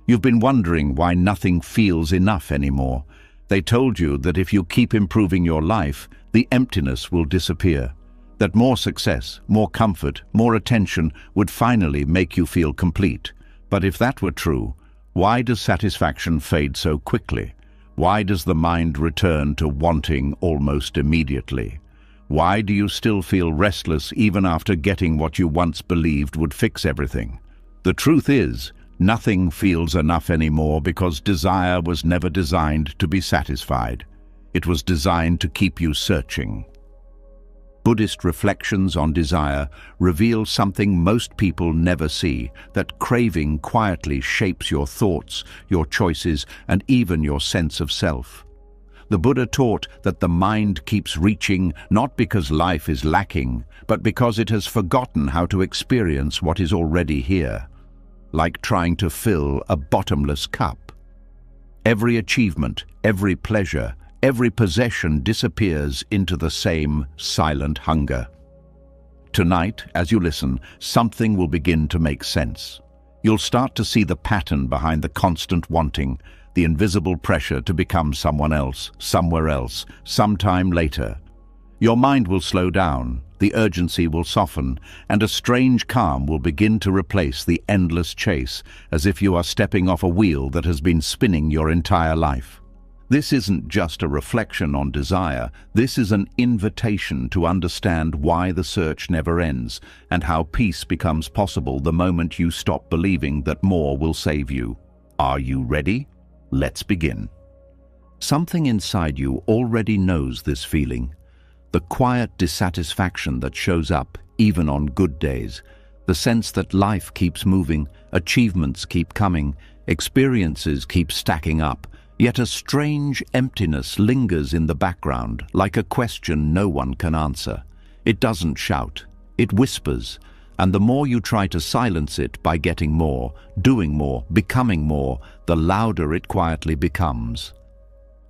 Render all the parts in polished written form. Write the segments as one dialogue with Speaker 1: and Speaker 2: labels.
Speaker 1: You've been wondering why nothing feels enough anymore. They told you that if you keep improving your life, the emptiness will disappear. That more success, more comfort, more attention would finally make you feel complete. But if that were true, why does satisfaction fade so quickly? Why does the mind return to wanting almost immediately? Why do you still feel restless even after getting what you once believed would fix everything? The truth is, nothing feels enough anymore because desire was never designed to be satisfied. It was designed to keep you searching. Buddhist reflections on desire reveal something most people never see, that craving quietly shapes your thoughts, your choices, and even your sense of self. The Buddha taught that the mind keeps reaching not because life is lacking, but because it has forgotten how to experience what is already here, like trying to fill a bottomless cup. Every achievement, every pleasure, every possession disappears into the same silent hunger. Tonight, as you listen, something will begin to make sense. You'll start to see the pattern behind the constant wanting, the invisible pressure to become someone else, somewhere else, sometime later. Your mind will slow down, the urgency will soften, and a strange calm will begin to replace the endless chase, as if you are stepping off a wheel that has been spinning your entire life. This isn't just a reflection on desire, this is an invitation to understand why the search never ends and how peace becomes possible the moment you stop believing that more will save you. Are you ready? Let's begin. Something inside you already knows this feeling. The quiet dissatisfaction that shows up even on good days. The sense that life keeps moving, achievements keep coming, experiences keep stacking up. Yet a strange emptiness lingers in the background, like a question no one can answer. It doesn't shout, it whispers, and the more you try to silence it by getting more, doing more, becoming more, the louder it quietly becomes.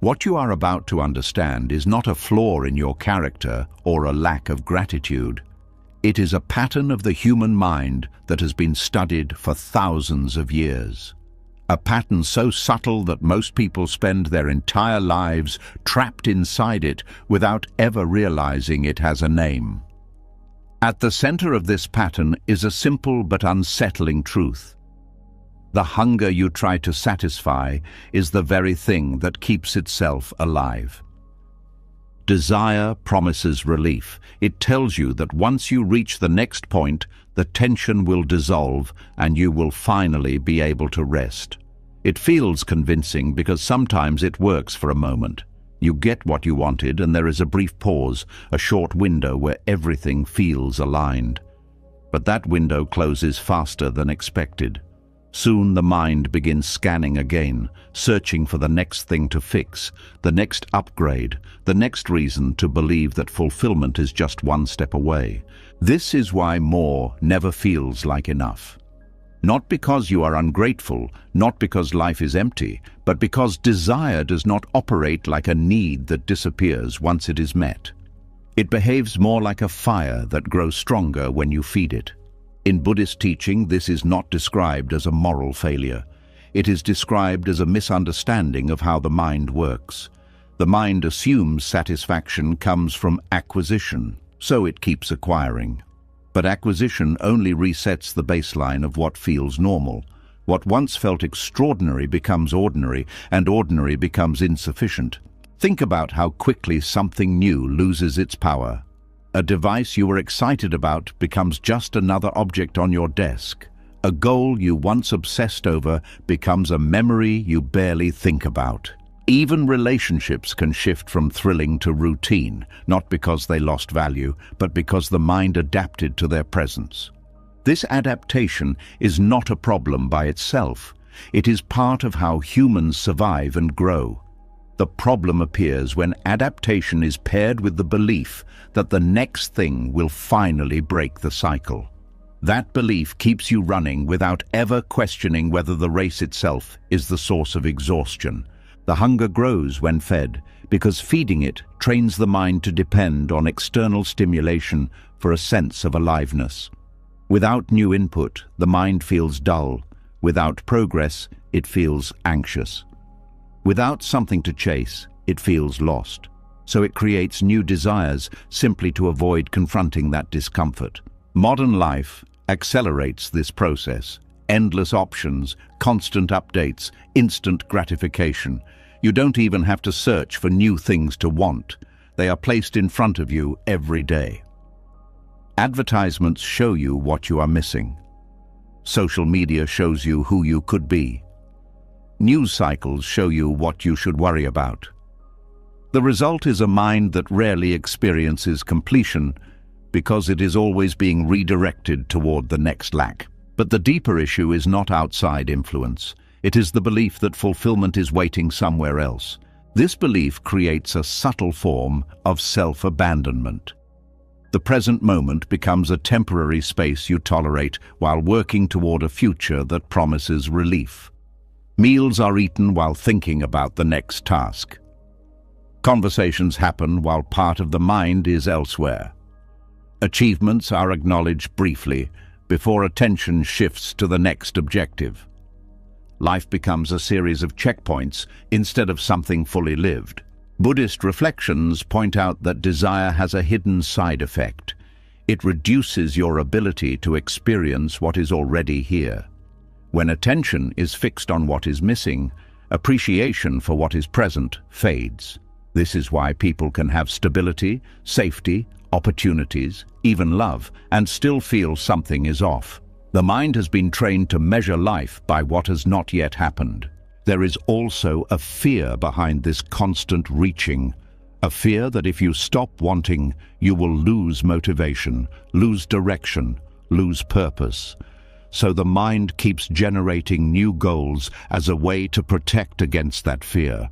Speaker 1: What you are about to understand is not a flaw in your character or a lack of gratitude. It is a pattern of the human mind that has been studied for thousands of years. A pattern so subtle that most people spend their entire lives trapped inside it without ever realizing it has a name. At the center of this pattern is a simple but unsettling truth. The hunger you try to satisfy is the very thing that keeps itself alive. Desire promises relief. It tells you that once you reach the next point, the tension will dissolve and you will finally be able to rest. It feels convincing because sometimes it works for a moment. You get what you wanted and there is a brief pause, a short window where everything feels aligned. But that window closes faster than expected. Soon the mind begins scanning again, searching for the next thing to fix, the next upgrade, the next reason to believe that fulfillment is just one step away. This is why more never feels like enough. Not because you are ungrateful, not because life is empty, but because desire does not operate like a need that disappears once it is met. It behaves more like a fire that grows stronger when you feed it. In Buddhist teaching, this is not described as a moral failure. It is described as a misunderstanding of how the mind works. The mind assumes satisfaction comes from acquisition, so it keeps acquiring. But acquisition only resets the baseline of what feels normal. What once felt extraordinary becomes ordinary, and ordinary becomes insufficient. Think about how quickly something new loses its power. A device you were excited about becomes just another object on your desk. A goal you once obsessed over becomes a memory you barely think about. Even relationships can shift from thrilling to routine, not because they lost value, but because the mind adapted to their presence. This adaptation is not a problem by itself. It is part of how humans survive and grow. The problem appears when adaptation is paired with the belief that the next thing will finally break the cycle. That belief keeps you running without ever questioning whether the race itself is the source of exhaustion. The hunger grows when fed, because feeding it trains the mind to depend on external stimulation for a sense of aliveness. Without new input, the mind feels dull. Without progress, it feels anxious. Without something to chase, it feels lost. So it creates new desires simply to avoid confronting that discomfort. Modern life accelerates this process. Endless options, constant updates, instant gratification. You don't even have to search for new things to want. They are placed in front of you every day. Advertisements show you what you are missing. Social media shows you who you could be. News cycles show you what you should worry about. The result is a mind that rarely experiences completion because it is always being redirected toward the next lack. But the deeper issue is not outside influence. It is the belief that fulfillment is waiting somewhere else. This belief creates a subtle form of self-abandonment. The present moment becomes a temporary space you tolerate while working toward a future that promises relief. Meals are eaten while thinking about the next task. Conversations happen while part of the mind is elsewhere. Achievements are acknowledged briefly before attention shifts to the next objective. Life becomes a series of checkpoints instead of something fully lived. Buddhist reflections point out that desire has a hidden side effect. It reduces your ability to experience what is already here. When attention is fixed on what is missing, appreciation for what is present fades. This is why people can have stability, safety, opportunities, even love, and still feel something is off. The mind has been trained to measure life by what has not yet happened. There is also a fear behind this constant reaching, a fear that if you stop wanting, you will lose motivation, lose direction, lose purpose. So the mind keeps generating new goals as a way to protect against that fear.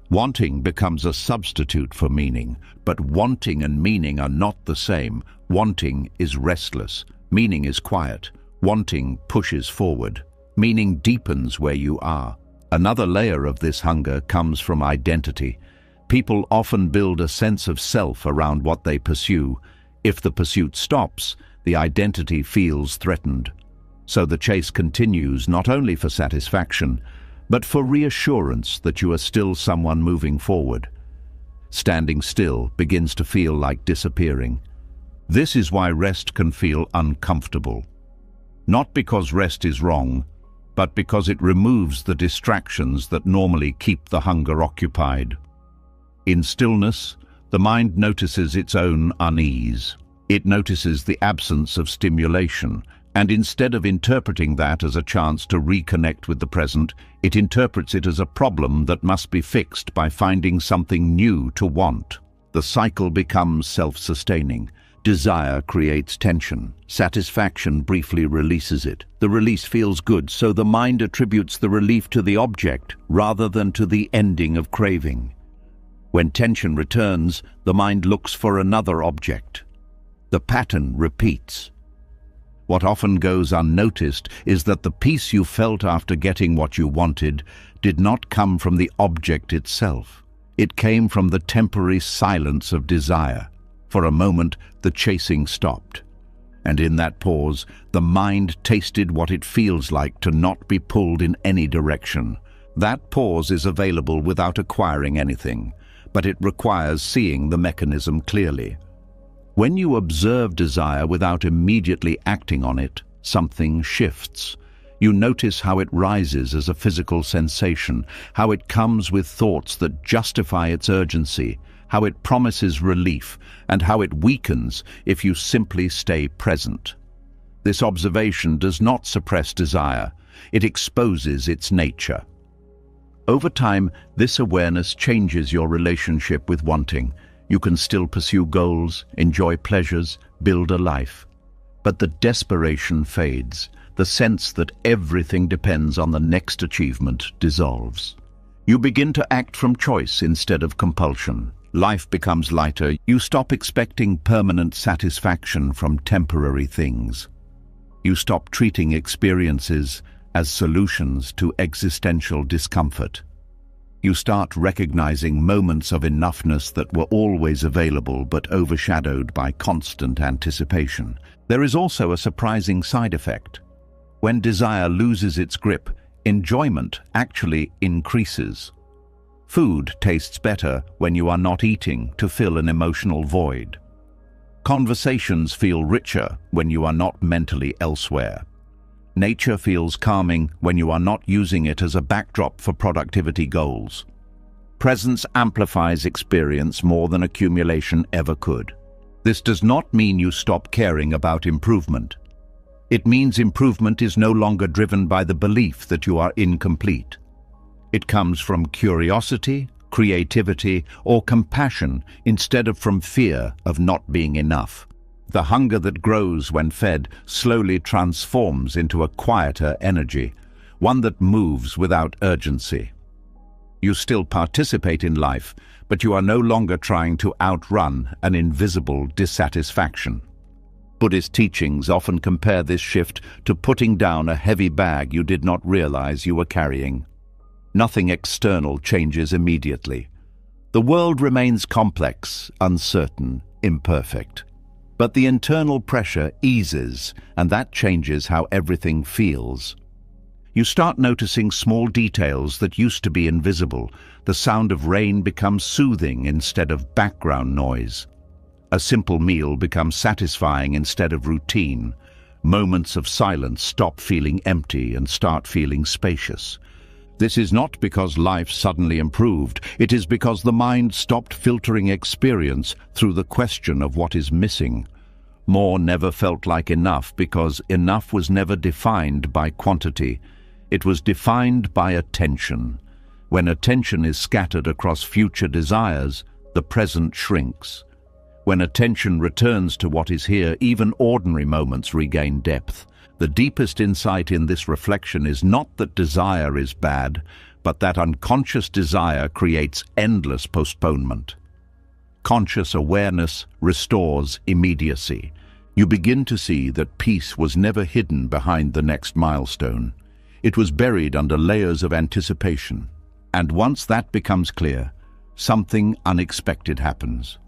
Speaker 1: Wanting becomes a substitute for meaning, but wanting and meaning are not the same. Wanting is restless, meaning is quiet. Wanting pushes forward, meaning deepens where you are. Another layer of this hunger comes from identity. People often build a sense of self around what they pursue. If the pursuit stops, the identity feels threatened. So the chase continues not only for satisfaction, but for reassurance that you are still someone moving forward. Standing still begins to feel like disappearing. This is why rest can feel uncomfortable. Not because rest is wrong, but because it removes the distractions that normally keep the hunger occupied. In stillness, the mind notices its own unease. It notices the absence of stimulation, and instead of interpreting that as a chance to reconnect with the present, it interprets it as a problem that must be fixed by finding something new to want. The cycle becomes self-sustaining. Desire creates tension. Satisfaction briefly releases it. The release feels good, so the mind attributes the relief to the object rather than to the ending of craving. When tension returns, the mind looks for another object. The pattern repeats. What often goes unnoticed is that the peace you felt after getting what you wanted did not come from the object itself. It came from the temporary silence of desire. For a moment, the chasing stopped. And in that pause, the mind tasted what it feels like to not be pulled in any direction. That pause is available without acquiring anything, but it requires seeing the mechanism clearly. When you observe desire without immediately acting on it, something shifts. You notice how it rises as a physical sensation, how it comes with thoughts that justify its urgency, how it promises relief, and how it weakens if you simply stay present. This observation does not suppress desire, it exposes its nature. Over time, this awareness changes your relationship with wanting. You can still pursue goals, enjoy pleasures, build a life. But the desperation fades. The sense that everything depends on the next achievement dissolves. You begin to act from choice instead of compulsion. Life becomes lighter. You stop expecting permanent satisfaction from temporary things. You stop treating experiences as solutions to existential discomfort. You start recognizing moments of enoughness that were always available but overshadowed by constant anticipation. There is also a surprising side effect. When desire loses its grip, enjoyment actually increases. Food tastes better when you are not eating to fill an emotional void. Conversations feel richer when you are not mentally elsewhere. Nature feels calming when you are not using it as a backdrop for productivity goals. Presence amplifies experience more than accumulation ever could. This does not mean you stop caring about improvement. It means improvement is no longer driven by the belief that you are incomplete. It comes from curiosity, creativity, or compassion instead of from fear of not being enough. The hunger that grows when fed slowly transforms into a quieter energy, one that moves without urgency. You still participate in life, but you are no longer trying to outrun an invisible dissatisfaction. Buddhist teachings often compare this shift to putting down a heavy bag you did not realize you were carrying. Nothing external changes immediately. The world remains complex, uncertain, imperfect. But the internal pressure eases, and that changes how everything feels. You start noticing small details that used to be invisible. The sound of rain becomes soothing instead of background noise. A simple meal becomes satisfying instead of routine. Moments of silence stop feeling empty and start feeling spacious. This is not because life suddenly improved. It is because the mind stopped filtering experience through the question of what is missing. More never felt like enough because enough was never defined by quantity. It was defined by attention. When attention is scattered across future desires, the present shrinks. When attention returns to what is here, even ordinary moments regain depth. The deepest insight in this reflection is not that desire is bad, but that unconscious desire creates endless postponement. Conscious awareness restores immediacy. You begin to see that peace was never hidden behind the next milestone. It was buried under layers of anticipation. And once that becomes clear, something unexpected happens.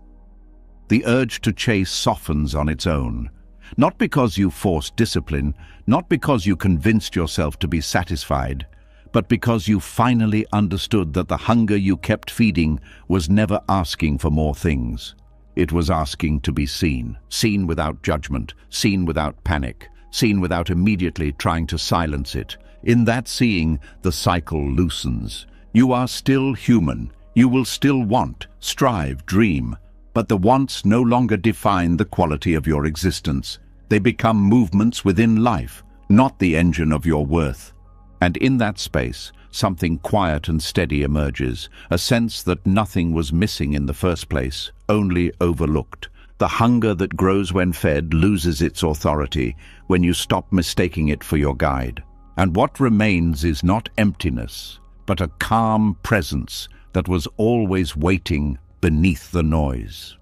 Speaker 1: The urge to chase softens on its own. Not because you forced discipline, not because you convinced yourself to be satisfied, but because you finally understood that the hunger you kept feeding was never asking for more things. It was asking to be seen, seen without judgment, seen without panic, seen without immediately trying to silence it. In that seeing, the cycle loosens. You are still human. You will still want, strive, dream. But the wants no longer define the quality of your existence. They become movements within life, not the engine of your worth. And in that space, something quiet and steady emerges, a sense that nothing was missing in the first place, only overlooked. The hunger that grows when fed loses its authority when you stop mistaking it for your guide. And what remains is not emptiness, but a calm presence that was always waiting beneath the noise.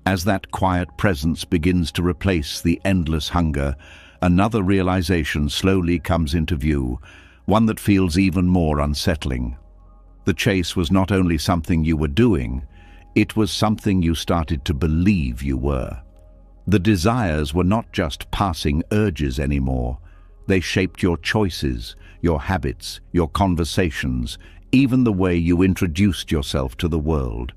Speaker 1: As that quiet presence begins to replace the endless hunger, another realization slowly comes into view, one that feels even more unsettling. The chase was not only something you were doing, it was something you started to believe you were. The desires were not just passing urges anymore. They shaped your choices, your habits, your conversations, even the way you introduced yourself to the world.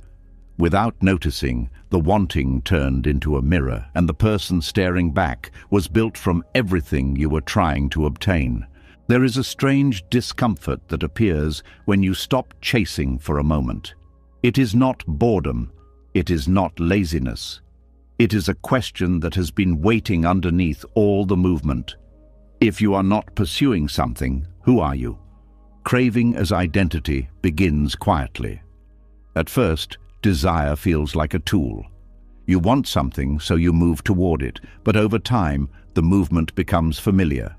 Speaker 1: Without noticing, the wanting turned into a mirror, and the person staring back was built from everything you were trying to obtain. There is a strange discomfort that appears when you stop chasing for a moment. It is not boredom. It is not laziness. It is a question that has been waiting underneath all the movement. If you are not pursuing something, who are you? Craving as identity begins quietly. At first, desire feels like a tool. You want something, so you move toward it, but over time, the movement becomes familiar.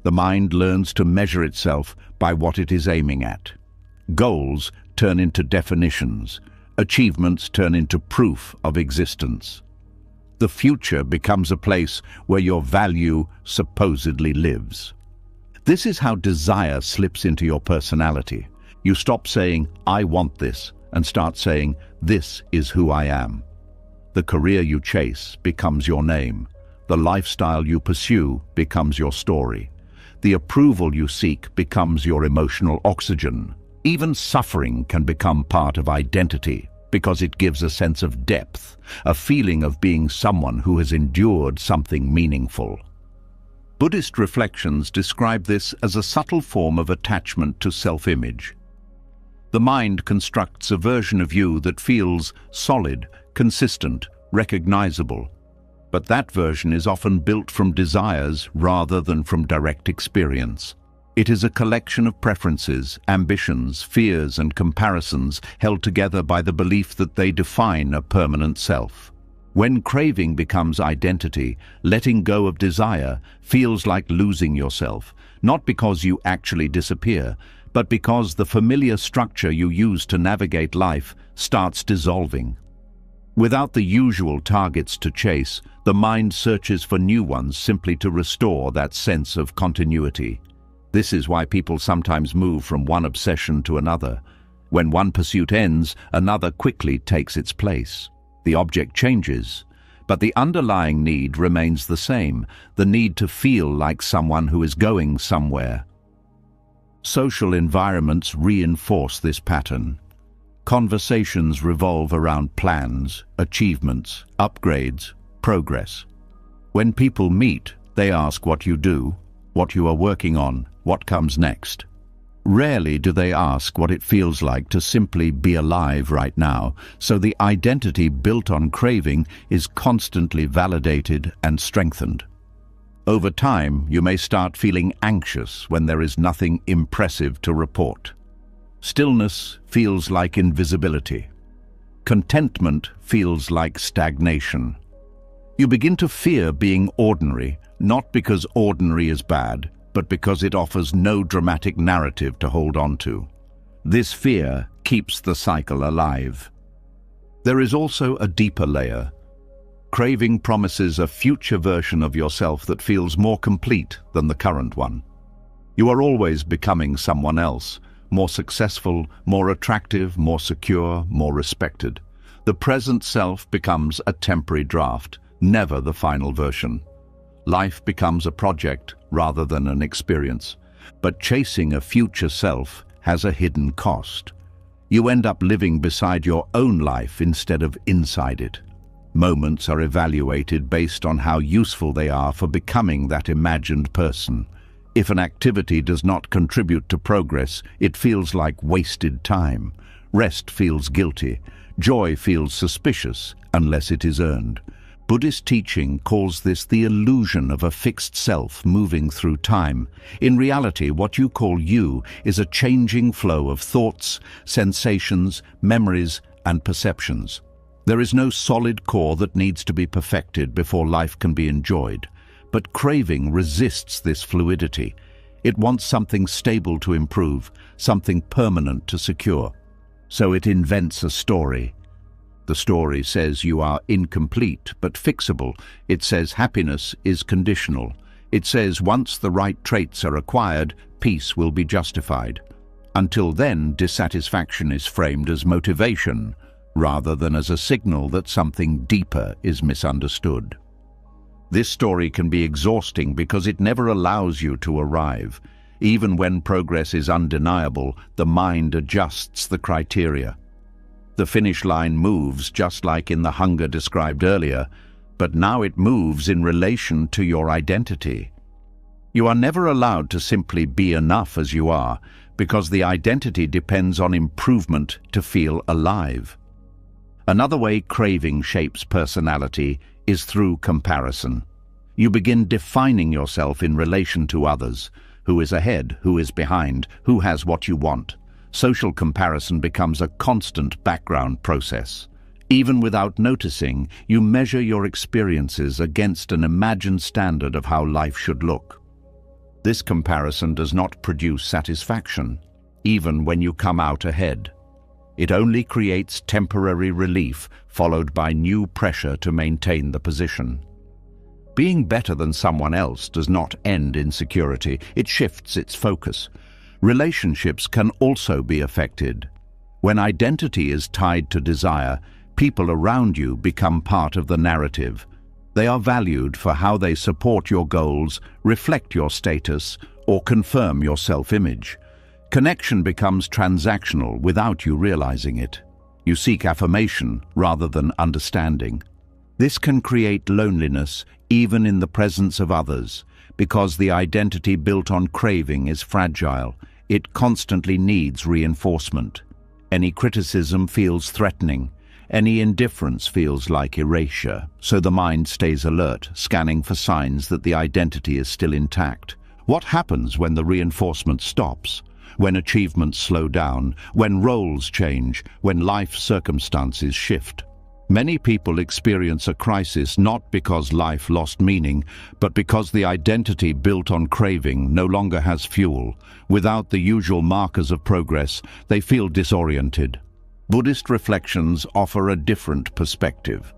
Speaker 1: The mind learns to measure itself by what it is aiming at. Goals turn into definitions. Achievements turn into proof of existence. The future becomes a place where your value supposedly lives. This is how desire slips into your personality. You stop saying, "I want this," and start saying, "This is who I am." The career you chase becomes your name. The lifestyle you pursue becomes your story. The approval you seek becomes your emotional oxygen. Even suffering can become part of identity because it gives a sense of depth, a feeling of being someone who has endured something meaningful. Buddhist reflections describe this as a subtle form of attachment to self-image. The mind constructs a version of you that feels solid, consistent, recognizable. But that version is often built from desires rather than from direct experience. It is a collection of preferences, ambitions, fears, and comparisons held together by the belief that they define a permanent self. When craving becomes identity, letting go of desire feels like losing yourself, not because you actually disappear, but because the familiar structure you use to navigate life starts dissolving. Without the usual targets to chase, the mind searches for new ones simply to restore that sense of continuity. This is why people sometimes move from one obsession to another. When one pursuit ends, another quickly takes its place. The object changes, but the underlying need remains the same, the need to feel like someone who is going somewhere. Social environments reinforce this pattern. Conversations revolve around plans, achievements, upgrades, progress. When people meet, they ask what you do, what you are working on, what comes next. Rarely do they ask what it feels like to simply be alive right now, so the identity built on craving is constantly validated and strengthened. Over time, you may start feeling anxious when there is nothing impressive to report. Stillness feels like invisibility. Contentment feels like stagnation. You begin to fear being ordinary, not because ordinary is bad, but because it offers no dramatic narrative to hold on to. This fear keeps the cycle alive. There is also a deeper layer. Craving promises a future version of yourself that feels more complete than the current one. You are always becoming someone else, more successful, more attractive, more secure, more respected. The present self becomes a temporary draft, never the final version. Life becomes a project rather than an experience. But chasing a future self has a hidden cost. You end up living beside your own life instead of inside it. Moments are evaluated based on how useful they are for becoming that imagined person. If an activity does not contribute to progress, it feels like wasted time. Rest feels guilty. Joy feels suspicious unless it is earned. Buddhist teaching calls this the illusion of a fixed self moving through time. In reality, what you call you is a changing flow of thoughts, sensations, memories, and perceptions. There is no solid core that needs to be perfected before life can be enjoyed. But craving resists this fluidity. It wants something stable to improve, something permanent to secure. So it invents a story. The story says you are incomplete but fixable. It says happiness is conditional. It says once the right traits are acquired, peace will be justified. Until then, dissatisfaction is framed as motivation, rather than as a signal that something deeper is misunderstood. This story can be exhausting because it never allows you to arrive. Even when progress is undeniable, the mind adjusts the criteria. The finish line moves just like in the hunger described earlier, but now it moves in relation to your identity. You are never allowed to simply be enough as you are, because the identity depends on improvement to feel alive. Another way craving shapes personality is through comparison. You begin defining yourself in relation to others. Who is ahead? Who is behind? Who has what you want? Social comparison becomes a constant background process. Even without noticing, you measure your experiences against an imagined standard of how life should look. This comparison does not produce satisfaction, even when you come out ahead. It only creates temporary relief, followed by new pressure to maintain the position. Being better than someone else does not end insecurity, it shifts its focus. Relationships can also be affected. When identity is tied to desire, people around you become part of the narrative. They are valued for how they support your goals, reflect your status, or confirm your self-image. Connection becomes transactional without you realizing it. You seek affirmation rather than understanding. This can create loneliness even in the presence of others, because the identity built on craving is fragile. It constantly needs reinforcement. Any criticism feels threatening. Any indifference feels like erasure, so the mind stays alert, scanning for signs that the identity is still intact. What happens when the reinforcement stops? When achievements slow down? When roles change? When life circumstances shift? Many people experience a crisis not because life lost meaning, but because the identity built on craving no longer has fuel. Without the usual markers of progress, they feel disoriented. Buddhist reflections offer a different perspective.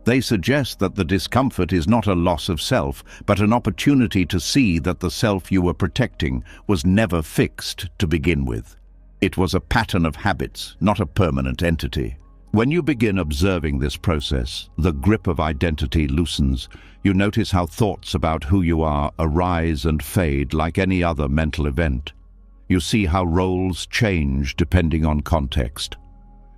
Speaker 1: They suggest that the discomfort is not a loss of self, but an opportunity to see that the self you were protecting was never fixed to begin with. It was a pattern of habits, not a permanent entity. When you begin observing this process, the grip of identity loosens. You notice how thoughts about who you are arise and fade like any other mental event. You see how roles change depending on context.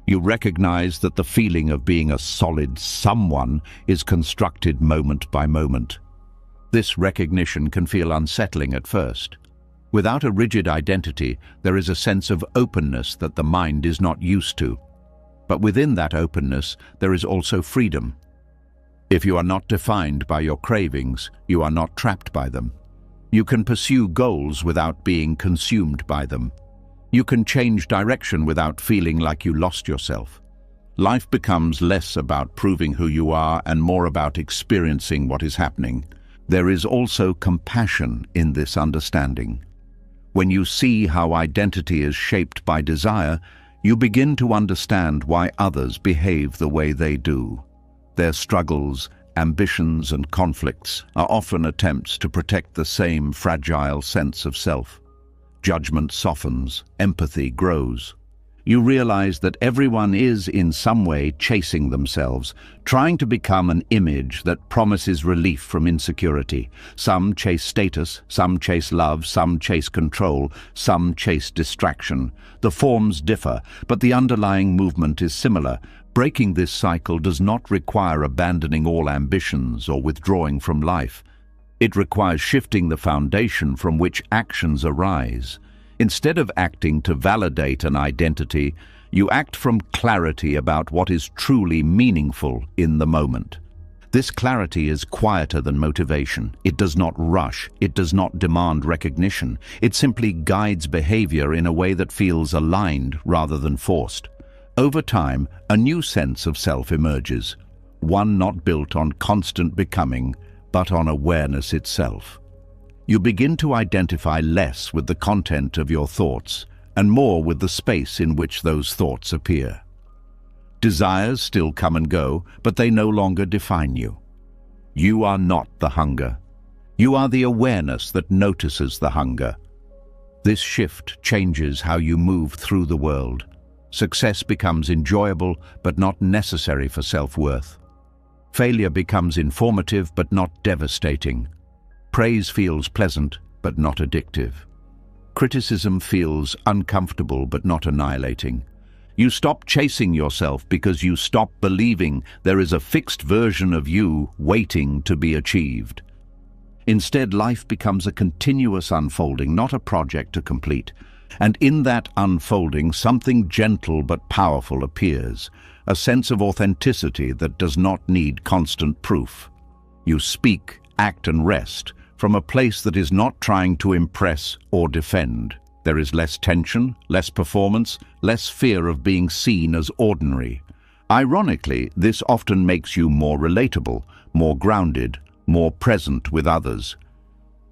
Speaker 1: You recognize that the feeling of being a solid someone is constructed moment by moment. This recognition can feel unsettling at first. Without a rigid identity, there is a sense of openness that the mind is not used to. But within that openness, there is also freedom. If you are not defined by your cravings, you are not trapped by them. You can pursue goals without being consumed by them. You can change direction without feeling like you lost yourself. Life becomes less about proving who you are and more about experiencing what is happening. There is also compassion in this understanding. When you see how identity is shaped by desire, you begin to understand why others behave the way they do. Their struggles, ambitions, and conflicts are often attempts to protect the same fragile sense of self. Judgment softens, empathy grows. You realize that everyone is in some way chasing themselves, trying to become an image that promises relief from insecurity. Some chase status, some chase love, some chase control, some chase distraction. The forms differ, but the underlying movement is similar. Breaking this cycle does not require abandoning all ambitions or withdrawing from life. It requires shifting the foundation from which actions arise. Instead of acting to validate an identity, you act from clarity about what is truly meaningful in the moment. This clarity is quieter than motivation. It does not rush. It does not demand recognition. It simply guides behavior in a way that feels aligned rather than forced. Over time, a new sense of self emerges, one not built on constant becoming, but on awareness itself. You begin to identify less with the content of your thoughts and more with the space in which those thoughts appear. Desires still come and go, but they no longer define you. You are not the hunger. You are the awareness that notices the hunger. This shift changes how you move through the world. Success becomes enjoyable, but not necessary for self-worth. Failure becomes informative but not devastating. Praise feels pleasant but not addictive. Criticism feels uncomfortable but not annihilating. You stop chasing yourself because you stop believing there is a fixed version of you waiting to be achieved. Instead, life becomes a continuous unfolding, not a project to complete. And in that unfolding, something gentle but powerful appears. A sense of authenticity that does not need constant proof. You speak, act, and rest from a place that is not trying to impress or defend. There is less tension, less performance, less fear of being seen as ordinary. Ironically, this often makes you more relatable, more grounded, more present with others.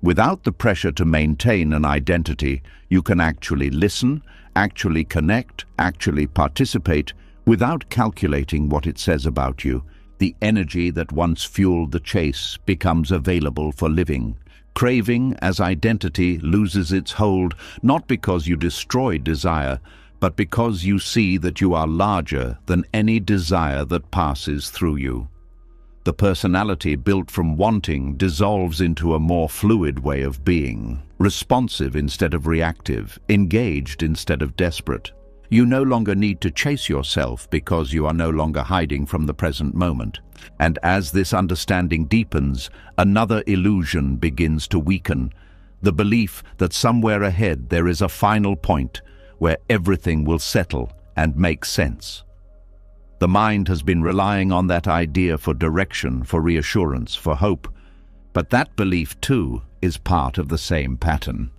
Speaker 1: Without the pressure to maintain an identity, you can actually listen, actually connect, actually participate, without calculating what it says about you. The energy that once fueled the chase becomes available for living. Craving as identity loses its hold, not because you destroy desire, but because you see that you are larger than any desire that passes through you. The personality built from wanting dissolves into a more fluid way of being, responsive instead of reactive, engaged instead of desperate. You no longer need to chase yourself because you are no longer hiding from the present moment. And as this understanding deepens, another illusion begins to weaken, the belief that somewhere ahead there is a final point where everything will settle and make sense. The mind has been relying on that idea for direction, for reassurance, for hope. But that belief, too, is part of the same pattern.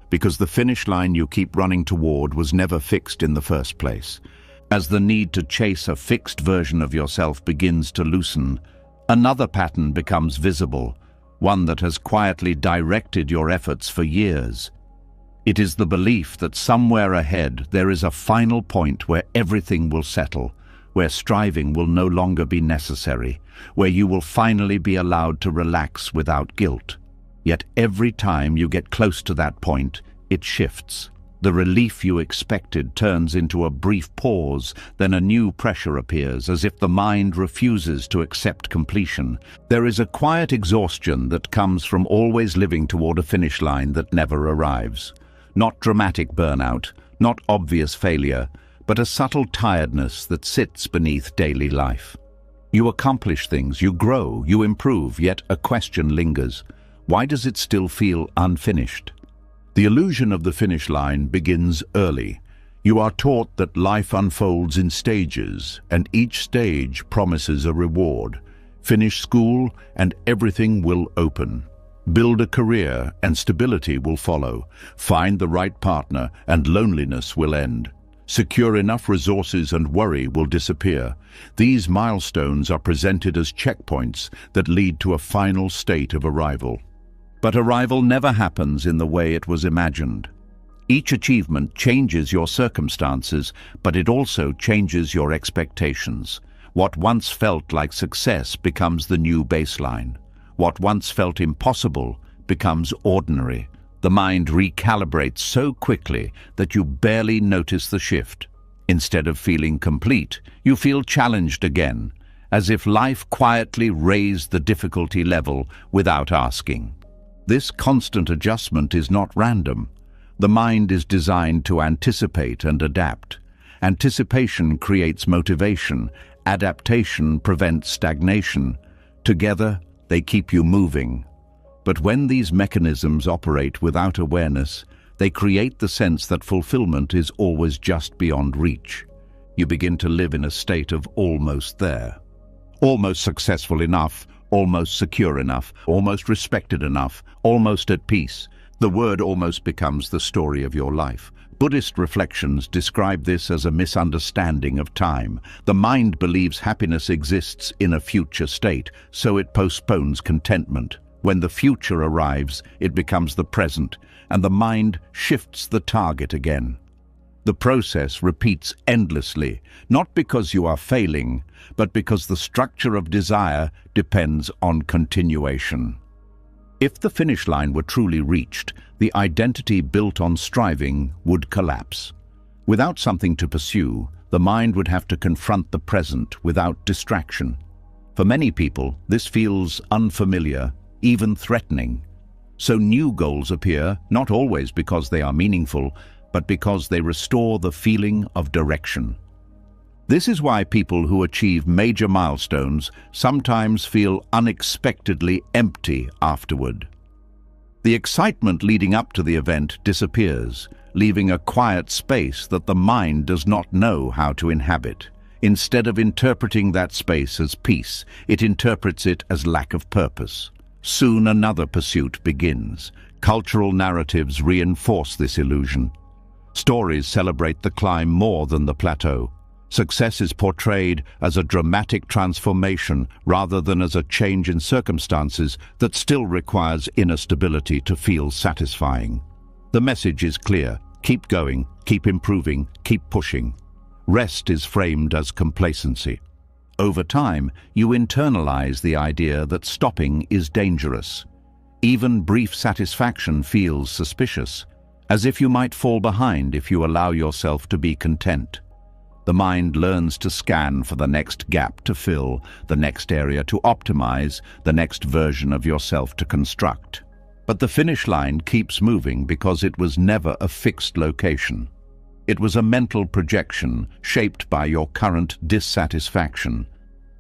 Speaker 1: Because the finish line you keep running toward was never fixed in the first place. As the need to chase a fixed version of yourself begins to loosen, another pattern becomes visible, one that has quietly directed your efforts for years. It is the belief that somewhere ahead there is a final point where everything will settle, where striving will no longer be necessary, where you will finally be allowed to relax without guilt. Yet every time you get close to that point, it shifts. The relief you expected turns into a brief pause, then a new pressure appears, as if the mind refuses to accept completion. There is a quiet exhaustion that comes from always living toward a finish line that never arrives. Not dramatic burnout, not obvious failure, but a subtle tiredness that sits beneath daily life. You accomplish things, you grow, you improve, yet a question lingers. Why does it still feel unfinished? The illusion of the finish line begins early. You are taught that life unfolds in stages, and each stage promises a reward. Finish school, and everything will open. Build a career, and stability will follow. Find the right partner, and loneliness will end. Secure enough resources and worry will disappear. These milestones are presented as checkpoints that lead to a final state of arrival. But arrival never happens in the way it was imagined. Each achievement changes your circumstances, but it also changes your expectations. What once felt like success becomes the new baseline. What once felt impossible becomes ordinary. The mind recalibrates so quickly that you barely notice the shift. Instead of feeling complete, you feel challenged again, as if life quietly raised the difficulty level without asking. This constant adjustment is not random. The mind is designed to anticipate and adapt. Anticipation creates motivation. Adaptation prevents stagnation. Together, they keep you moving. But when these mechanisms operate without awareness, they create the sense that fulfillment is always just beyond reach. You begin to live in a state of almost there. Almost successful enough, almost secure enough, almost respected enough, almost at peace. The word almost becomes the story of your life. Buddhist reflections describe this as a misunderstanding of time. The mind believes happiness exists in a future state, so it postpones contentment. When the future arrives, it becomes the present, and the mind shifts the target again. The process repeats endlessly, not because you are failing, but because the structure of desire depends on continuation. If the finish line were truly reached, the identity built on striving would collapse. Without something to pursue, the mind would have to confront the present without distraction. For many people, this feels unfamiliar, even threatening. So new goals appear, not always because they are meaningful, but because they restore the feeling of direction. This is why people who achieve major milestones sometimes feel unexpectedly empty afterward. The excitement leading up to the event disappears, leaving a quiet space that the mind does not know how to inhabit. Instead of interpreting that space as peace, it interprets it as lack of purpose. Soon another pursuit begins. Cultural narratives reinforce this illusion. Stories celebrate the climb more than the plateau. Success is portrayed as a dramatic transformation rather than as a change in circumstances that still requires inner stability to feel satisfying. The message is clear: keep going, keep improving, keep pushing. Rest is framed as complacency. Over time, you internalize the idea that stopping is dangerous. Even brief satisfaction feels suspicious, as if you might fall behind if you allow yourself to be content. The mind learns to scan for the next gap to fill, the next area to optimize, the next version of yourself to construct. But the finish line keeps moving because it was never a fixed location. It was a mental projection shaped by your current dissatisfaction.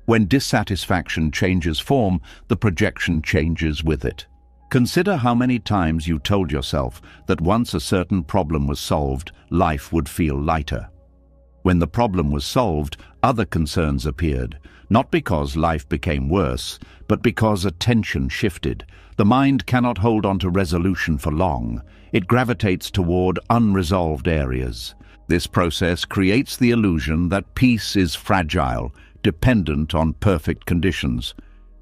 Speaker 1: When dissatisfaction changes form, the projection changes with it. Consider how many times you told yourself that once a certain problem was solved, life would feel lighter. When the problem was solved, other concerns appeared, not because life became worse, but because attention shifted. The mind cannot hold on to resolution for long. It gravitates toward unresolved areas. This process creates the illusion that peace is fragile, dependent on perfect conditions.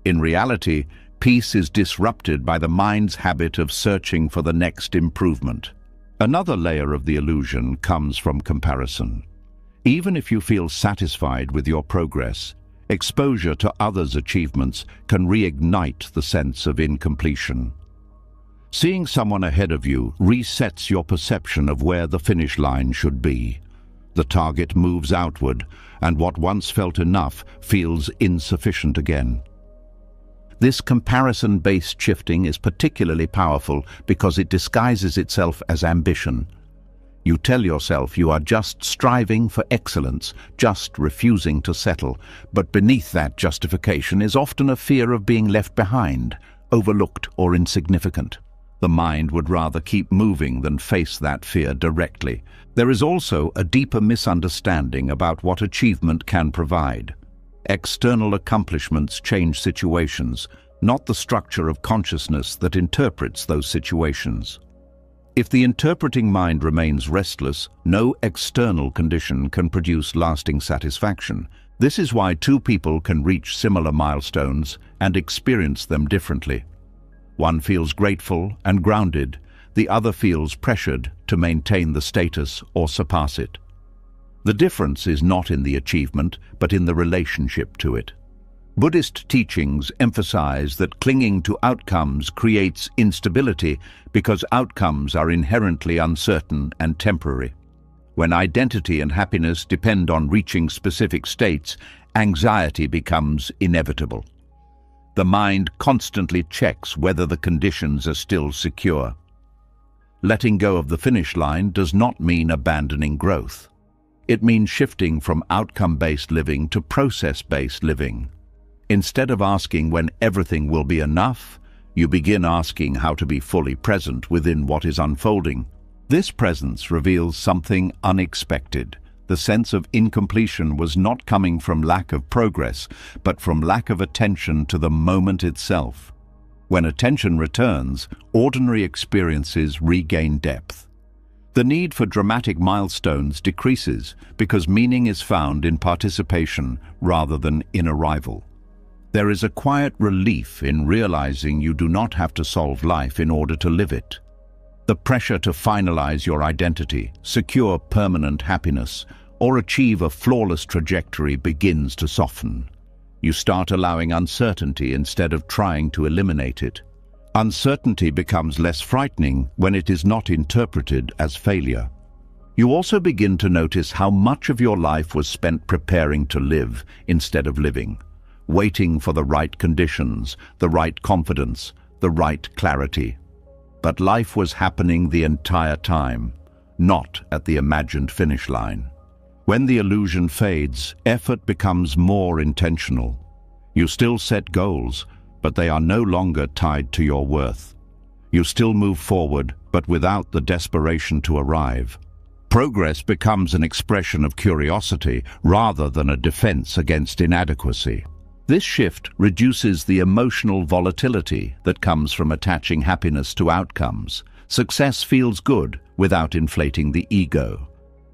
Speaker 1: In reality, peace is disrupted by the mind's habit of searching for the next improvement. Another layer of the illusion comes from comparison. Even if you feel satisfied with your progress, exposure to others' achievements can reignite the sense of incompletion. Seeing someone ahead of you resets your perception of where the finish line should be. The target moves outward, and what once felt enough feels insufficient again. This comparison-based shifting is particularly powerful because it disguises itself as ambition. You tell yourself you are just striving for excellence, just refusing to settle, but beneath that justification is often a fear of being left behind, overlooked or insignificant. The mind would rather keep moving than face that fear directly. There is also a deeper misunderstanding about what achievement can provide. External accomplishments change situations, not the structure of consciousness that interprets those situations. If the interpreting mind remains restless, no external condition can produce lasting satisfaction. This is why two people can reach similar milestones and experience them differently. One feels grateful and grounded, the other feels pressured to maintain the status or surpass it. The difference is not in the achievement, but in the relationship to it. Buddhist teachings emphasize that clinging to outcomes creates instability because outcomes are inherently uncertain and temporary. When identity and happiness depend on reaching specific states, anxiety becomes inevitable. The mind constantly checks whether the conditions are still secure. Letting go of the finish line does not mean abandoning growth. It means shifting from outcome-based living to process-based living. Instead of asking when everything will be enough, you begin asking how to be fully present within what is unfolding. This presence reveals something unexpected. The sense of incompletion was not coming from lack of progress, but from lack of attention to the moment itself. When attention returns, ordinary experiences regain depth. The need for dramatic milestones decreases because meaning is found in participation rather than in arrival. There is a quiet relief in realizing you do not have to solve life in order to live it. The pressure to finalize your identity, secure permanent happiness, or achieve a flawless trajectory begins to soften. You start allowing uncertainty instead of trying to eliminate it. Uncertainty becomes less frightening when it is not interpreted as failure. You also begin to notice how much of your life was spent preparing to live instead of living, waiting for the right conditions, the right confidence, the right clarity. But life was happening the entire time, not at the imagined finish line. When the illusion fades, effort becomes more intentional. You still set goals, but they are no longer tied to your worth. You still move forward, but without the desperation to arrive. Progress becomes an expression of curiosity rather than a defense against inadequacy. This shift reduces the emotional volatility that comes from attaching happiness to outcomes. Success feels good without inflating the ego.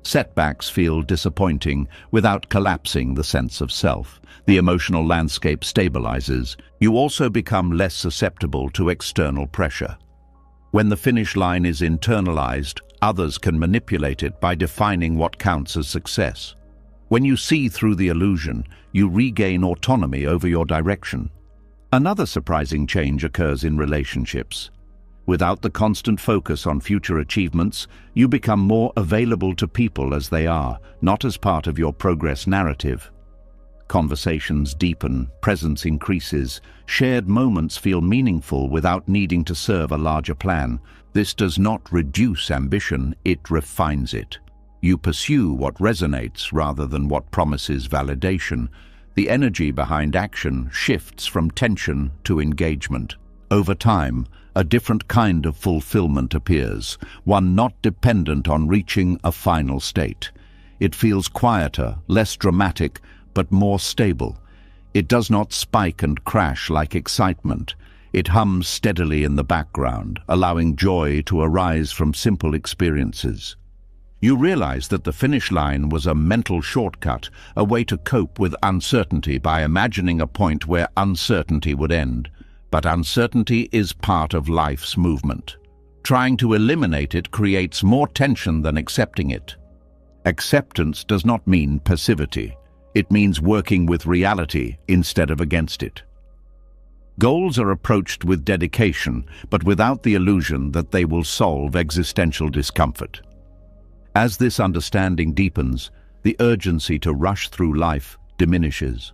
Speaker 1: Setbacks feel disappointing without collapsing the sense of self. The emotional landscape stabilizes. You also become less susceptible to external pressure. When the finish line is internalized, others can manipulate it by defining what counts as success. When you see through the illusion, you regain autonomy over your direction. Another surprising change occurs in relationships. Without the constant focus on future achievements, you become more available to people as they are, not as part of your progress narrative. Conversations deepen, presence increases, shared moments feel meaningful without needing to serve a larger plan. This does not reduce ambition, it refines it. You pursue what resonates rather than what promises validation. The energy behind action shifts from tension to engagement. Over time, a different kind of fulfillment appears, one not dependent on reaching a final state. It feels quieter, less dramatic, but more stable. It does not spike and crash like excitement. It hums steadily in the background, allowing joy to arise from simple experiences. You realize that the finish line was a mental shortcut, a way to cope with uncertainty by imagining a point where uncertainty would end. But uncertainty is part of life's movement. Trying to eliminate it creates more tension than accepting it. Acceptance does not mean passivity. It means working with reality instead of against it. Goals are approached with dedication, but without the illusion that they will solve existential discomfort. As this understanding deepens, the urgency to rush through life diminishes.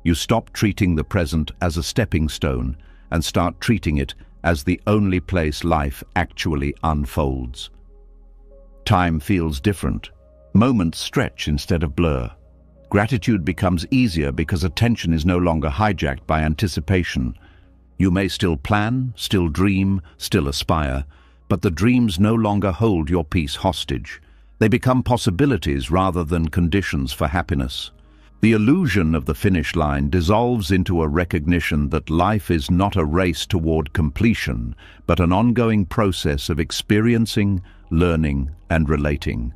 Speaker 1: You stop treating the present as a stepping stone and start treating it as the only place life actually unfolds. Time feels different. Moments stretch instead of blur. Gratitude becomes easier because attention is no longer hijacked by anticipation. You may still plan, still dream, still aspire, but the dreams no longer hold your peace hostage. They become possibilities rather than conditions for happiness. The illusion of the finish line dissolves into a recognition that life is not a race toward completion, but an ongoing process of experiencing, learning, and relating.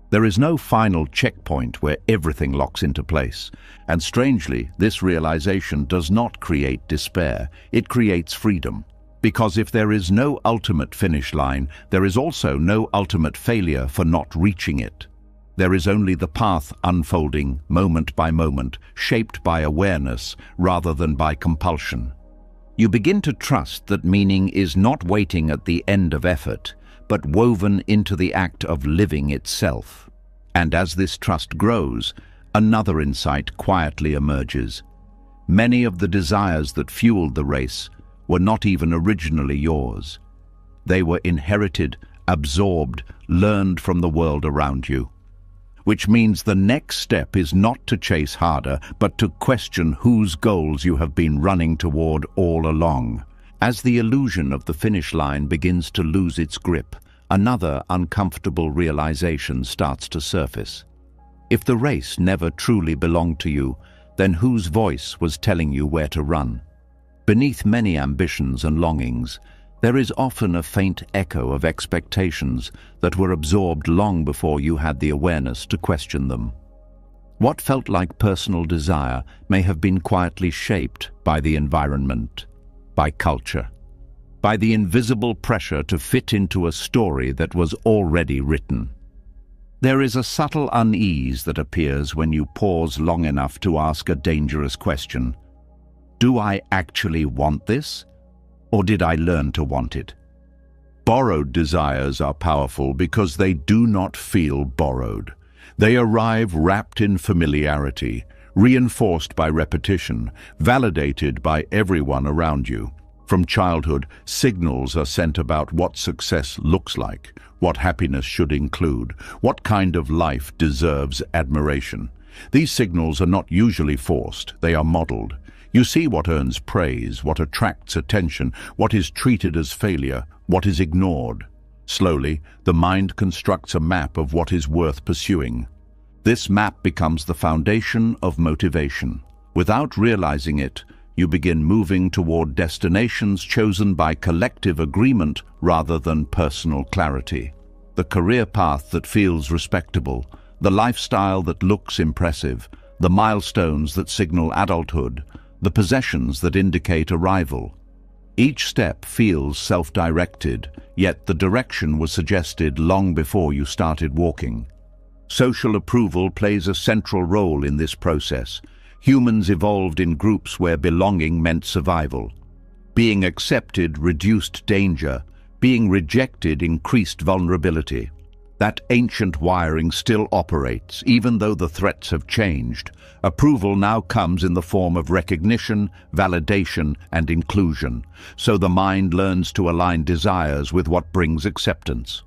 Speaker 1: There is no final checkpoint where everything locks into place, and strangely, this realization does not create despair, it creates freedom. Because if there is no ultimate finish line, there is also no ultimate failure for not reaching it. There is only the path unfolding moment by moment, shaped by awareness rather than by compulsion. You begin to trust that meaning is not waiting at the end of effort, but woven into the act of living itself. And as this trust grows, another insight quietly emerges. Many of the desires that fueled the race were not even originally yours. They were inherited, absorbed, learned from the world around you. Which means the next step is not to chase harder, but to question whose goals you have been running toward all along. As the illusion of the finish line begins to lose its grip, another uncomfortable realization starts to surface. If the race never truly belonged to you, then whose voice was telling you where to run? Beneath many ambitions and longings, there is often a faint echo of expectations that were absorbed long before you had the awareness to question them. What felt like personal desire may have been quietly shaped by the environment, by culture, by the invisible pressure to fit into a story that was already written. There is a subtle unease that appears when you pause long enough to ask a dangerous question. Do I actually want this? Or did I learn to want it? Borrowed desires are powerful because they do not feel borrowed. They arrive wrapped in familiarity, reinforced by repetition, validated by everyone around you. From childhood, signals are sent about what success looks like, what happiness should include, what kind of life deserves admiration. These signals are not usually forced, they are modeled. You see what earns praise, what attracts attention, what is treated as failure, what is ignored. Slowly, the mind constructs a map of what is worth pursuing. This map becomes the foundation of motivation. Without realizing it, you begin moving toward destinations chosen by collective agreement rather than personal clarity. The career path that feels respectable, the lifestyle that looks impressive, the milestones that signal adulthood, the possessions that indicate arrival. Each step feels self-directed, yet the direction was suggested long before you started walking. Social approval plays a central role in this process. Humans evolved in groups where belonging meant survival. Being accepted reduced danger. Being rejected increased vulnerability. That ancient wiring still operates, even though the threats have changed. Approval now comes in the form of recognition, validation, and inclusion, so the mind learns to align desires with what brings acceptance.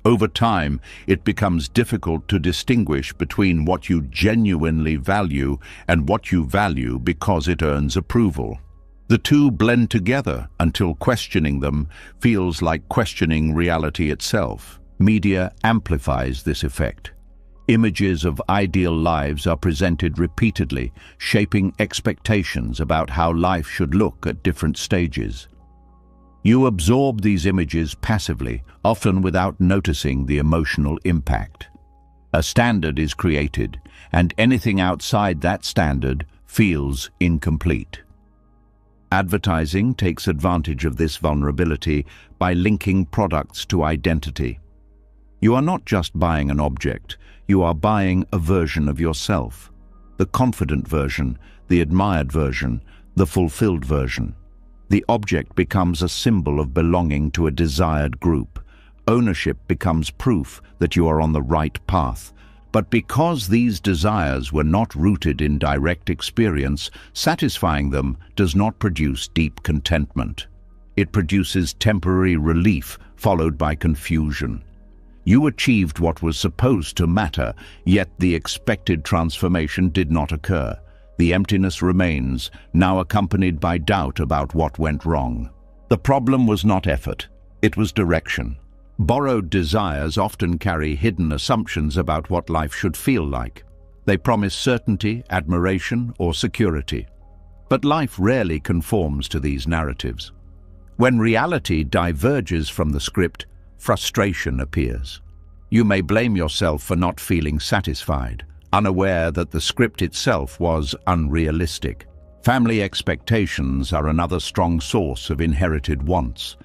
Speaker 1: Over time, it becomes difficult to distinguish between what you genuinely value and what you value because it earns approval. The two blend together until questioning them feels like questioning reality itself. Media amplifies this effect. Images of ideal lives are presented repeatedly, shaping expectations about how life should look at different stages. You absorb these images passively, often without noticing the emotional impact. A standard is created, and anything outside that standard feels incomplete. Advertising takes advantage of this vulnerability by linking products to identity. You are not just buying an object, you are buying a version of yourself. The confident version, the admired version, the fulfilled version. The object becomes a symbol of belonging to a desired group. Ownership becomes proof that you are on the right path. But because these desires were not rooted in direct experience, satisfying them does not produce deep contentment. It produces temporary relief followed by confusion. You achieved what was supposed to matter, yet the expected transformation did not occur. The emptiness remains, now accompanied by doubt about what went wrong. The problem was not effort, it was direction. Borrowed desires often carry hidden assumptions about what life should feel like. They promise certainty, admiration, or security. But life rarely conforms to these narratives. When reality diverges from the script, frustration appears. You may blame yourself for not feeling satisfied, unaware that the script itself was unrealistic. Family expectations are another strong source of inherited wants.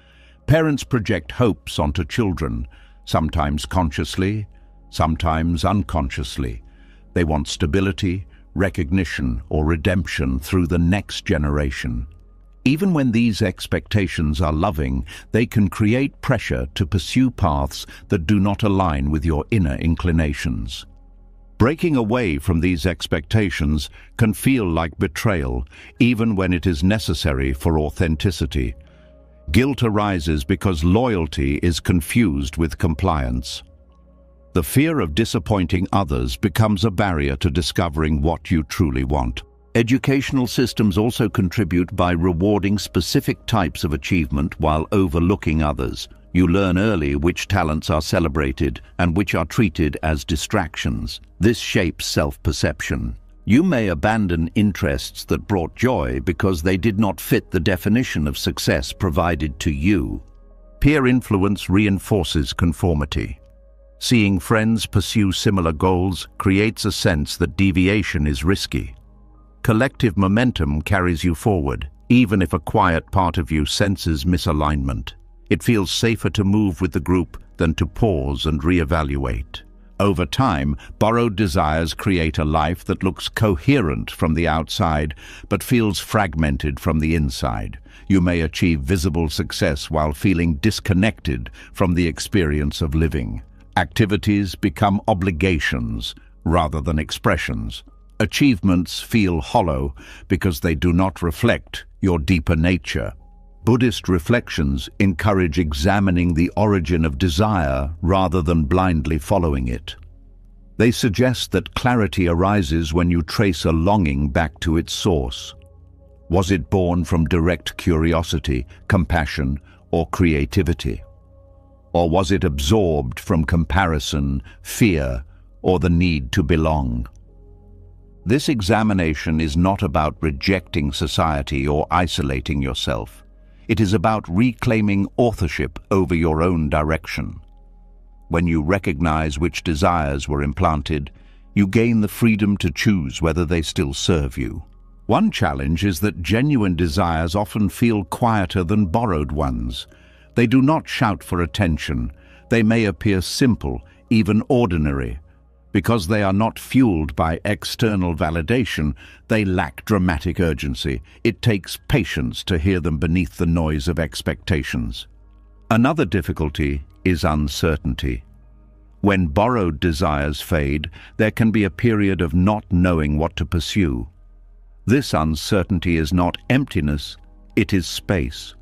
Speaker 1: Parents project hopes onto children, sometimes consciously, sometimes unconsciously. They want stability, recognition, or redemption through the next generation. Even when these expectations are loving, they can create pressure to pursue paths that do not align with your inner inclinations. Breaking away from these expectations can feel like betrayal, even when it is necessary for authenticity. Guilt arises because loyalty is confused with compliance. The fear of disappointing others becomes a barrier to discovering what you truly want. Educational systems also contribute by rewarding specific types of achievement while overlooking others. You learn early which talents are celebrated and which are treated as distractions. This shapes self-perception. You may abandon interests that brought joy because they did not fit the definition of success provided to you. Peer influence reinforces conformity. Seeing friends pursue similar goals creates a sense that deviation is risky. Collective momentum carries you forward, even if a quiet part of you senses misalignment. It feels safer to move with the group than to pause and reevaluate. Over time, borrowed desires create a life that looks coherent from the outside but feels fragmented from the inside. You may achieve visible success while feeling disconnected from the experience of living. Activities become obligations rather than expressions. Achievements feel hollow because they do not reflect your deeper nature. Buddhist reflections encourage examining the origin of desire rather than blindly following it. They suggest that clarity arises when you trace a longing back to its source. Was it born from direct curiosity, compassion, or creativity? Or was it absorbed from comparison, fear, or the need to belong? This examination is not about rejecting society or isolating yourself. It is about reclaiming authorship over your own direction. When you recognize which desires were implanted, you gain the freedom to choose whether they still serve you. One challenge is that genuine desires often feel quieter than borrowed ones. They do not shout for attention. They may appear simple, even ordinary, Because they are not fueled by external validation, they lack dramatic urgency. It takes patience to hear them beneath the noise of expectations. Another difficulty is uncertainty. When borrowed desires fade, there can be a period of not knowing what to pursue. This uncertainty is not emptiness, it is space.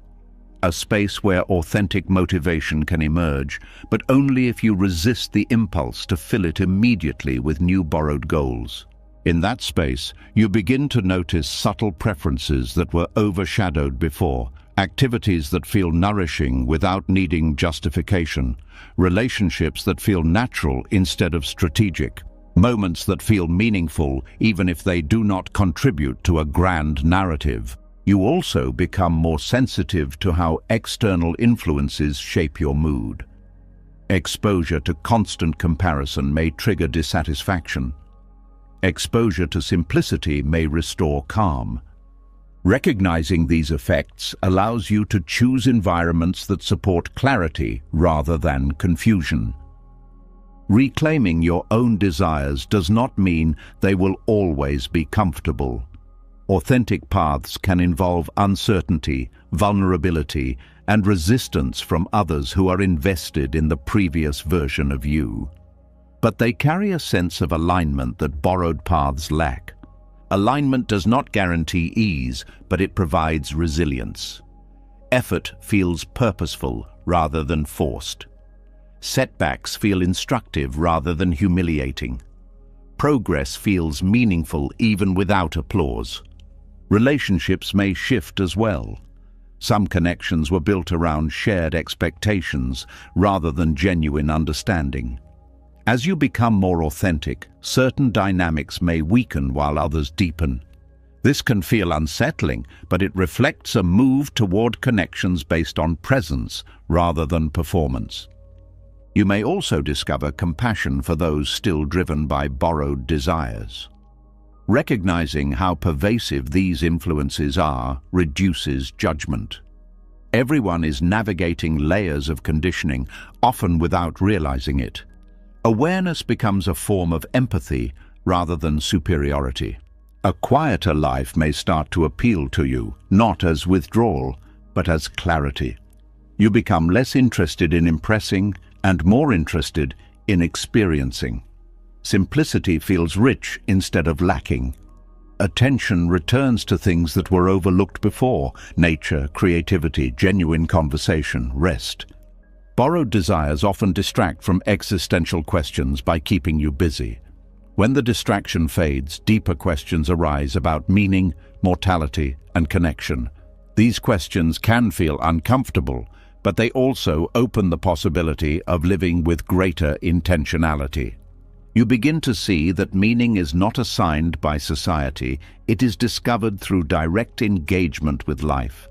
Speaker 1: A space where authentic motivation can emerge, but only if you resist the impulse to fill it immediately with new borrowed goals. In that space, you begin to notice subtle preferences that were overshadowed before, activities that feel nourishing without needing justification, relationships that feel natural instead of strategic, moments that feel meaningful even if they do not contribute to a grand narrative. You also become more sensitive to how external influences shape your mood. Exposure to constant comparison may trigger dissatisfaction. Exposure to simplicity may restore calm. Recognizing these effects allows you to choose environments that support clarity rather than confusion. Reclaiming your own desires does not mean they will always be comfortable. Authentic paths can involve uncertainty, vulnerability, and resistance from others who are invested in the previous version of you. But they carry a sense of alignment that borrowed paths lack. Alignment does not guarantee ease, but it provides resilience. Effort feels purposeful rather than forced. Setbacks feel instructive rather than humiliating. Progress feels meaningful even without applause. Relationships may shift as well. Some connections were built around shared expectations rather than genuine understanding. As you become more authentic, certain dynamics may weaken while others deepen. This can feel unsettling, but it reflects a move toward connections based on presence rather than performance. You may also discover compassion for those still driven by borrowed desires. Recognizing how pervasive these influences are reduces judgment. Everyone is navigating layers of conditioning, often without realizing it. Awareness becomes a form of empathy rather than superiority. A quieter life may start to appeal to you, not as withdrawal, but as clarity. You become less interested in impressing and more interested in experiencing. Simplicity feels rich instead of lacking. Attention returns to things that were overlooked before: nature, creativity, genuine conversation, rest. Borrowed desires often distract from existential questions by keeping you busy. When the distraction fades, deeper questions arise about meaning, mortality, and connection. These questions can feel uncomfortable, but they also open the possibility of living with greater intentionality. You begin to see that meaning is not assigned by society, it is discovered through direct engagement with life.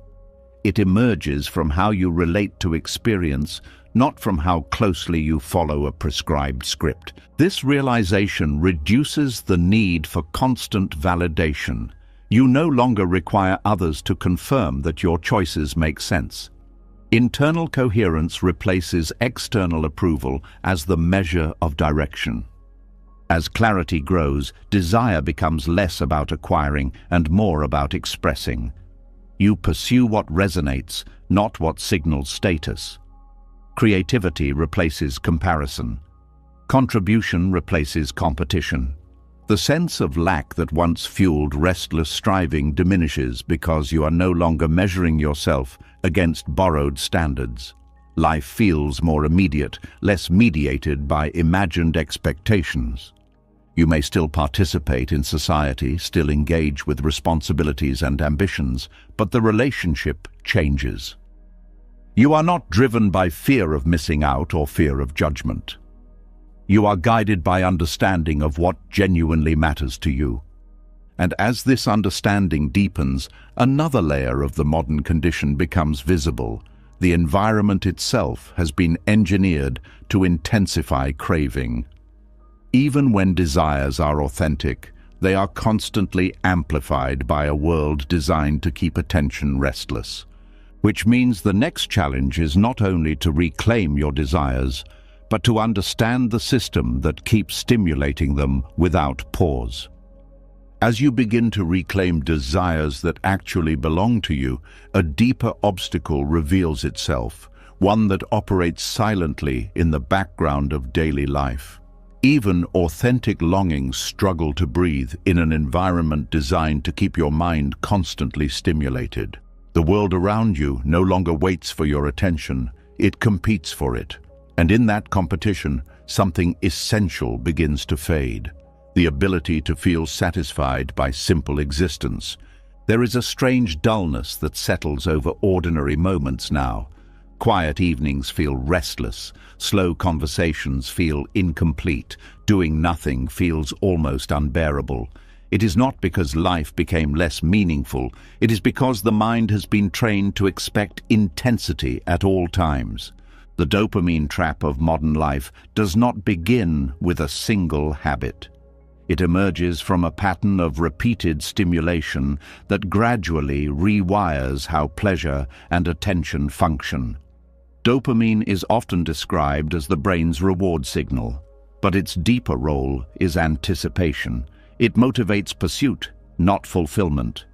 Speaker 1: It emerges from how you relate to experience, not from how closely you follow a prescribed script. This realization reduces the need for constant validation. You no longer require others to confirm that your choices make sense. Internal coherence replaces external approval as the measure of direction. As clarity grows, desire becomes less about acquiring and more about expressing. You pursue what resonates, not what signals status. Creativity replaces comparison. Contribution replaces competition. The sense of lack that once fueled restless striving diminishes because you are no longer measuring yourself against borrowed standards. Life feels more immediate, less mediated by imagined expectations. You may still participate in society, still engage with responsibilities and ambitions, but the relationship changes. You are not driven by fear of missing out or fear of judgment. You are guided by understanding of what genuinely matters to you. And as this understanding deepens, another layer of the modern condition becomes visible. The environment itself has been engineered to intensify craving. Even when desires are authentic, they are constantly amplified by a world designed to keep attention restless. Which means the next challenge is not only to reclaim your desires, but to understand the system that keeps stimulating them without pause. As you begin to reclaim desires that actually belong to you, a deeper obstacle reveals itself, one that operates silently in the background of daily life. Even authentic longings struggle to breathe in an environment designed to keep your mind constantly stimulated. The world around you no longer waits for your attention, it competes for it. And in that competition, something essential begins to fade: the ability to feel satisfied by simple existence. There is a strange dullness that settles over ordinary moments now. Quiet evenings feel restless, slow conversations feel incomplete, doing nothing feels almost unbearable. It is not because life became less meaningful, it is because the mind has been trained to expect intensity at all times. The dopamine trap of modern life does not begin with a single habit. It emerges from a pattern of repeated stimulation that gradually rewires how pleasure and attention function. Dopamine is often described as the brain's reward signal, but its deeper role is anticipation. It motivates pursuit, not fulfillment.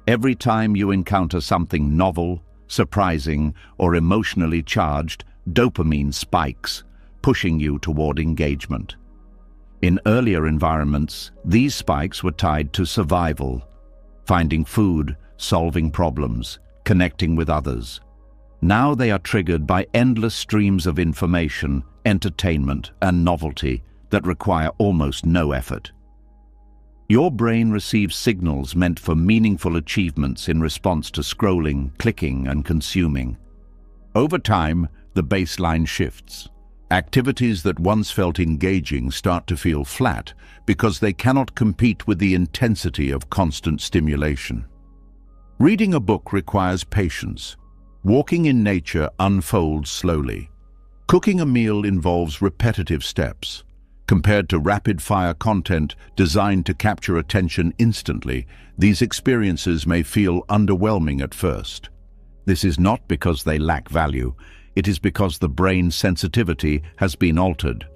Speaker 1: Every time you encounter something novel, surprising, or emotionally charged, dopamine spikes, pushing you toward engagement. In earlier environments, these spikes were tied to survival, finding food, solving problems, connecting with others. Now they are triggered by endless streams of information, entertainment, and novelty that require almost no effort. Your brain receives signals meant for meaningful achievements in response to scrolling, clicking, and consuming. Over time, the baseline shifts. Activities that once felt engaging start to feel flat because they cannot compete with the intensity of constant stimulation. Reading a book requires patience. Walking in nature unfolds slowly. Cooking a meal involves repetitive steps. Compared to rapid-fire content designed to capture attention instantly, these experiences may feel underwhelming at first. This is not because they lack value. It is because the brain's sensitivity has been altered.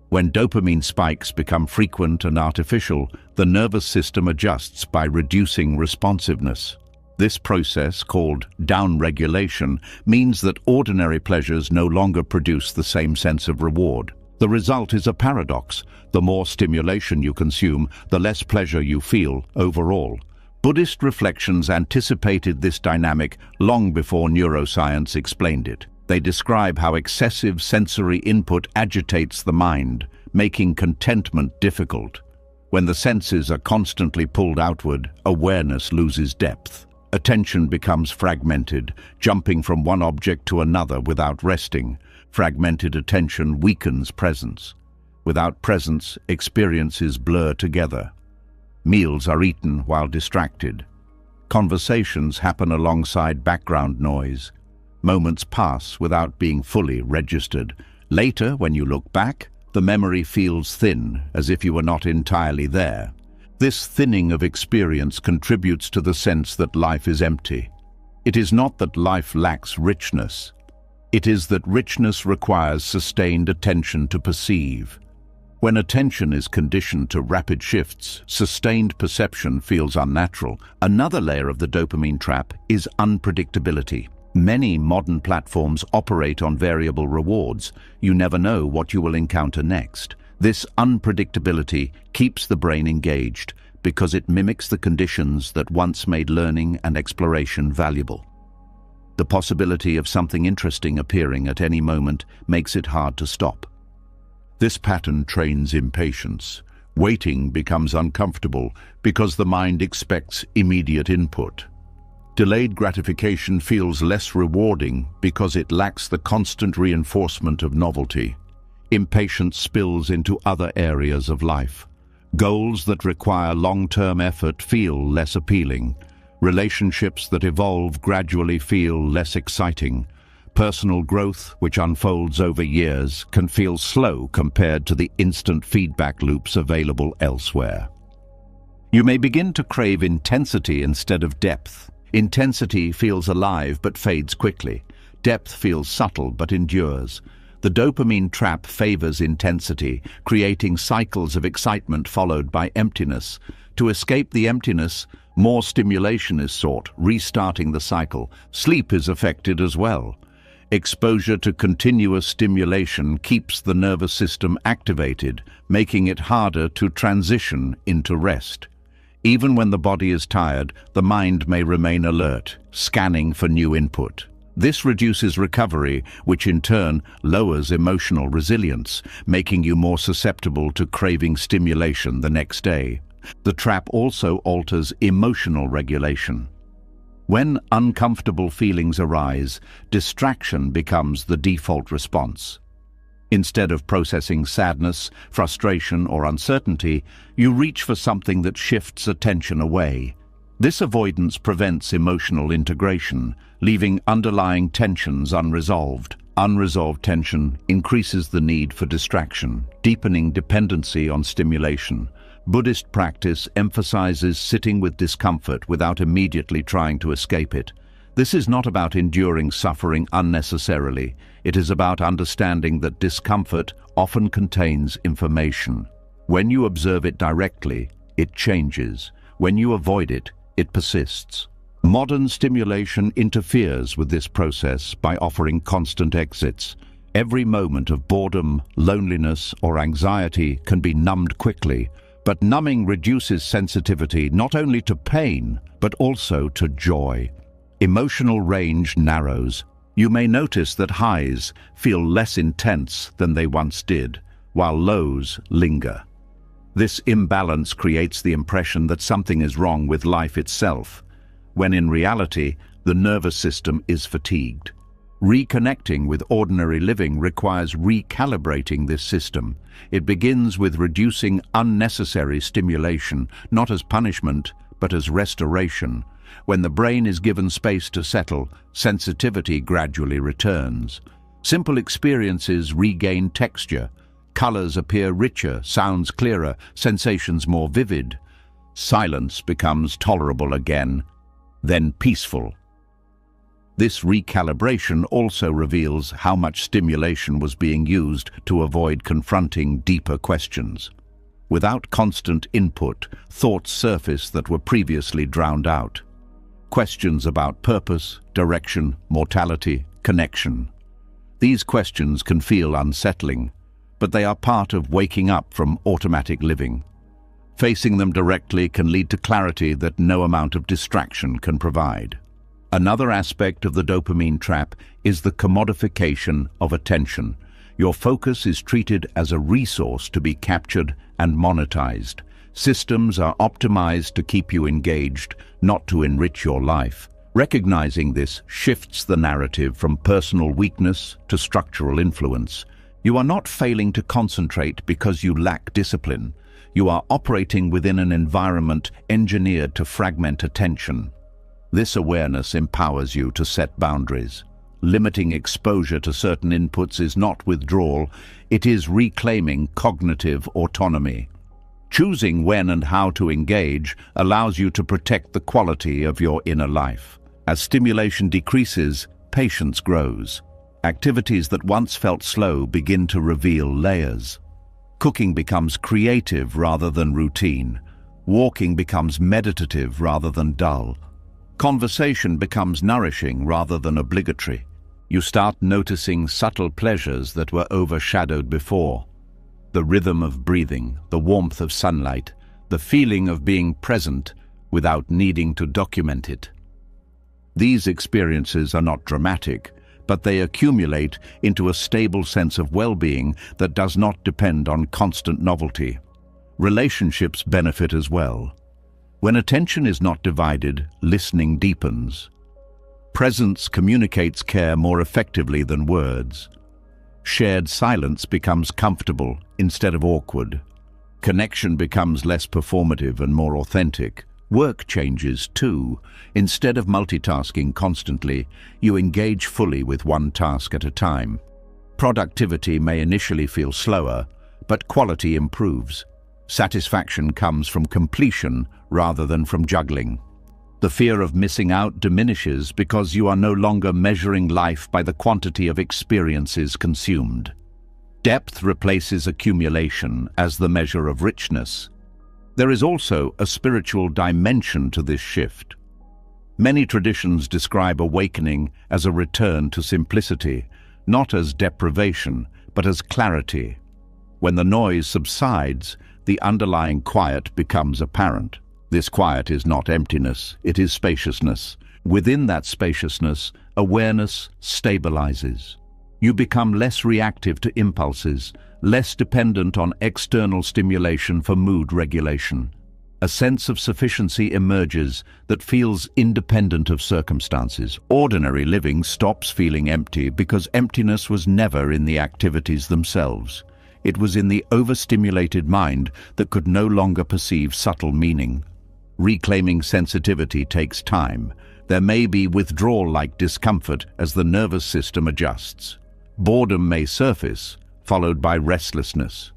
Speaker 1: When dopamine spikes become frequent and artificial, the nervous system adjusts by reducing responsiveness. This process, called downregulation, means that ordinary pleasures no longer produce the same sense of reward. The result is a paradox. The more stimulation you consume, the less pleasure you feel overall. Buddhist reflections anticipated this dynamic long before neuroscience explained it. They describe how excessive sensory input agitates the mind, making contentment difficult. When the senses are constantly pulled outward, awareness loses depth. Attention becomes fragmented, jumping from one object to another without resting. Fragmented attention weakens presence. Without presence, experiences blur together. Meals are eaten while distracted. Conversations happen alongside background noise. Moments pass without being fully registered. Later, when you look back, the memory feels thin, as if you were not entirely there. This thinning of experience contributes to the sense that life is empty. It is not that life lacks richness. It is that richness requires sustained attention to perceive. When attention is conditioned to rapid shifts, sustained perception feels unnatural. Another layer of the dopamine trap is unpredictability. Many modern platforms operate on variable rewards. You never know what you will encounter next. This unpredictability keeps the brain engaged because it mimics the conditions that once made learning and exploration valuable. The possibility of something interesting appearing at any moment makes it hard to stop. This pattern trains impatience. Waiting becomes uncomfortable because the mind expects immediate input. Delayed gratification feels less rewarding because it lacks the constant reinforcement of novelty. Impatience spills into other areas of life. Goals that require long-term effort feel less appealing. Relationships that evolve gradually feel less exciting. Personal growth, which unfolds over years, can feel slow compared to the instant feedback loops available elsewhere. You may begin to crave intensity instead of depth. Intensity feels alive but fades quickly. Depth feels subtle but endures. The dopamine trap favors intensity, creating cycles of excitement followed by emptiness. To escape the emptiness, more stimulation is sought, restarting the cycle. Sleep is affected as well. Exposure to continuous stimulation keeps the nervous system activated, making it harder to transition into rest. Even when the body is tired, the mind may remain alert, scanning for new input. This reduces recovery, which in turn lowers emotional resilience, making you more susceptible to craving stimulation the next day. The trap also alters emotional regulation. When uncomfortable feelings arise, distraction becomes the default response. Instead of processing sadness, frustration, or uncertainty, you reach for something that shifts attention away. This avoidance prevents emotional integration, leaving underlying tensions unresolved. Unresolved tension increases the need for distraction, deepening dependency on stimulation. Buddhist practice emphasizes sitting with discomfort without immediately trying to escape it. This is not about enduring suffering unnecessarily. It is about understanding that discomfort often contains information. When you observe it directly, it changes. When you avoid it, it persists. Modern stimulation interferes with this process by offering constant exits. Every moment of boredom, loneliness, or anxiety can be numbed quickly, but numbing reduces sensitivity not only to pain, but also to joy. Emotional range narrows. You may notice that highs feel less intense than they once did, while lows linger. This imbalance creates the impression that something is wrong with life itself, when in reality, the nervous system is fatigued. Reconnecting with ordinary living requires recalibrating this system. It begins with reducing unnecessary stimulation, not as punishment, but as restoration. When the brain is given space to settle, sensitivity gradually returns. Simple experiences regain texture. Colors appear richer, sounds clearer, sensations more vivid. Silence becomes tolerable again, then peaceful. This recalibration also reveals how much stimulation was being used to avoid confronting deeper questions. Without constant input, thoughts surface that were previously drowned out. Questions about purpose, direction, mortality, connection. These questions can feel unsettling, but they are part of waking up from automatic living. Facing them directly can lead to clarity that no amount of distraction can provide. Another aspect of the dopamine trap is the commodification of attention. Your focus is treated as a resource to be captured and monetized. Systems are optimized to keep you engaged, not to enrich your life. Recognizing this shifts the narrative from personal weakness to structural influence. You are not failing to concentrate because you lack discipline. You are operating within an environment engineered to fragment attention. This awareness empowers you to set boundaries. Limiting exposure to certain inputs is not withdrawal, it is reclaiming cognitive autonomy. Choosing when and how to engage allows you to protect the quality of your inner life. As stimulation decreases, patience grows. Activities that once felt slow begin to reveal layers. Cooking becomes creative rather than routine. Walking becomes meditative rather than dull. Conversation becomes nourishing rather than obligatory. You start noticing subtle pleasures that were overshadowed before. The rhythm of breathing, the warmth of sunlight, the feeling of being present without needing to document it. These experiences are not dramatic, but they accumulate into a stable sense of well-being that does not depend on constant novelty. Relationships benefit as well. When attention is not divided, listening deepens. Presence communicates care more effectively than words. Shared silence becomes comfortable instead of awkward. Connection becomes less performative and more authentic. Work changes too. Instead of multitasking constantly, you engage fully with one task at a time. Productivity may initially feel slower, but quality improves. Satisfaction comes from completion rather than from juggling. The fear of missing out diminishes because you are no longer measuring life by the quantity of experiences consumed. Depth replaces accumulation as the measure of richness. There is also a spiritual dimension to this shift. Many traditions describe awakening as a return to simplicity, not as deprivation, but as clarity. When the noise subsides, the underlying quiet becomes apparent. This quiet is not emptiness, it is spaciousness. Within that spaciousness, awareness stabilizes. You become less reactive to impulses, less dependent on external stimulation for mood regulation. A sense of sufficiency emerges that feels independent of circumstances. Ordinary living stops feeling empty because emptiness was never in the activities themselves. It was in the overstimulated mind that could no longer perceive subtle meaning. Reclaiming sensitivity takes time. There may be withdrawal-like discomfort as the nervous system adjusts. Boredom may surface, followed by restlessness.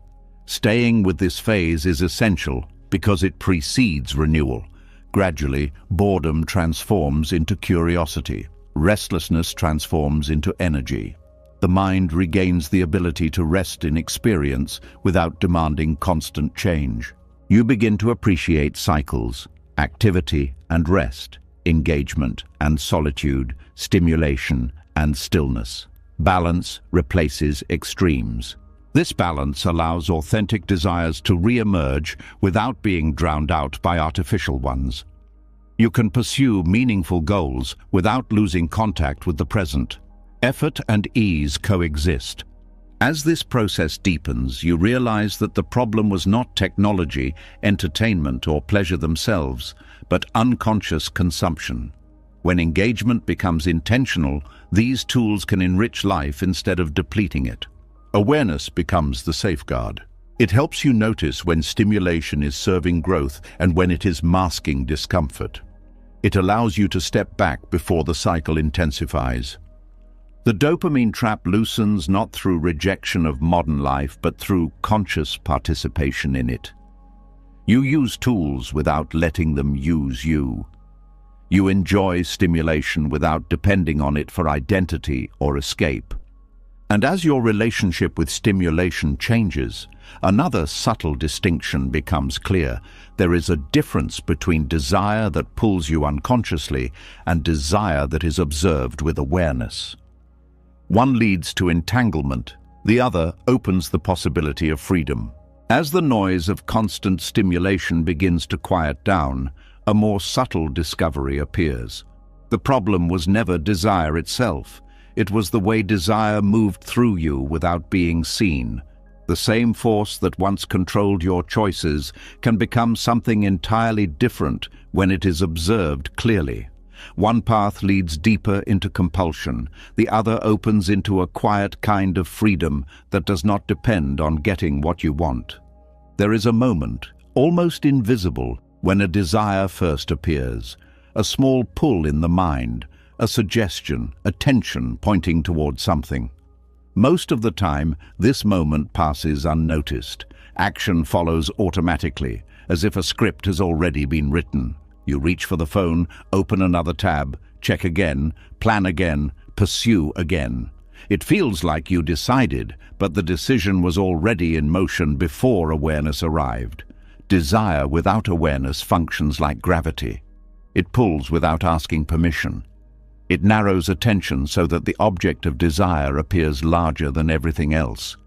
Speaker 1: Staying with this phase is essential because it precedes renewal. Gradually, boredom transforms into curiosity. Restlessness transforms into energy. The mind regains the ability to rest in experience without demanding constant change. You begin to appreciate cycles, activity and rest, engagement and solitude, stimulation and stillness. Balance replaces extremes. This balance allows authentic desires to re-emerge without being drowned out by artificial ones. You can pursue meaningful goals without losing contact with the present. Effort and ease coexist. As this process deepens, you realize that the problem was not technology, entertainment, or pleasure themselves, but unconscious consumption. When engagement becomes intentional, these tools can enrich life instead of depleting it. Awareness becomes the safeguard. It helps you notice when stimulation is serving growth and when it is masking discomfort. It allows you to step back before the cycle intensifies. The dopamine trap loosens not through rejection of modern life, but through conscious participation in it. You use tools without letting them use you. You enjoy stimulation without depending on it for identity or escape. And as your relationship with stimulation changes, another subtle distinction becomes clear. There is a difference between desire that pulls you unconsciously and desire that is observed with awareness. One leads to entanglement, the other opens the possibility of freedom. As the noise of constant stimulation begins to quiet down, a more subtle discovery appears. The problem was never desire itself. It was the way desire moved through you without being seen. The same force that once controlled your choices can become something entirely different when it is observed clearly. One path leads deeper into compulsion, the other opens into a quiet kind of freedom that does not depend on getting what you want. There is a moment, almost invisible, when a desire first appears, a small pull in the mind, a suggestion, a tension pointing toward something. Most of the time, this moment passes unnoticed. Action follows automatically, as if a script has already been written. You reach for the phone, open another tab, check again, plan again, pursue again. It feels like you decided, but the decision was already in motion before awareness arrived. Desire without awareness functions like gravity. It pulls without asking permission. It narrows attention so that the object of desire appears larger than everything else.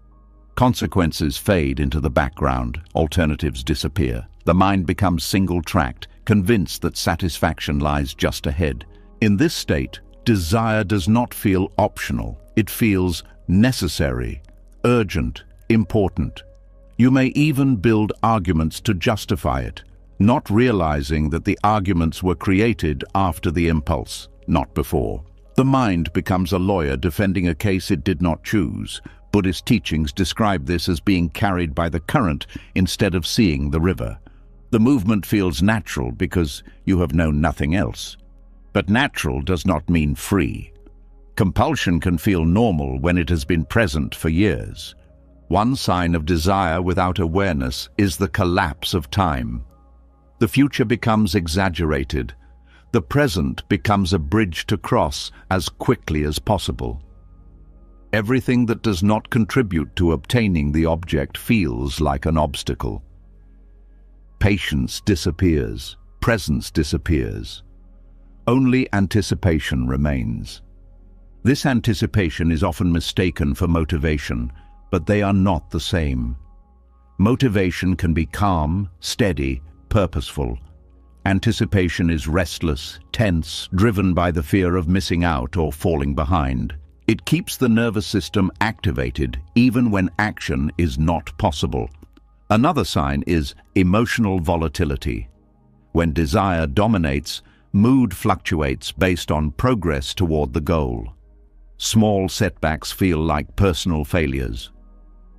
Speaker 1: Consequences fade into the background, alternatives disappear. The mind becomes single-tracked, convinced that satisfaction lies just ahead. In this state, desire does not feel optional. It feels necessary, urgent, important. You may even build arguments to justify it, not realizing that the arguments were created after the impulse, not before. The mind becomes a lawyer defending a case it did not choose. Buddhist teachings describe this as being carried by the current instead of seeing the river. The movement feels natural because you have known nothing else. But natural does not mean free. Compulsion can feel normal when it has been present for years. One sign of desire without awareness is the collapse of time. The future becomes exaggerated. The present becomes a bridge to cross as quickly as possible. Everything that does not contribute to obtaining the object feels like an obstacle. Patience disappears, presence disappears. Only anticipation remains. This anticipation is often mistaken for motivation, but they are not the same. Motivation can be calm, steady, purposeful. Anticipation is restless, tense, driven by the fear of missing out or falling behind. It keeps the nervous system activated even when action is not possible. Another sign is emotional volatility. When desire dominates, mood fluctuates based on progress toward the goal. Small setbacks feel like personal failures.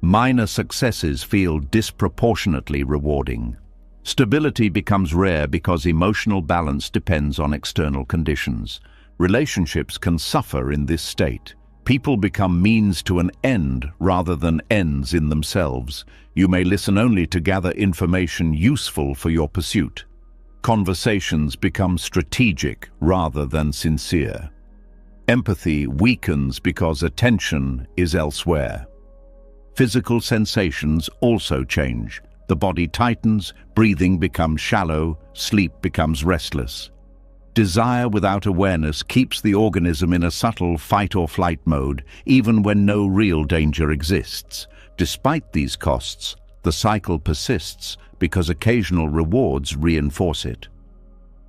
Speaker 1: Minor successes feel disproportionately rewarding. Stability becomes rare because emotional balance depends on external conditions. Relationships can suffer in this state. People become means to an end rather than ends in themselves. You may listen only to gather information useful for your pursuit. Conversations become strategic rather than sincere. Empathy weakens because attention is elsewhere. Physical sensations also change. The body tightens, breathing becomes shallow, sleep becomes restless. Desire without awareness keeps the organism in a subtle fight-or-flight mode, even when no real danger exists. Despite these costs, the cycle persists because occasional rewards reinforce it.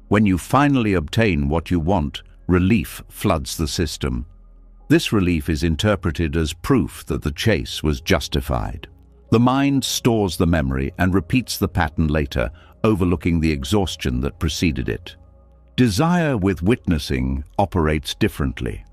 Speaker 1: When you finally obtain what you want, relief floods the system. This relief is interpreted as proof that the chase was justified. The mind stores the memory and repeats the pattern later, overlooking the exhaustion that preceded it. Desire with witnessing operates differently.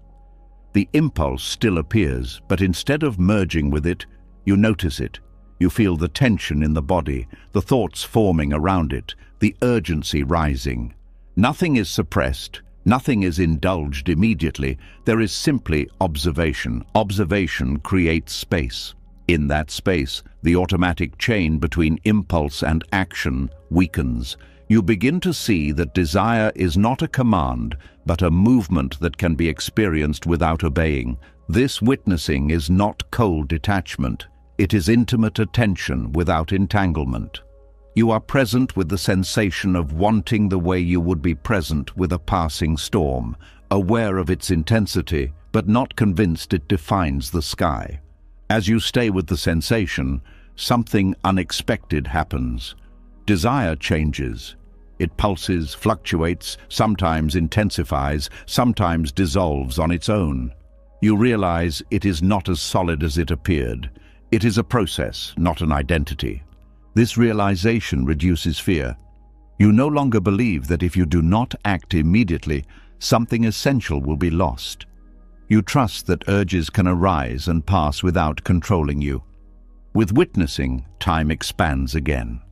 Speaker 1: The impulse still appears, but instead of merging with it, you notice it. You feel the tension in the body, the thoughts forming around it, the urgency rising. Nothing is suppressed, nothing is indulged immediately. There is simply observation. Observation creates space. In that space, the automatic chain between impulse and action weakens. You begin to see that desire is not a command, but a movement that can be experienced without obeying. This witnessing is not cold detachment. It is intimate attention without entanglement. You are present with the sensation of wanting the way you would be present with a passing storm, aware of its intensity, but not convinced it defines the sky. As you stay with the sensation, something unexpected happens. Desire changes. It pulses, fluctuates, sometimes intensifies, sometimes dissolves on its own. You realize it is not as solid as it appeared. It is a process, not an identity. This realization reduces fear. You no longer believe that if you do not act immediately, something essential will be lost. You trust that urges can arise and pass without controlling you. With witnessing, time expands again.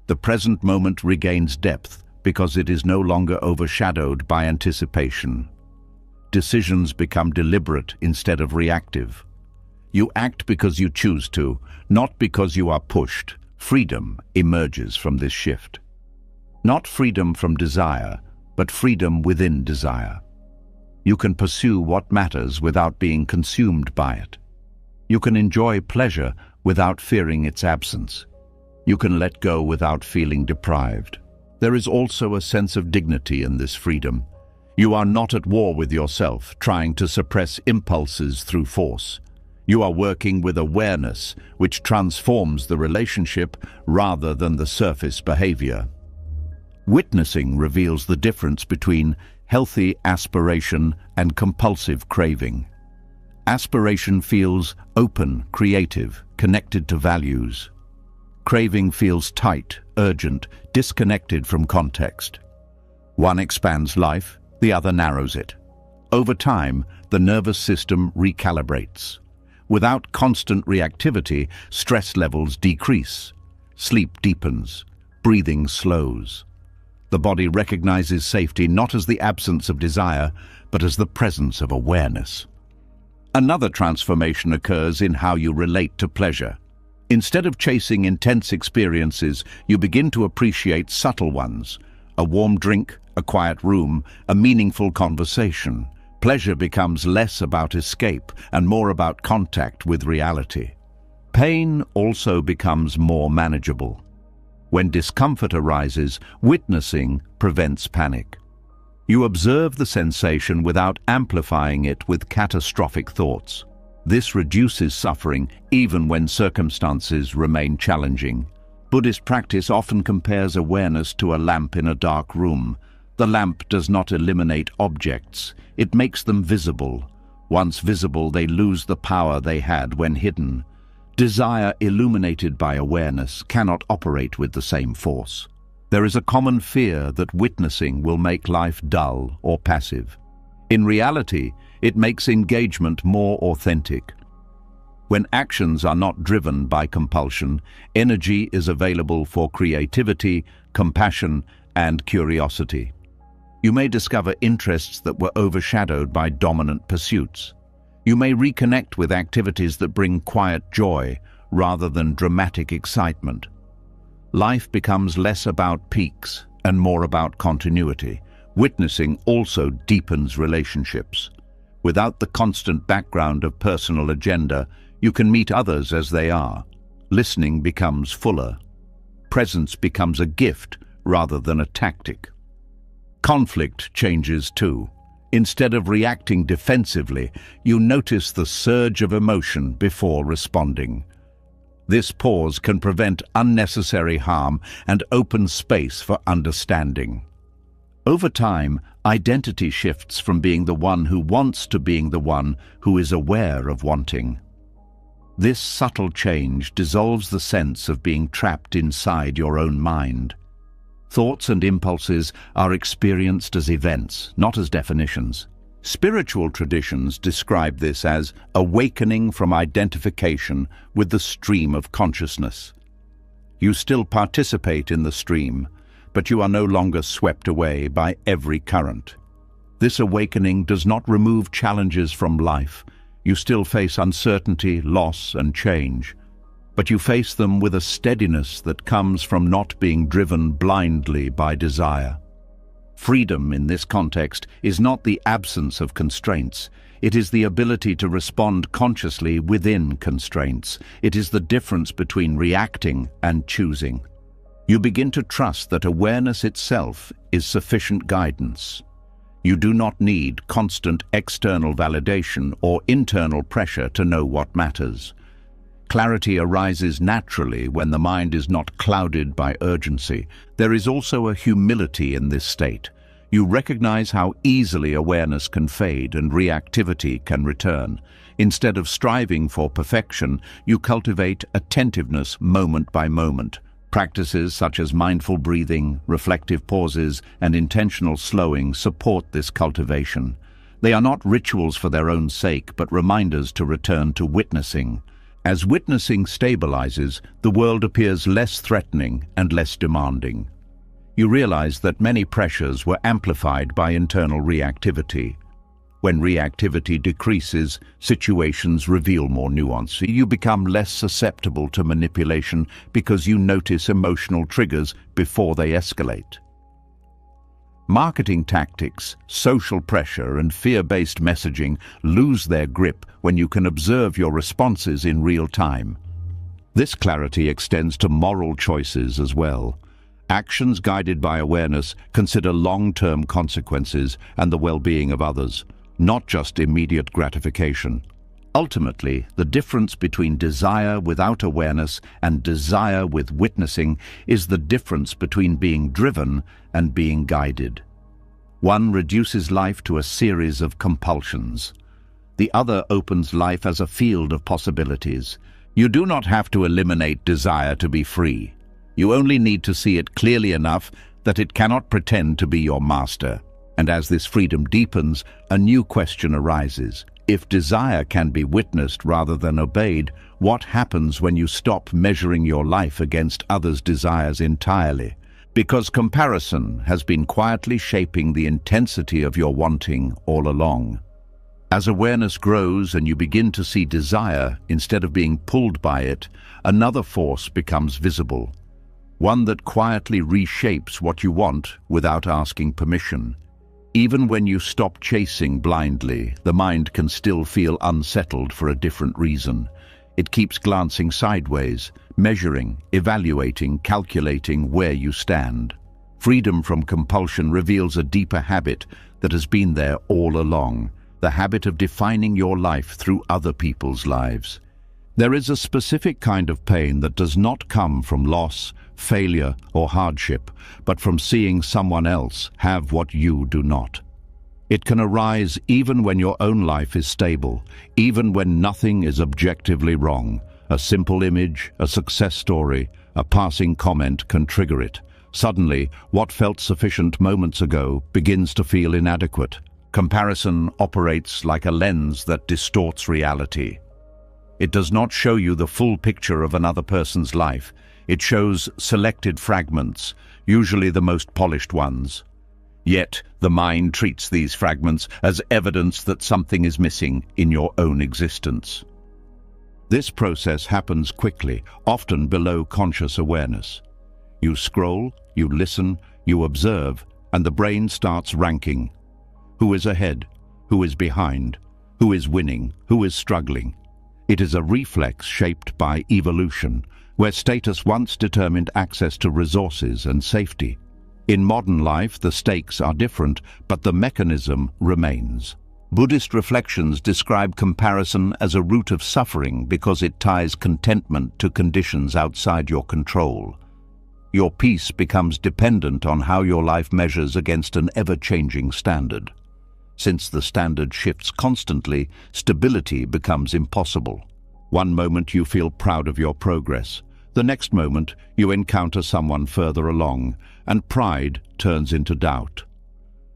Speaker 1: The present moment regains depth because it is no longer overshadowed by anticipation. Decisions become deliberate instead of reactive. You act because you choose to, not because you are pushed. Freedom emerges from this shift. Not freedom from desire, but freedom within desire. You can pursue what matters without being consumed by it. You can enjoy pleasure without fearing its absence. You can let go without feeling deprived. There is also a sense of dignity in this freedom. You are not at war with yourself, trying to suppress impulses through force. You are working with awareness, which transforms the relationship rather than the surface behavior. Witnessing reveals the difference between healthy aspiration and compulsive craving. Aspiration feels open, creative, connected to values. Craving feels tight, urgent, disconnected from context. One expands life, the other narrows it. Over time, the nervous system recalibrates. Without constant reactivity, stress levels decrease. Sleep deepens. Breathing slows. The body recognizes safety not as the absence of desire, but as the presence of awareness. Another transformation occurs in how you relate to pleasure. Instead of chasing intense experiences, you begin to appreciate subtle ones. A warm drink, a quiet room, a meaningful conversation. Pleasure becomes less about escape and more about contact with reality. Pain also becomes more manageable. When discomfort arises, witnessing prevents panic. You observe the sensation without amplifying it with catastrophic thoughts. This reduces suffering even when circumstances remain challenging. Buddhist practice often compares awareness to a lamp in a dark room. The lamp does not eliminate objects, it makes them visible. Once visible, they lose the power they had when hidden. Desire illuminated by awareness cannot operate with the same force. There is a common fear that witnessing will make life dull or passive. In reality, it makes engagement more authentic. When actions are not driven by compulsion, energy is available for creativity, compassion, and curiosity. You may discover interests that were overshadowed by dominant pursuits. You may reconnect with activities that bring quiet joy rather than dramatic excitement. Life becomes less about peaks and more about continuity. Witnessing also deepens relationships. Without the constant background of personal agenda, you can meet others as they are. Listening becomes fuller. Presence becomes a gift rather than a tactic. Conflict changes too. Instead of reacting defensively, you notice the surge of emotion before responding. This pause can prevent unnecessary harm and open space for understanding. Over time, identity shifts from being the one who wants to being the one who is aware of wanting. This subtle change dissolves the sense of being trapped inside your own mind. Thoughts and impulses are experienced as events, not as definitions. Spiritual traditions describe this as awakening from identification with the stream of consciousness. You still participate in the stream, but you are no longer swept away by every current. This awakening does not remove challenges from life. You still face uncertainty, loss, and change. But you face them with a steadiness that comes from not being driven blindly by desire. Freedom in this context is not the absence of constraints. It is the ability to respond consciously within constraints. It is the difference between reacting and choosing. You begin to trust that awareness itself is sufficient guidance. You do not need constant external validation or internal pressure to know what matters. Clarity arises naturally when the mind is not clouded by urgency. There is also a humility in this state. You recognize how easily awareness can fade and reactivity can return. Instead of striving for perfection, you cultivate attentiveness moment by moment. Practices such as mindful breathing, reflective pauses, and intentional slowing support this cultivation. They are not rituals for their own sake, but reminders to return to witnessing. As witnessing stabilizes, the world appears less threatening and less demanding. You realize that many pressures were amplified by internal reactivity. When reactivity decreases, situations reveal more nuance. You become less susceptible to manipulation because you notice emotional triggers before they escalate. Marketing tactics, social pressure, and fear-based messaging lose their grip when you can observe your responses in real time. This clarity extends to moral choices as well. Actions guided by awareness consider long-term consequences and the well-being of others, not just immediate gratification. Ultimately, the difference between desire without awareness and desire with witnessing is the difference between being driven and being guided. One reduces life to a series of compulsions. The other opens life as a field of possibilities. You do not have to eliminate desire to be free. You only need to see it clearly enough that it cannot pretend to be your master. And as this freedom deepens, a new question arises. If desire can be witnessed rather than obeyed, what happens when you stop measuring your life against others' desires entirely? Because comparison has been quietly shaping the intensity of your wanting all along. As awareness grows and you begin to see desire instead of being pulled by it, another force becomes visible. one that quietly reshapes what you want without asking permission. Even when you stop chasing blindly, the mind can still feel unsettled for a different reason. It keeps glancing sideways, measuring, evaluating, calculating where you stand. Freedom from compulsion reveals a deeper habit that has been there all along, the habit of defining your life through other people's lives. There is a specific kind of pain that does not come from loss, failure, or hardship, but from seeing someone else have what you do not. It can arise even when your own life is stable, even when nothing is objectively wrong. A simple image, a success story, a passing comment can trigger it. Suddenly, what felt sufficient moments ago begins to feel inadequate. Comparison operates like a lens that distorts reality. It does not show you the full picture of another person's life. It shows selected fragments, usually the most polished ones. Yet, the mind treats these fragments as evidence that something is missing in your own existence. This process happens quickly, often below conscious awareness. You scroll, you listen, you observe, and the brain starts ranking. Who is ahead? Who is behind? Who is winning? Who is struggling? It is a reflex shaped by evolution, where status once determined access to resources and safety. In modern life, the stakes are different, but the mechanism remains. Buddhist reflections describe comparison as a root of suffering because it ties contentment to conditions outside your control. Your peace becomes dependent on how your life measures against an ever-changing standard. Since the standard shifts constantly, stability becomes impossible. One moment you feel proud of your progress. The next moment you encounter someone further along, and pride turns into doubt.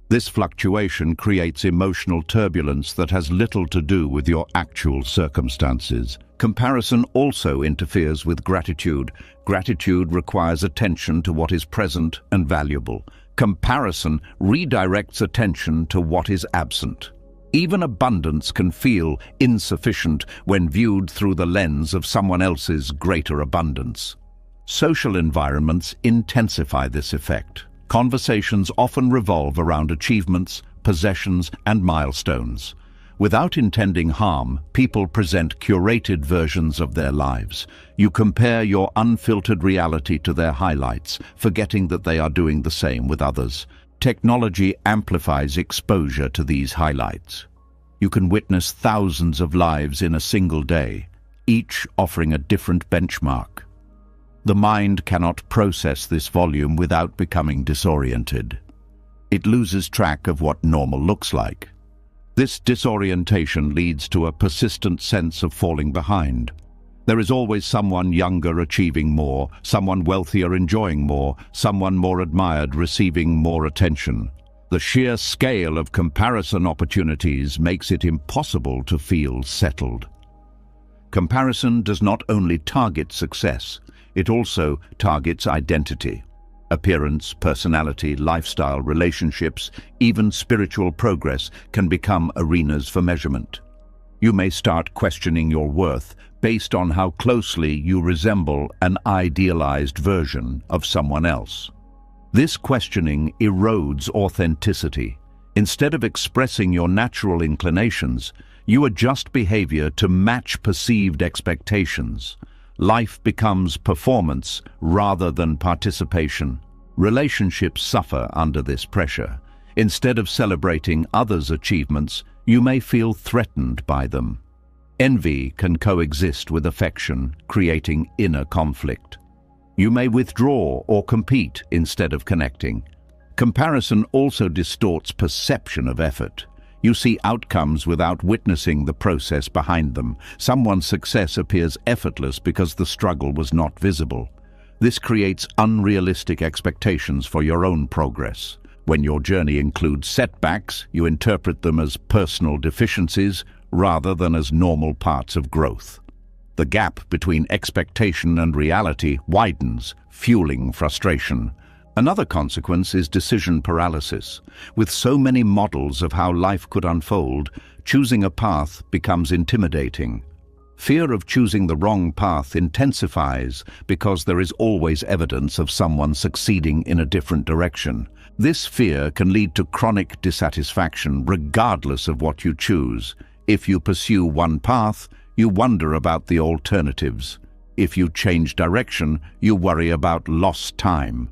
Speaker 1: This fluctuation creates emotional turbulence that has little to do with your actual circumstances. Comparison also interferes with gratitude. Gratitude requires attention to what is present and valuable. Comparison redirects attention to what is absent. Even abundance can feel insufficient when viewed through the lens of someone else's greater abundance. Social environments intensify this effect. Conversations often revolve around achievements, possessions, and milestones. Without intending harm, people present curated versions of their lives. You compare your unfiltered reality to their highlights, forgetting that they are doing the same with others. Technology amplifies exposure to these highlights. You can witness thousands of lives in a single day, each offering a different benchmark. The mind cannot process this volume without becoming disoriented. It loses track of what normal looks like. This disorientation leads to a persistent sense of falling behind. There is always someone younger achieving more, someone wealthier enjoying more, someone more admired receiving more attention. The sheer scale of comparison opportunities makes it impossible to feel settled. Comparison does not only target success, it also targets identity. Appearance, personality, lifestyle, relationships, even spiritual progress can become arenas for measurement. You may start questioning your worth based on how closely you resemble an idealized version of someone else. This questioning erodes authenticity. Instead of expressing your natural inclinations, you adjust behavior to match perceived expectations. Life becomes performance rather than participation. Relationships suffer under this pressure. Instead of celebrating others' achievements, you may feel threatened by them. Envy can coexist with affection, creating inner conflict. You may withdraw or compete instead of connecting. Comparison also distorts perception of effort. You see outcomes without witnessing the process behind them. Someone's success appears effortless because the struggle was not visible. This creates unrealistic expectations for your own progress. When your journey includes setbacks, you interpret them as personal deficiencies rather than as normal parts of growth. The gap between expectation and reality widens, fueling frustration. Another consequence is decision paralysis. With so many models of how life could unfold, choosing a path becomes intimidating. Fear of choosing the wrong path intensifies because there is always evidence of someone succeeding in a different direction. This fear can lead to chronic dissatisfaction regardless of what you choose. If you pursue one path, you wonder about the alternatives. If you change direction, you worry about lost time.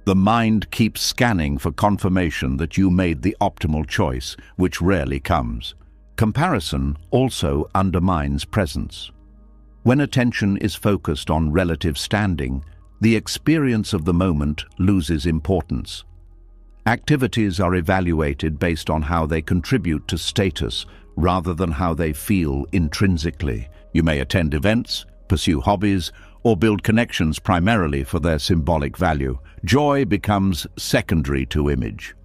Speaker 1: The mind keeps scanning for confirmation that you made the optimal choice, which rarely comes. Comparison also undermines presence. When attention is focused on relative standing, the experience of the moment loses importance. Activities are evaluated based on how they contribute to status rather than how they feel intrinsically. You may attend events, pursue hobbies, or build connections primarily for their symbolic value. Joy becomes secondary to image.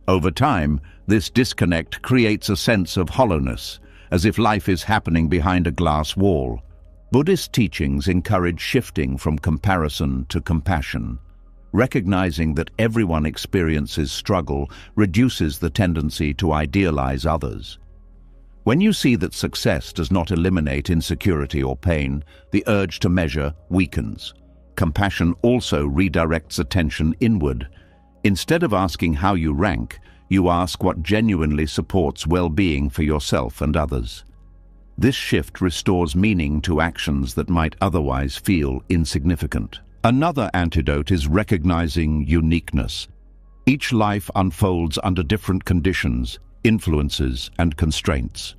Speaker 1: Over time, this disconnect creates a sense of hollowness, as if life is happening behind a glass wall. Buddhist teachings encourage shifting from comparison to compassion. Recognizing that everyone experiences struggle reduces the tendency to idealize others. When you see that success does not eliminate insecurity or pain, the urge to measure weakens. Compassion also redirects attention inward. Instead of asking how you rank, you ask what genuinely supports well-being for yourself and others. This shift restores meaning to actions that might otherwise feel insignificant. Another antidote is recognizing uniqueness. Each life unfolds under different conditions, influences, and constraints.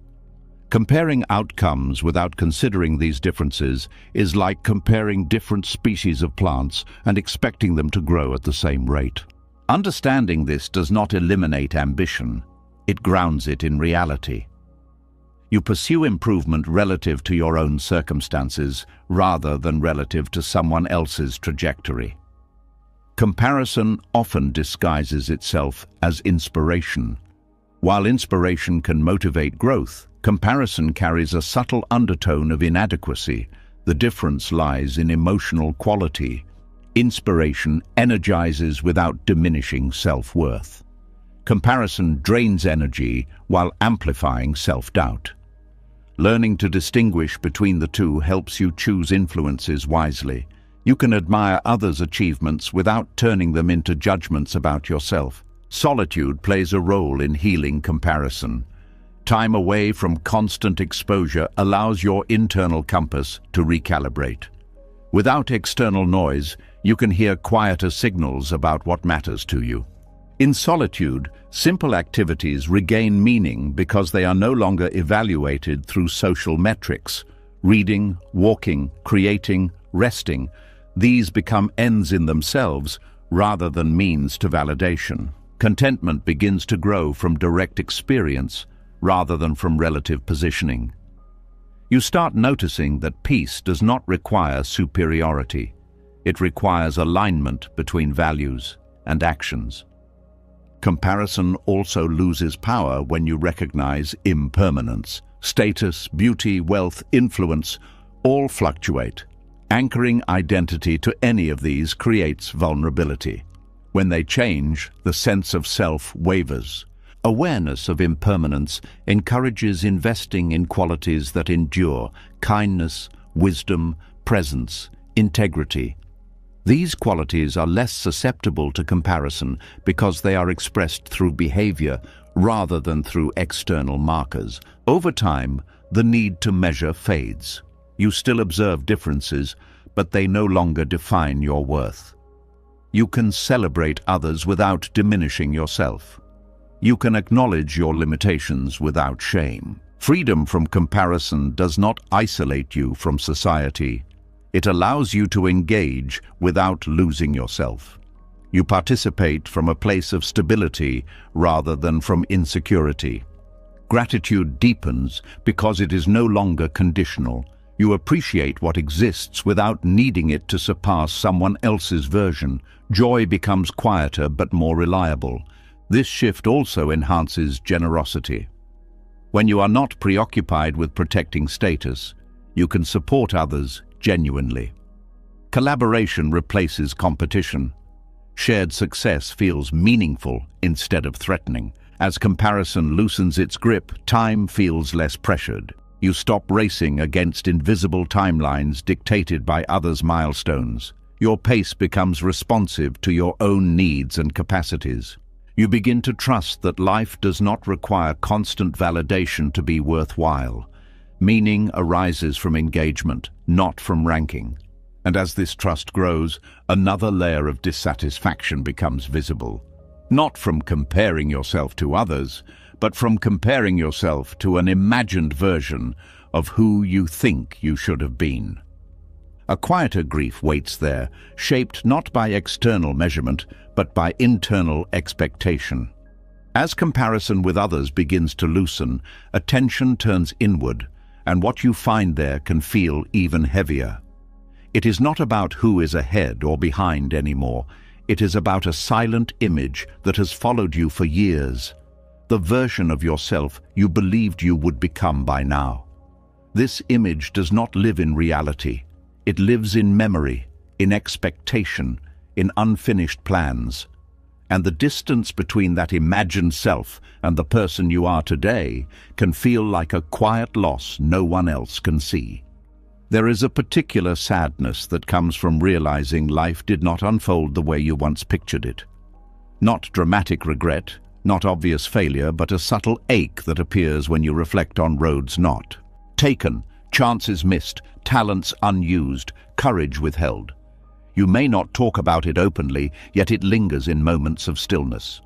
Speaker 1: Comparing outcomes without considering these differences is like comparing different species of plants and expecting them to grow at the same rate. Understanding this does not eliminate ambition, it grounds it in reality. You pursue improvement relative to your own circumstances rather than relative to someone else's trajectory. Comparison often disguises itself as inspiration. While inspiration can motivate growth, comparison carries a subtle undertone of inadequacy. The difference lies in emotional quality. Inspiration energizes without diminishing self-worth. Comparison drains energy while amplifying self-doubt. Learning to distinguish between the two helps you choose influences wisely. You can admire others' achievements without turning them into judgments about yourself. Solitude plays a role in healing comparison. Time away from constant exposure allows your internal compass to recalibrate. Without external noise, you can hear quieter signals about what matters to you. In solitude, simple activities regain meaning because they are no longer evaluated through social metrics. Reading, walking, creating, resting, these become ends in themselves rather than means to validation. Contentment begins to grow from direct experience rather than from relative positioning. You start noticing that peace does not require superiority. It requires alignment between values and actions. Comparison also loses power when you recognize impermanence. Status, beauty, wealth, influence all fluctuate. Anchoring identity to any of these creates vulnerability. When they change, the sense of self wavers. Awareness of impermanence encourages investing in qualities that endure: kindness, wisdom, presence, integrity. These qualities are less susceptible to comparison because they are expressed through behavior rather than through external markers. Over time, the need to measure fades. You still observe differences, but they no longer define your worth. You can celebrate others without diminishing yourself. You can acknowledge your limitations without shame. Freedom from comparison does not isolate you from society. It allows you to engage without losing yourself. You participate from a place of stability rather than from insecurity. Gratitude deepens because it is no longer conditional. You appreciate what exists without needing it to surpass someone else's version. Joy becomes quieter but more reliable. This shift also enhances generosity. When you are not preoccupied with protecting status, you can support others genuinely. Collaboration replaces competition. Shared success feels meaningful instead of threatening. As comparison loosens its grip, time feels less pressured. You stop racing against invisible timelines dictated by others' milestones. Your pace becomes responsive to your own needs and capacities. You begin to trust that life does not require constant validation to be worthwhile. Meaning arises from engagement, not from ranking. And as this trust grows, another layer of dissatisfaction becomes visible. Not from comparing yourself to others, but from comparing yourself to an imagined version of who you think you should have been. A quieter grief waits there, shaped not by external measurement, but by internal expectation. As comparison with others begins to loosen, attention turns inward, and what you find there can feel even heavier. It is not about who is ahead or behind anymore. It is about a silent image that has followed you for years, the version of yourself you believed you would become by now. This image does not live in reality. It lives in memory, in expectation, in unfinished plans. And the distance between that imagined self and the person you are today can feel like a quiet loss no one else can see. There is a particular sadness that comes from realizing life did not unfold the way you once pictured it. Not dramatic regret, not obvious failure, but a subtle ache that appears when you reflect on roads not taken, chances missed, talents unused, courage withheld. You may not talk about it openly, yet it lingers in moments of stillness.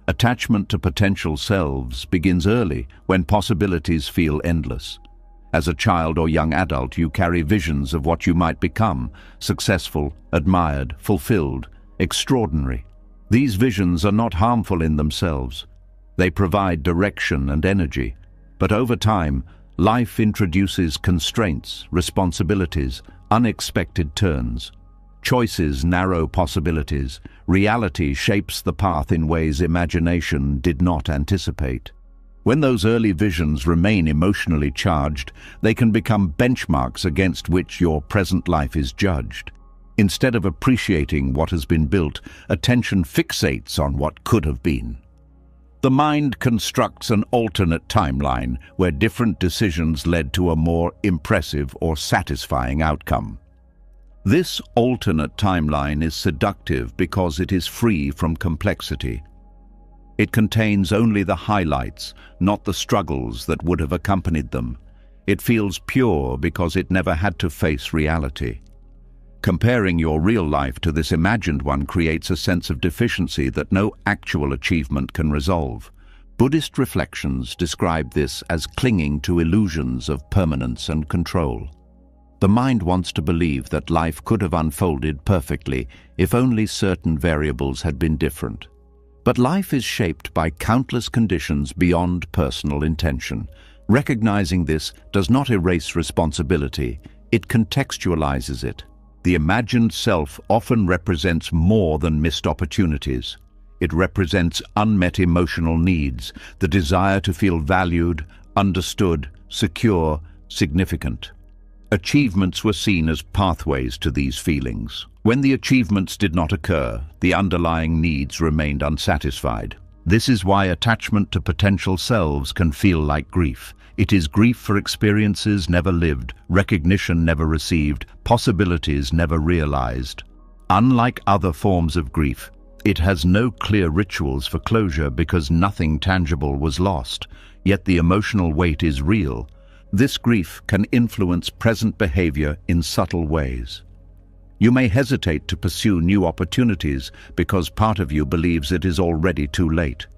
Speaker 1: Attachment to potential selves begins early, when possibilities feel endless. As a child or young adult, you carry visions of what you might become: successful, admired, fulfilled, extraordinary. These visions are not harmful in themselves. They provide direction and energy. But over time, life introduces constraints, responsibilities, unexpected turns. Choices narrow possibilities. Reality shapes the path in ways imagination did not anticipate. When those early visions remain emotionally charged, they can become benchmarks against which your present life is judged. Instead of appreciating what has been built, attention fixates on what could have been. The mind constructs an alternate timeline where different decisions led to a more impressive or satisfying outcome. This alternate timeline is seductive because it is free from complexity. It contains only the highlights, not the struggles that would have accompanied them. It feels pure because it never had to face reality. Comparing your real life to this imagined one creates a sense of deficiency that no actual achievement can resolve. Buddhist reflections describe this as clinging to illusions of permanence and control. The mind wants to believe that life could have unfolded perfectly if only certain variables had been different. But life is shaped by countless conditions beyond personal intention. Recognizing this does not erase responsibility, it contextualizes it. The imagined self often represents more than missed opportunities. It represents unmet emotional needs, the desire to feel valued, understood, secure, significant. Achievements were seen as pathways to these feelings. When the achievements did not occur, the underlying needs remained unsatisfied. This is why attachment to potential selves can feel like grief. It is grief for experiences never lived, recognition never received, possibilities never realized. Unlike other forms of grief, it has no clear rituals for closure because nothing tangible was lost, yet the emotional weight is real. This grief can influence present behavior in subtle ways. You may hesitate to pursue new opportunities because part of you believes it is already too late.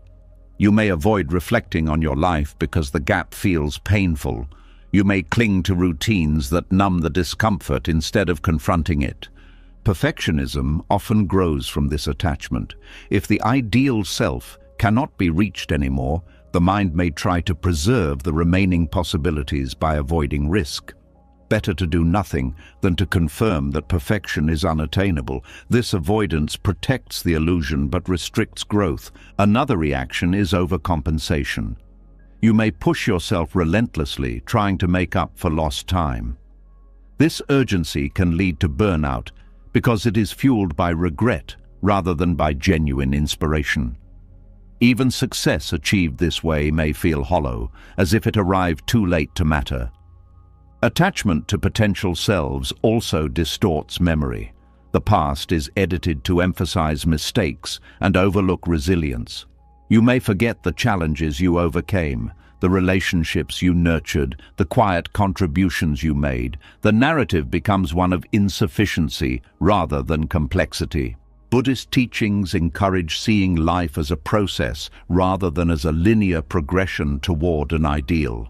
Speaker 1: You may avoid reflecting on your life because the gap feels painful. You may cling to routines that numb the discomfort instead of confronting it. Perfectionism often grows from this attachment. If the ideal self cannot be reached anymore, the mind may try to preserve the remaining possibilities by avoiding risk. Better to do nothing than to confirm that perfection is unattainable. This avoidance protects the illusion but restricts growth. Another reaction is overcompensation. You may push yourself relentlessly, trying to make up for lost time. This urgency can lead to burnout because it is fueled by regret rather than by genuine inspiration. Even success achieved this way may feel hollow, as if it arrived too late to matter. Attachment to potential selves also distorts memory. The past is edited to emphasize mistakes and overlook resilience. You may forget the challenges you overcame, the relationships you nurtured, the quiet contributions you made. The narrative becomes one of insufficiency rather than complexity. Buddhist teachings encourage seeing life as a process rather than as a linear progression toward an ideal.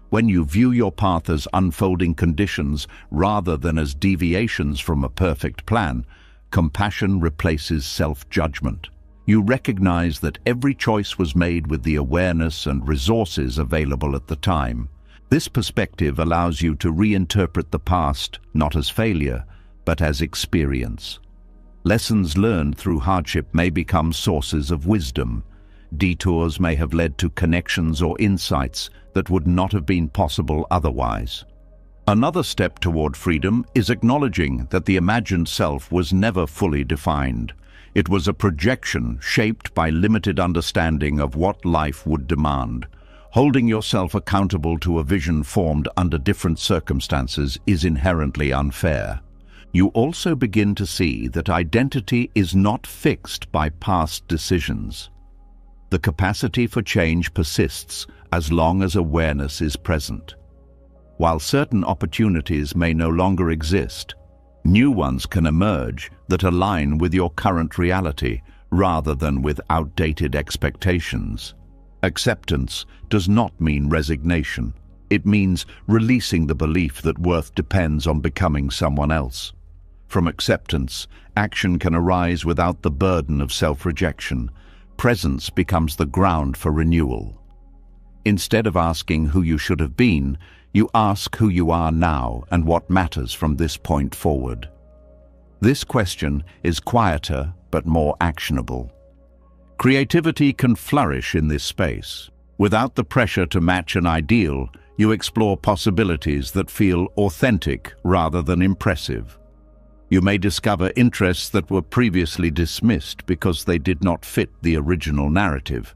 Speaker 1: When you view your path as unfolding conditions rather than as deviations from a perfect plan, compassion replaces self-judgment. You recognize that every choice was made with the awareness and resources available at the time. This perspective allows you to reinterpret the past not as failure, but as experience. Lessons learned through hardship may become sources of wisdom. Detours may have led to connections or insights that would not have been possible otherwise. Another step toward freedom is acknowledging that the imagined self was never fully defined. It was a projection shaped by limited understanding of what life would demand. Holding yourself accountable to a vision formed under different circumstances is inherently unfair. You also begin to see that identity is not fixed by past decisions. The capacity for change persists as long as awareness is present. While certain opportunities may no longer exist, new ones can emerge that align with your current reality rather than with outdated expectations. Acceptance does not mean resignation. It means releasing the belief that worth depends on becoming someone else. From acceptance, action can arise without the burden of self-rejection. Presence becomes the ground for renewal. Instead of asking who you should have been, you ask who you are now and what matters from this point forward. This question is quieter but more actionable. Creativity can flourish in this space. Without the pressure to match an ideal, you explore possibilities that feel authentic rather than impressive. You may discover interests that were previously dismissed because they did not fit the original narrative.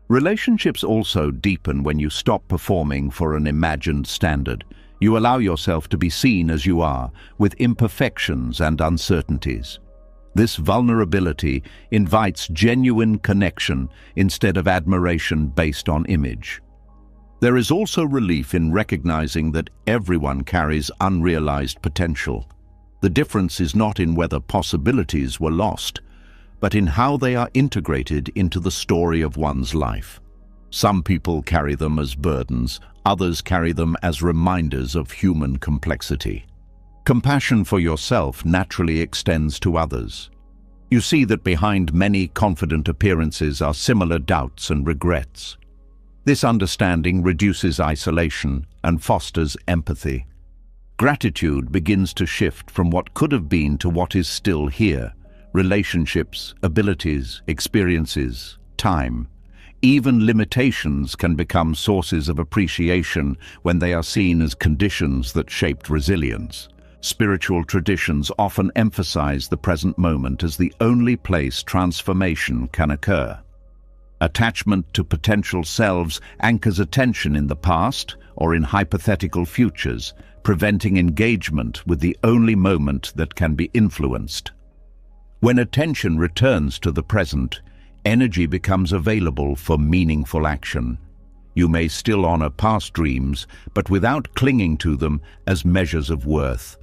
Speaker 1: Relationships also deepen when you stop performing for an imagined standard. You allow yourself to be seen as you are, with imperfections and uncertainties. This vulnerability invites genuine connection instead of admiration based on image. There is also relief in recognizing that everyone carries unrealized potential. The difference is not in whether possibilities were lost, but in how they are integrated into the story of one's life. Some people carry them as burdens, others carry them as reminders of human complexity. Compassion for yourself naturally extends to others. You see that behind many confident appearances are similar doubts and regrets. This understanding reduces isolation and fosters empathy. Gratitude begins to shift from what could have been to what is still here. Relationships, abilities, experiences, time. Even limitations can become sources of appreciation when they are seen as conditions that shaped resilience. Spiritual traditions often emphasize the present moment as the only place transformation can occur. Attachment to potential selves anchors attention in the past or in hypothetical futures, preventing engagement with the only moment that can be influenced. When attention returns to the present, energy becomes available for meaningful action. You may still honor past dreams, but without clinging to them as measures of worth.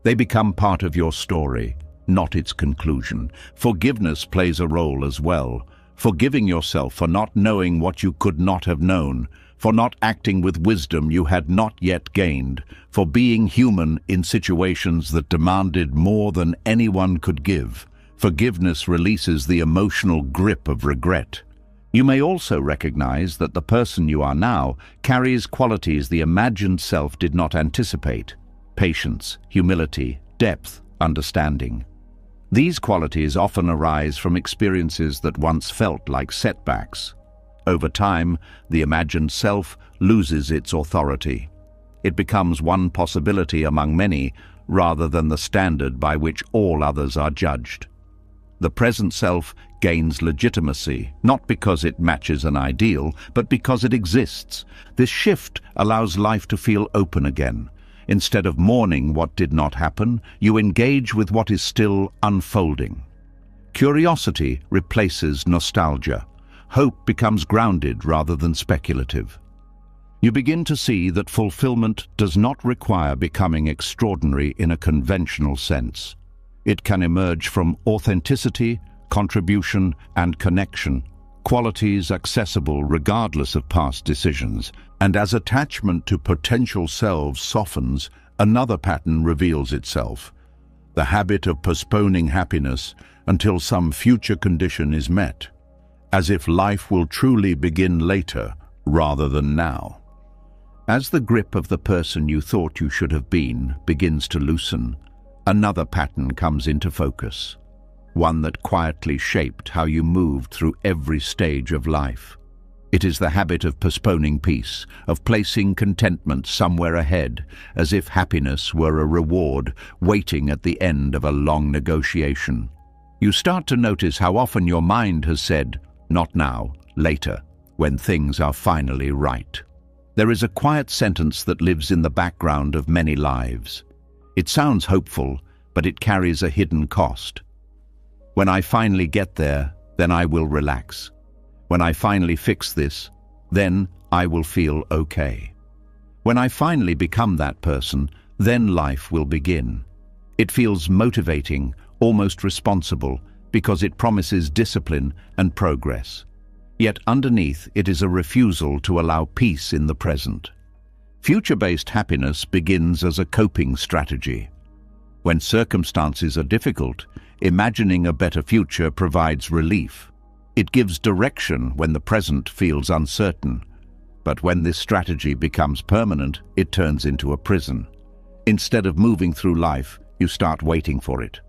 Speaker 1: They become part of your story, not its conclusion. Forgiveness plays a role as well. Forgiving yourself for not knowing what you could not have known, for not acting with wisdom you had not yet gained, for being human in situations that demanded more than anyone could give. Forgiveness releases the emotional grip of regret. You may also recognize that the person you are now carries qualities the imagined self did not anticipate: patience, humility, depth, understanding. These qualities often arise from experiences that once felt like setbacks. Over time, the imagined self loses its authority. It becomes one possibility among many, rather than the standard by which all others are judged. The present self gains legitimacy, not because it matches an ideal, but because it exists. This shift allows life to feel open again. Instead of mourning what did not happen, you engage with what is still unfolding. Curiosity replaces nostalgia. Hope becomes grounded rather than speculative. You begin to see that fulfillment does not require becoming extraordinary in a conventional sense. It can emerge from authenticity, contribution, and connection, qualities accessible regardless of past decisions. And as attachment to potential selves softens, another pattern reveals itself. The habit of postponing happiness until some future condition is met, as if life will truly begin later rather than now. As the grip of the person you thought you should have been begins to loosen, another pattern comes into focus, one that quietly shaped how you moved through every stage of life. It is the habit of postponing peace, of placing contentment somewhere ahead, as if happiness were a reward waiting at the end of a long negotiation. You start to notice how often your mind has said, "Not now, later, when things are finally right." There is a quiet sentence that lives in the background of many lives. It sounds hopeful, but it carries a hidden cost. When I finally get there, then I will relax. When I finally fix this, then I will feel okay. When I finally become that person, then life will begin. It feels motivating, almost responsible, because it promises discipline and progress. Yet underneath, it is a refusal to allow peace in the present. Future-based happiness begins as a coping strategy. When circumstances are difficult, imagining a better future provides relief. It gives direction when the present feels uncertain. But when this strategy becomes permanent, it turns into a prison. Instead of moving through life, you start waiting for it.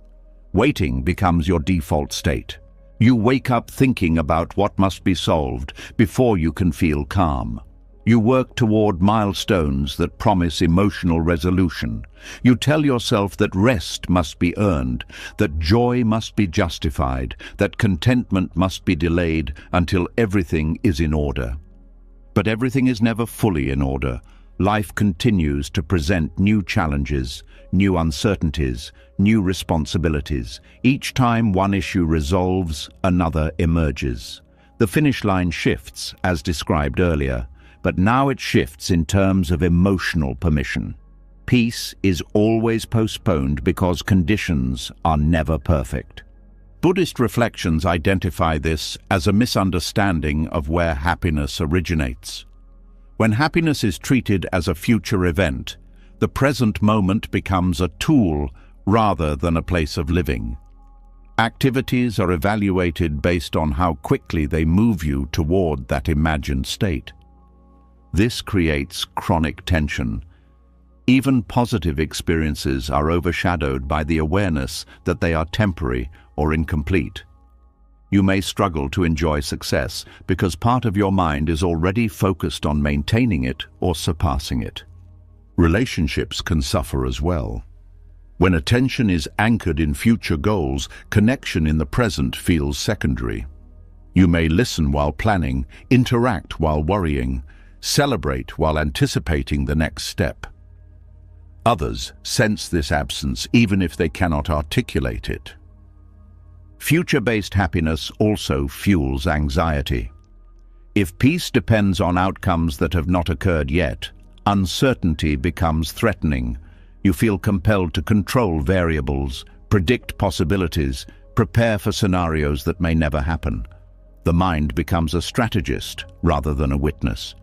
Speaker 1: Waiting becomes your default state. You wake up thinking about what must be solved before you can feel calm. You work toward milestones that promise emotional resolution. You tell yourself that rest must be earned, that joy must be justified, that contentment must be delayed until everything is in order. But everything is never fully in order. Life continues to present new challenges, new uncertainties, new responsibilities. Each time one issue resolves, another emerges. The finish line shifts, as described earlier, but now it shifts in terms of emotional permission. Peace is always postponed because conditions are never perfect. Buddhist reflections identify this as a misunderstanding of where happiness originates. When happiness is treated as a future event, the present moment becomes a tool rather than a place of living. Activities are evaluated based on how quickly they move you toward that imagined state. This creates chronic tension. Even positive experiences are overshadowed by the awareness that they are temporary or incomplete. You may struggle to enjoy success because part of your mind is already focused on maintaining it or surpassing it. Relationships can suffer as well. When attention is anchored in future goals, connection in the present feels secondary. You may listen while planning, interact while worrying, celebrate while anticipating the next step. Others sense this absence even if they cannot articulate it. Future-based happiness also fuels anxiety. If peace depends on outcomes that have not occurred yet, uncertainty becomes threatening. You feel compelled to control variables, predict possibilities, prepare for scenarios that may never happen. The mind becomes a strategist rather than a witness.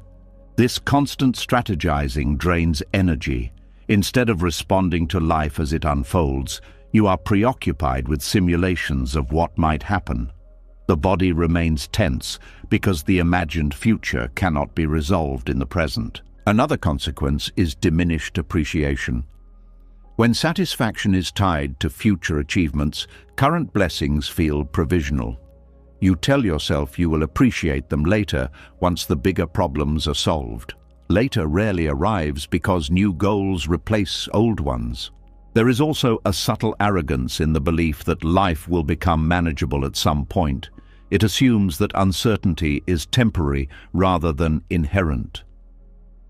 Speaker 1: This constant strategizing drains energy. Instead of responding to life as it unfolds, you are preoccupied with simulations of what might happen. The body remains tense because the imagined future cannot be resolved in the present. Another consequence is diminished appreciation. When satisfaction is tied to future achievements, current blessings feel provisional. You tell yourself you will appreciate them later once the bigger problems are solved. Later rarely arrives because new goals replace old ones. There is also a subtle arrogance in the belief that life will become manageable at some point. It assumes that uncertainty is temporary rather than inherent.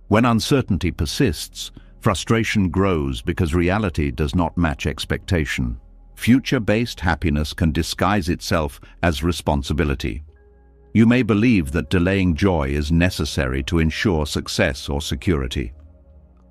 Speaker 1: When uncertainty persists, frustration grows because reality does not match expectation. Future-based happiness can disguise itself as responsibility. You may believe that delaying joy is necessary to ensure success or security.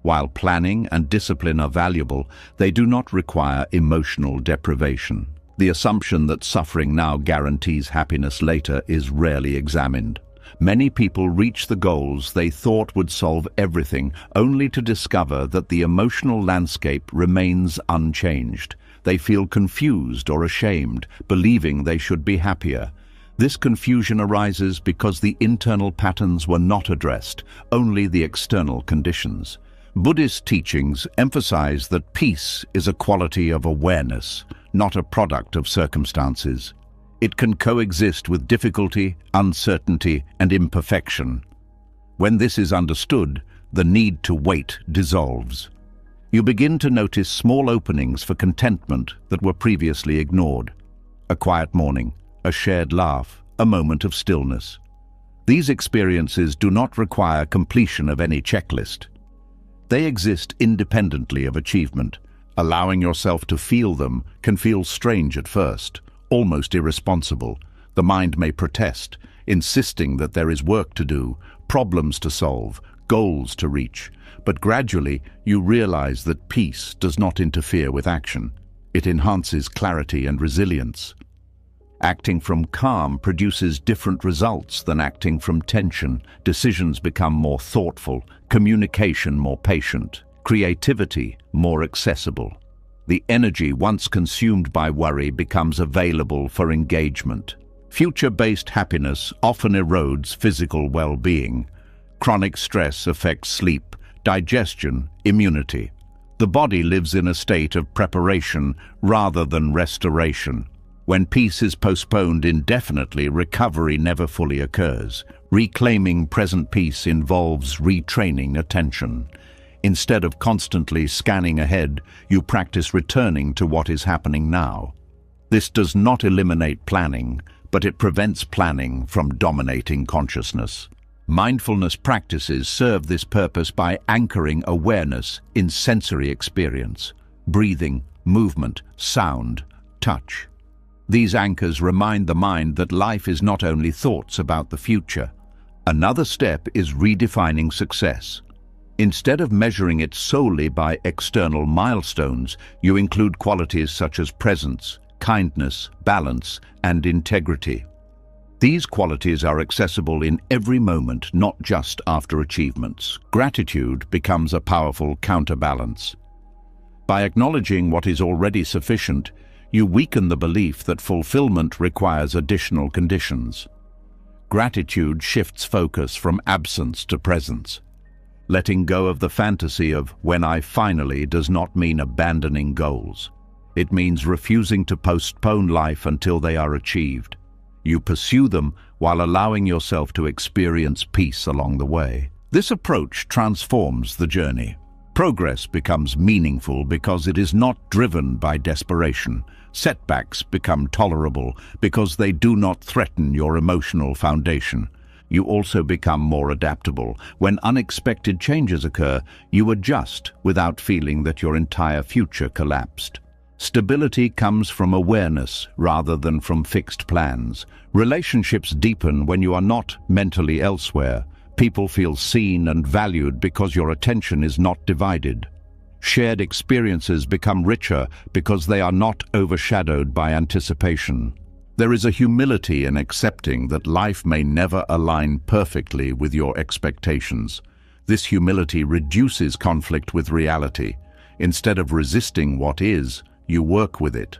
Speaker 1: While planning and discipline are valuable, they do not require emotional deprivation. The assumption that suffering now guarantees happiness later is rarely examined. Many people reach the goals they thought would solve everything, only to discover that the emotional landscape remains unchanged. They feel confused or ashamed, believing they should be happier. This confusion arises because the internal patterns were not addressed, only the external conditions. Buddhist teachings emphasize that peace is a quality of awareness, not a product of circumstances. It can coexist with difficulty, uncertainty, and imperfection. When this is understood, the need to wait dissolves. You begin to notice small openings for contentment that were previously ignored. A quiet morning, a shared laugh, a moment of stillness. These experiences do not require completion of any checklist. They exist independently of achievement. Allowing yourself to feel them can feel strange at first, almost irresponsible. The mind may protest, insisting that there is work to do, problems to solve, goals to reach. But gradually, you realize that peace does not interfere with action. It enhances clarity and resilience. Acting from calm produces different results than acting from tension. Decisions become more thoughtful, communication more patient, creativity more accessible. The energy once consumed by worry becomes available for engagement. Future-based happiness often erodes physical well-being. Chronic stress affects sleep, digestion, immunity. The body lives in a state of preparation rather than restoration. When peace is postponed indefinitely, recovery never fully occurs. Reclaiming present peace involves retraining attention. Instead of constantly scanning ahead, you practice returning to what is happening now. This does not eliminate planning, but it prevents planning from dominating consciousness. Mindfulness practices serve this purpose by anchoring awareness in sensory experience: breathing, movement, sound, touch. These anchors remind the mind that life is not only thoughts about the future. Another step is redefining success. Instead of measuring it solely by external milestones, you include qualities such as presence, kindness, balance, and integrity. These qualities are accessible in every moment, not just after achievements. Gratitude becomes a powerful counterbalance. By acknowledging what is already sufficient, you weaken the belief that fulfillment requires additional conditions. Gratitude shifts focus from absence to presence. Letting go of the fantasy of "when I finally" does not mean abandoning goals. It means refusing to postpone life until they are achieved. You pursue them while allowing yourself to experience peace along the way. This approach transforms the journey. Progress becomes meaningful because it is not driven by desperation. Setbacks become tolerable because they do not threaten your emotional foundation. You also become more adaptable. When unexpected changes occur, you adjust without feeling that your entire future collapsed. Stability comes from awareness rather than from fixed plans. Relationships deepen when you are not mentally elsewhere. People feel seen and valued because your attention is not divided. Shared experiences become richer because they are not overshadowed by anticipation. There is a humility in accepting that life may never align perfectly with your expectations. This humility reduces conflict with reality. Instead of resisting what is, you work with it.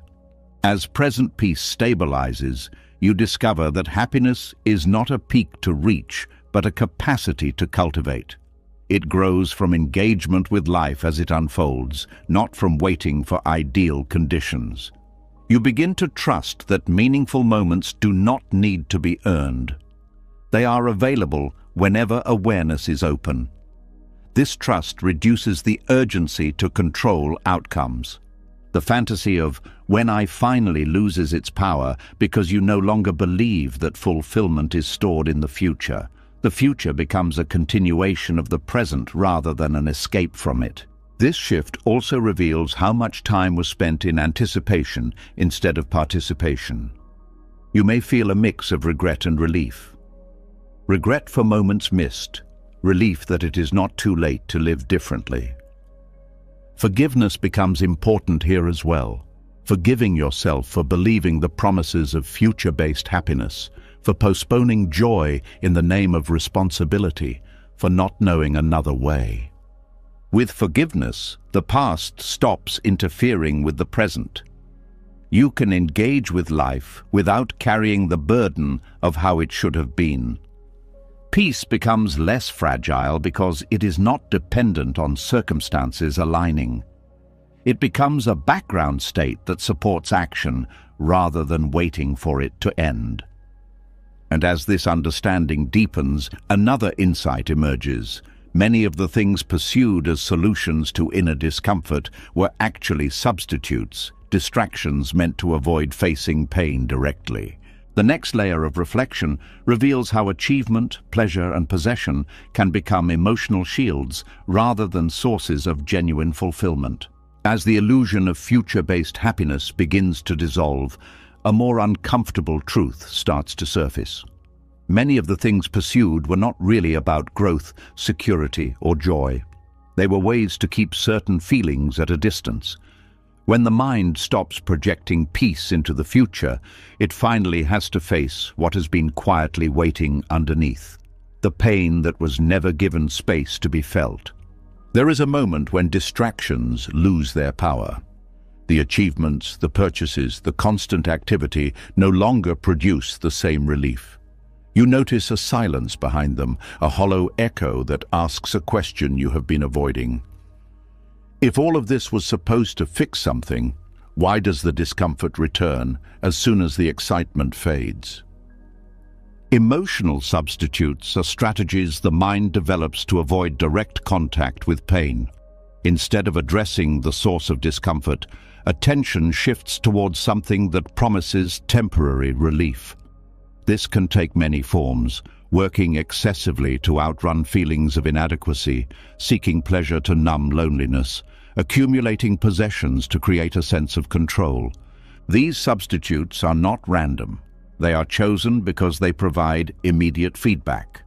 Speaker 1: As present peace stabilizes, you discover that happiness is not a peak to reach, but a capacity to cultivate. It grows from engagement with life as it unfolds, not from waiting for ideal conditions. You begin to trust that meaningful moments do not need to be earned. They are available whenever awareness is open. This trust reduces the urgency to control outcomes. The fantasy of when I finally loses its power because you no longer believe that fulfillment is stored in the future. The future becomes a continuation of the present rather than an escape from it. This shift also reveals how much time was spent in anticipation instead of participation. You may feel a mix of regret and relief. Regret for moments missed, relief that it is not too late to live differently. Forgiveness becomes important here as well. Forgiving yourself for believing the promises of future-based happiness, for postponing joy in the name of responsibility, for not knowing another way. With forgiveness, the past stops interfering with the present. You can engage with life without carrying the burden of how it should have been. Peace becomes less fragile because it is not dependent on circumstances aligning. It becomes a background state that supports action rather than waiting for it to end. And as this understanding deepens, another insight emerges. Many of the things pursued as solutions to inner discomfort were actually substitutes, distractions meant to avoid facing pain directly. The next layer of reflection reveals how achievement, pleasure, and possession can become emotional shields rather than sources of genuine fulfillment. As the illusion of future-based happiness begins to dissolve, a more uncomfortable truth starts to surface. Many of the things pursued were not really about growth, security, or joy. They were ways to keep certain feelings at a distance. When the mind stops projecting peace into the future, it finally has to face what has been quietly waiting underneath, the pain that was never given space to be felt. There is a moment when distractions lose their power. The achievements, the purchases, the constant activity no longer produce the same relief. You notice a silence behind them, a hollow echo that asks a question you have been avoiding. If all of this was supposed to fix something, why does the discomfort return as soon as the excitement fades? Emotional substitutes are strategies the mind develops to avoid direct contact with pain. Instead of addressing the source of discomfort, attention shifts towards something that promises temporary relief. This can take many forms: working excessively to outrun feelings of inadequacy, seeking pleasure to numb loneliness, accumulating possessions to create a sense of control. These substitutes are not random. They are chosen because they provide immediate feedback.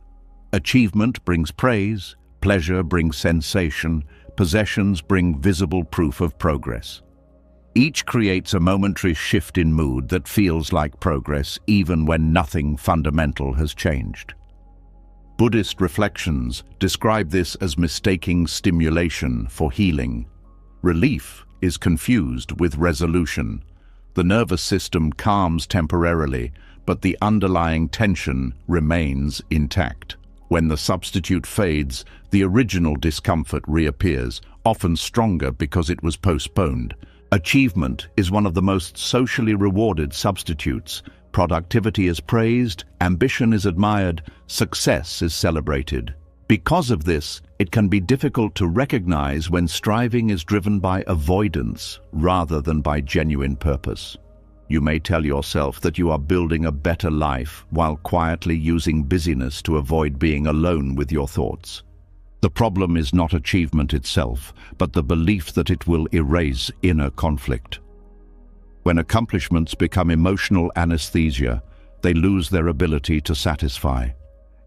Speaker 1: Achievement brings praise, pleasure brings sensation, possessions bring visible proof of progress. Each creates a momentary shift in mood that feels like progress even when nothing fundamental has changed. Buddhist reflections describe this as mistaking stimulation for healing. Relief is confused with resolution. The nervous system calms temporarily, but the underlying tension remains intact. When the substitute fades, the original discomfort reappears, often stronger because it was postponed. Achievement is one of the most socially rewarded substitutes. Productivity is praised, ambition is admired, success is celebrated. Because of this, it can be difficult to recognize when striving is driven by avoidance rather than by genuine purpose. You may tell yourself that you are building a better life while quietly using busyness to avoid being alone with your thoughts. The problem is not achievement itself, but the belief that it will erase inner conflict. When accomplishments become emotional anesthesia, they lose their ability to satisfy.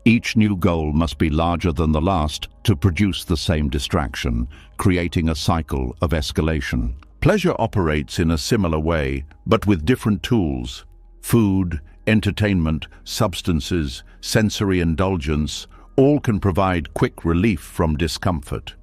Speaker 1: Each new goal must be larger than the last to produce the same distraction, creating a cycle of escalation. Pleasure operates in a similar way, but with different tools. Food, entertainment, substances, sensory indulgence, all can provide quick relief from discomfort.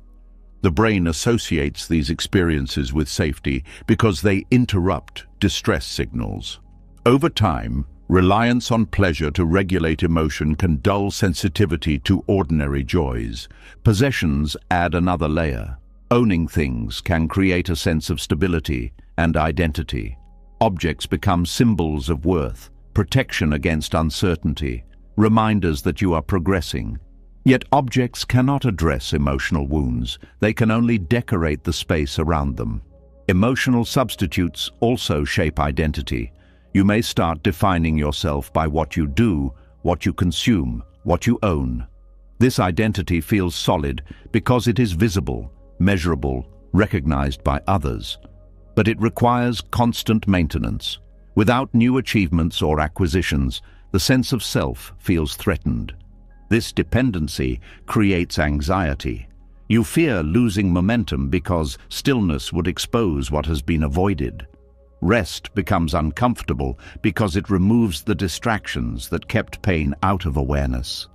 Speaker 1: The brain associates these experiences with safety because they interrupt distress signals. Over time, reliance on pleasure to regulate emotion can dull sensitivity to ordinary joys. Possessions add another layer. Owning things can create a sense of stability and identity. Objects become symbols of worth, protection against uncertainty, reminders that you are progressing. Yet objects cannot address emotional wounds. They can only decorate the space around them. Emotional substitutes also shape identity. You may start defining yourself by what you do, what you consume, what you own. This identity feels solid because it is visible, measurable, recognized by others. But it requires constant maintenance. Without new achievements or acquisitions, the sense of self feels threatened. This dependency creates anxiety. You fear losing momentum because stillness would expose what has been avoided. Rest becomes uncomfortable because it removes the distractions that kept pain out of awareness.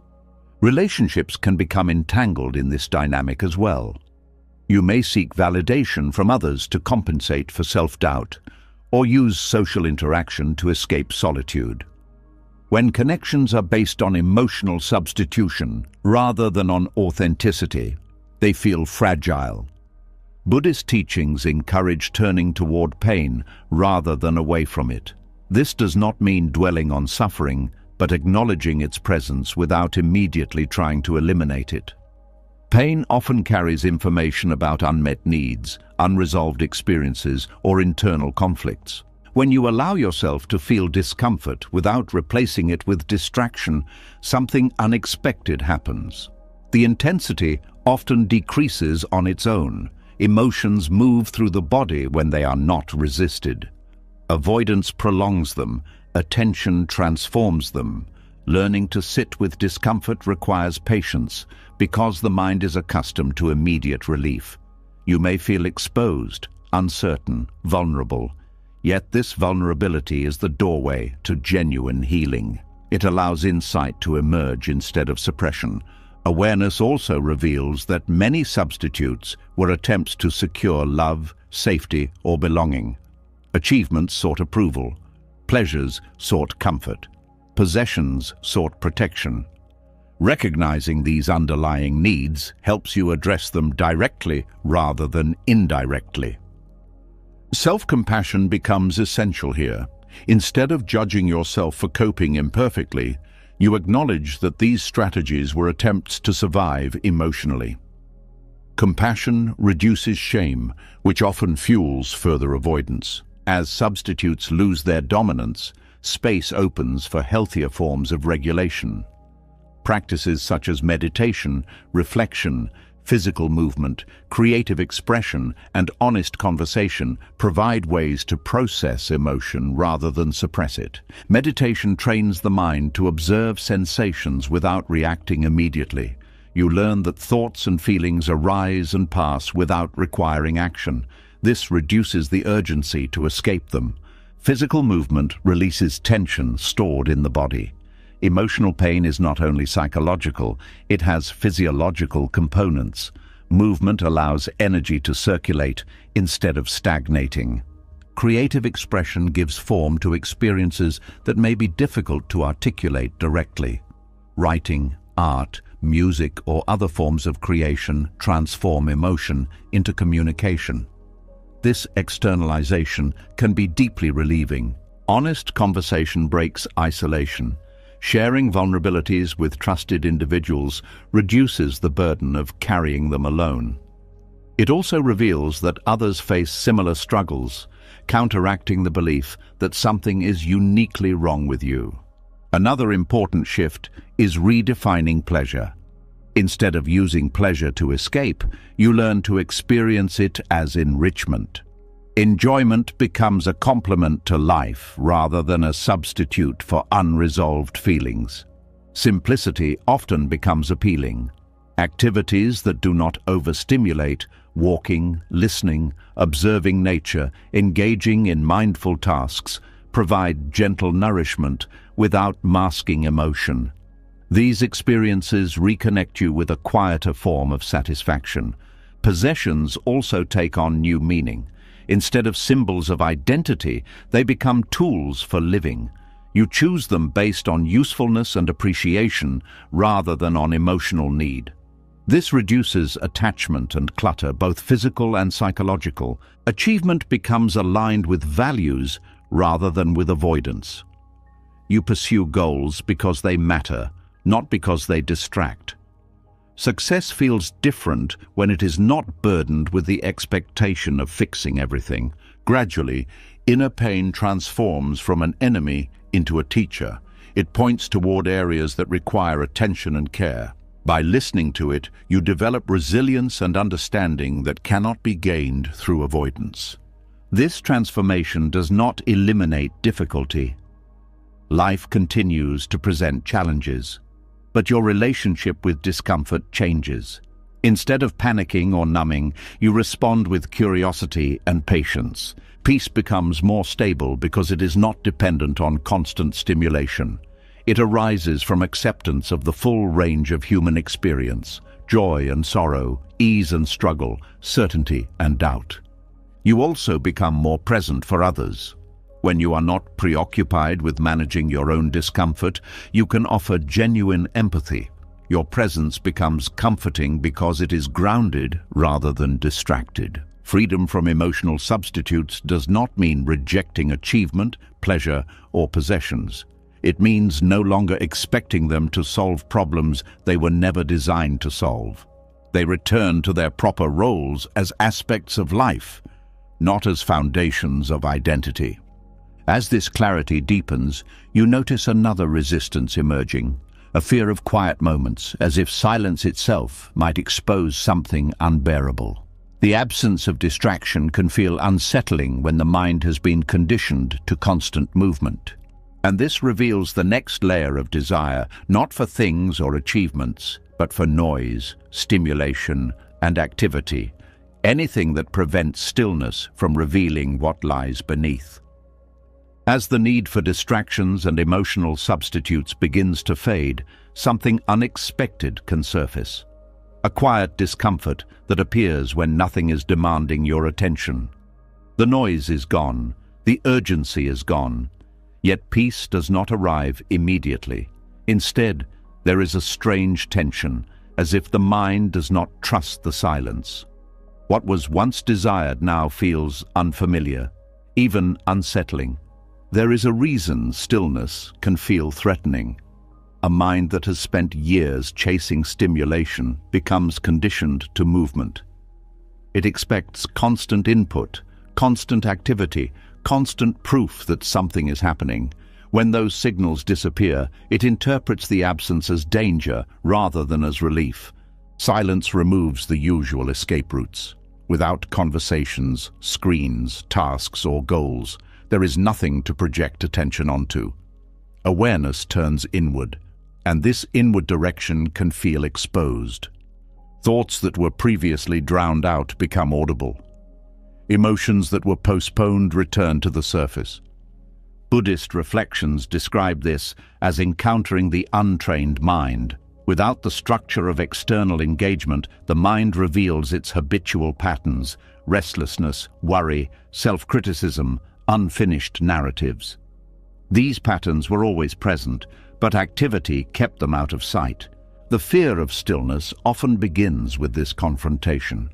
Speaker 1: Relationships can become entangled in this dynamic as well. You may seek validation from others to compensate for self-doubt, or use social interaction to escape solitude. When connections are based on emotional substitution rather than on authenticity, they feel fragile. Buddhist teachings encourage turning toward pain rather than away from it. This does not mean dwelling on suffering, but acknowledging its presence without immediately trying to eliminate it. Pain often carries information about unmet needs, unresolved experiences, or internal conflicts. When you allow yourself to feel discomfort without replacing it with distraction, something unexpected happens. The intensity often decreases on its own. Emotions move through the body when they are not resisted. Avoidance prolongs them, attention transforms them. Learning to sit with discomfort requires patience because the mind is accustomed to immediate relief. You may feel exposed, uncertain, vulnerable. Yet this vulnerability is the doorway to genuine healing. It allows insight to emerge instead of suppression. Awareness also reveals that many substitutes were attempts to secure love, safety, or belonging. Achievements sought approval. Pleasures sought comfort. Possessions sought protection. Recognizing these underlying needs helps you address them directly rather than indirectly. Self-compassion becomes essential here. Instead of judging yourself for coping imperfectly, you acknowledge that these strategies were attempts to survive emotionally. Compassion reduces shame, which often fuels further avoidance. As substitutes lose their dominance, space opens for healthier forms of regulation. Practices such as meditation, reflection, physical movement, creative expression, and honest conversation provide ways to process emotion rather than suppress it. Meditation trains the mind to observe sensations without reacting immediately. You learn that thoughts and feelings arise and pass without requiring action. This reduces the urgency to escape them. Physical movement releases tension stored in the body. Emotional pain is not only psychological, it has physiological components. Movement allows energy to circulate instead of stagnating. Creative expression gives form to experiences that may be difficult to articulate directly. Writing, art, music, or other forms of creation transform emotion into communication. This externalization can be deeply relieving. Honest conversation breaks isolation. Sharing vulnerabilities with trusted individuals reduces the burden of carrying them alone. It also reveals that others face similar struggles, counteracting the belief that something is uniquely wrong with you. Another important shift is redefining pleasure. Instead of using pleasure to escape, you learn to experience it as enrichment. Enjoyment becomes a complement to life rather than a substitute for unresolved feelings. Simplicity often becomes appealing. Activities that do not overstimulate, walking, listening, observing nature, engaging in mindful tasks, provide gentle nourishment without masking emotion. These experiences reconnect you with a quieter form of satisfaction. Possessions also take on new meaning. Instead of symbols of identity, they become tools for living. You choose them based on usefulness and appreciation rather than on emotional need. This reduces attachment and clutter, both physical and psychological. Achievement becomes aligned with values rather than with avoidance. You pursue goals because they matter, not because they distract. Success feels different when it is not burdened with the expectation of fixing everything. Gradually, inner pain transforms from an enemy into a teacher. It points toward areas that require attention and care. By listening to it, you develop resilience and understanding that cannot be gained through avoidance. This transformation does not eliminate difficulty. Life continues to present challenges, but your relationship with discomfort changes. Instead of panicking or numbing, you respond with curiosity and patience. Peace becomes more stable because it is not dependent on constant stimulation. It arises from acceptance of the full range of human experience: joy and sorrow, ease and struggle, certainty and doubt. You also become more present for others. When you are not preoccupied with managing your own discomfort, you can offer genuine empathy. Your presence becomes comforting because it is grounded rather than distracted. Freedom from emotional substitutes does not mean rejecting achievement, pleasure, or possessions. It means no longer expecting them to solve problems they were never designed to solve. They return to their proper roles as aspects of life, not as foundations of identity. As this clarity deepens, you notice another resistance emerging, a fear of quiet moments, as if silence itself might expose something unbearable. The absence of distraction can feel unsettling when the mind has been conditioned to constant movement. And this reveals the next layer of desire, not for things or achievements, but for noise, stimulation, and activity. Anything that prevents stillness from revealing what lies beneath. As the need for distractions and emotional substitutes begins to fade, something unexpected can surface. A quiet discomfort that appears when nothing is demanding your attention. The noise is gone, the urgency is gone, yet peace does not arrive immediately. Instead, there is a strange tension, as if the mind does not trust the silence. What was once desired now feels unfamiliar, even unsettling. There is a reason stillness can feel threatening. A mind that has spent years chasing stimulation becomes conditioned to movement. It expects constant input, constant activity, constant proof that something is happening. When those signals disappear, it interprets the absence as danger rather than as relief. Silence removes the usual escape routes. Without conversations, screens, tasks, or goals, there is nothing to project attention onto. Awareness turns inward, and this inward direction can feel exposed. Thoughts that were previously drowned out become audible. Emotions that were postponed return to the surface. Buddhist reflections describe this as encountering the untrained mind. Without the structure of external engagement, the mind reveals its habitual patterns: restlessness, worry, self-criticism, unfinished narratives. These patterns were always present, but activity kept them out of sight. The fear of stillness often begins with this confrontation.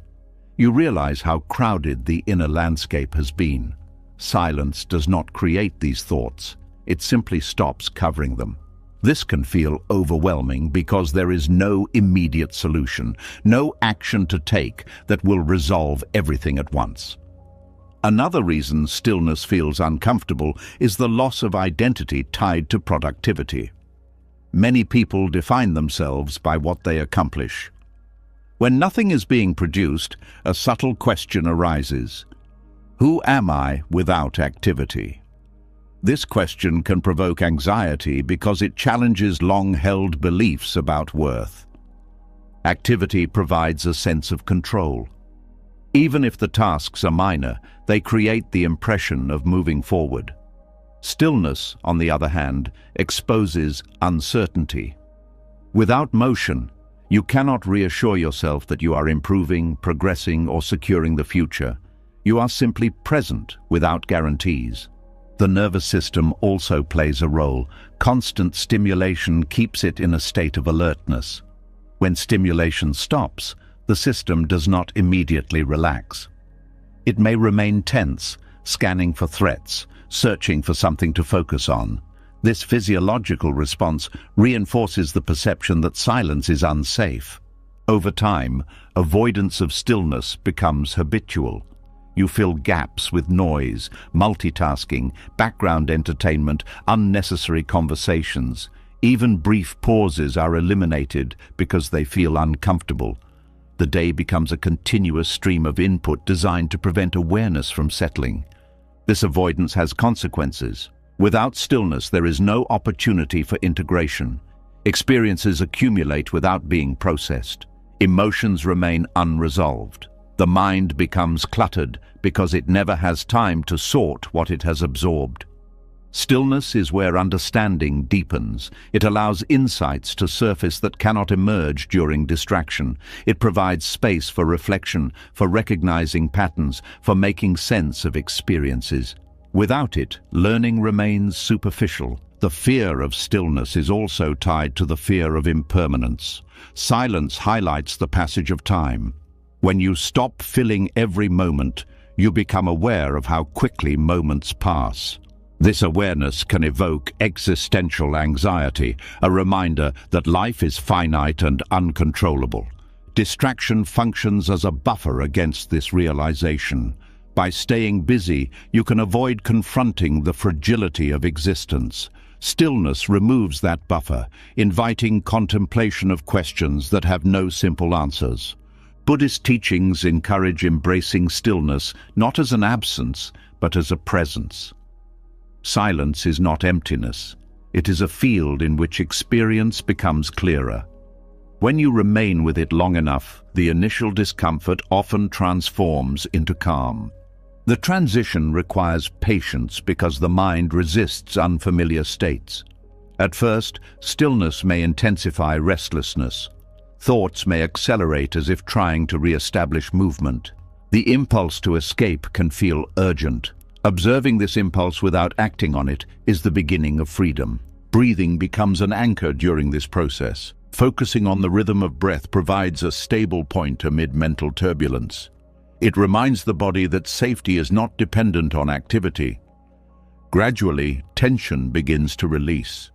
Speaker 1: You realize how crowded the inner landscape has been. Silence does not create these thoughts. It simply stops covering them. This can feel overwhelming because there is no immediate solution, no action to take that will resolve everything at once. Another reason stillness feels uncomfortable is the loss of identity tied to productivity. Many people define themselves by what they accomplish. When nothing is being produced, a subtle question arises: who am I without activity? This question can provoke anxiety because it challenges long-held beliefs about worth. Activity provides a sense of control. Even if the tasks are minor, they create the impression of moving forward. Stillness, on the other hand, exposes uncertainty. Without motion, you cannot reassure yourself that you are improving, progressing, or securing the future. You are simply present without guarantees. The nervous system also plays a role. Constant stimulation keeps it in a state of alertness. When stimulation stops, the system does not immediately relax. It may remain tense, scanning for threats, searching for something to focus on. This physiological response reinforces the perception that silence is unsafe. Over time, avoidance of stillness becomes habitual. You fill gaps with noise, multitasking, background entertainment, unnecessary conversations. Even brief pauses are eliminated because they feel uncomfortable. The day becomes a continuous stream of input designed to prevent awareness from settling. This avoidance has consequences. Without stillness, there is no opportunity for integration. Experiences accumulate without being processed. Emotions remain unresolved. The mind becomes cluttered because it never has time to sort what it has absorbed. Stillness is where understanding deepens. It allows insights to surface that cannot emerge during distraction. It provides space for reflection, for recognizing patterns, for making sense of experiences. Without it, learning remains superficial. The fear of stillness is also tied to the fear of impermanence. Silence highlights the passage of time. When you stop filling every moment, you become aware of how quickly moments pass. This awareness can evoke existential anxiety, a reminder that life is finite and uncontrollable. Distraction functions as a buffer against this realization. By staying busy, you can avoid confronting the fragility of existence. Stillness removes that buffer, inviting contemplation of questions that have no simple answers. Buddhist teachings encourage embracing stillness not as an absence, but as a presence. Silence is not emptiness. It is a field in which experience becomes clearer. When you remain with it long enough, the initial discomfort often transforms into calm. The transition requires patience because the mind resists unfamiliar states. At first, stillness may intensify restlessness. Thoughts may accelerate as if trying to re-establish movement. The impulse to escape can feel urgent. Observing this impulse without acting on it is the beginning of freedom. Breathing becomes an anchor during this process. Focusing on the rhythm of breath provides a stable point amid mental turbulence. It reminds the body that safety is not dependent on activity. Gradually, tension begins to release.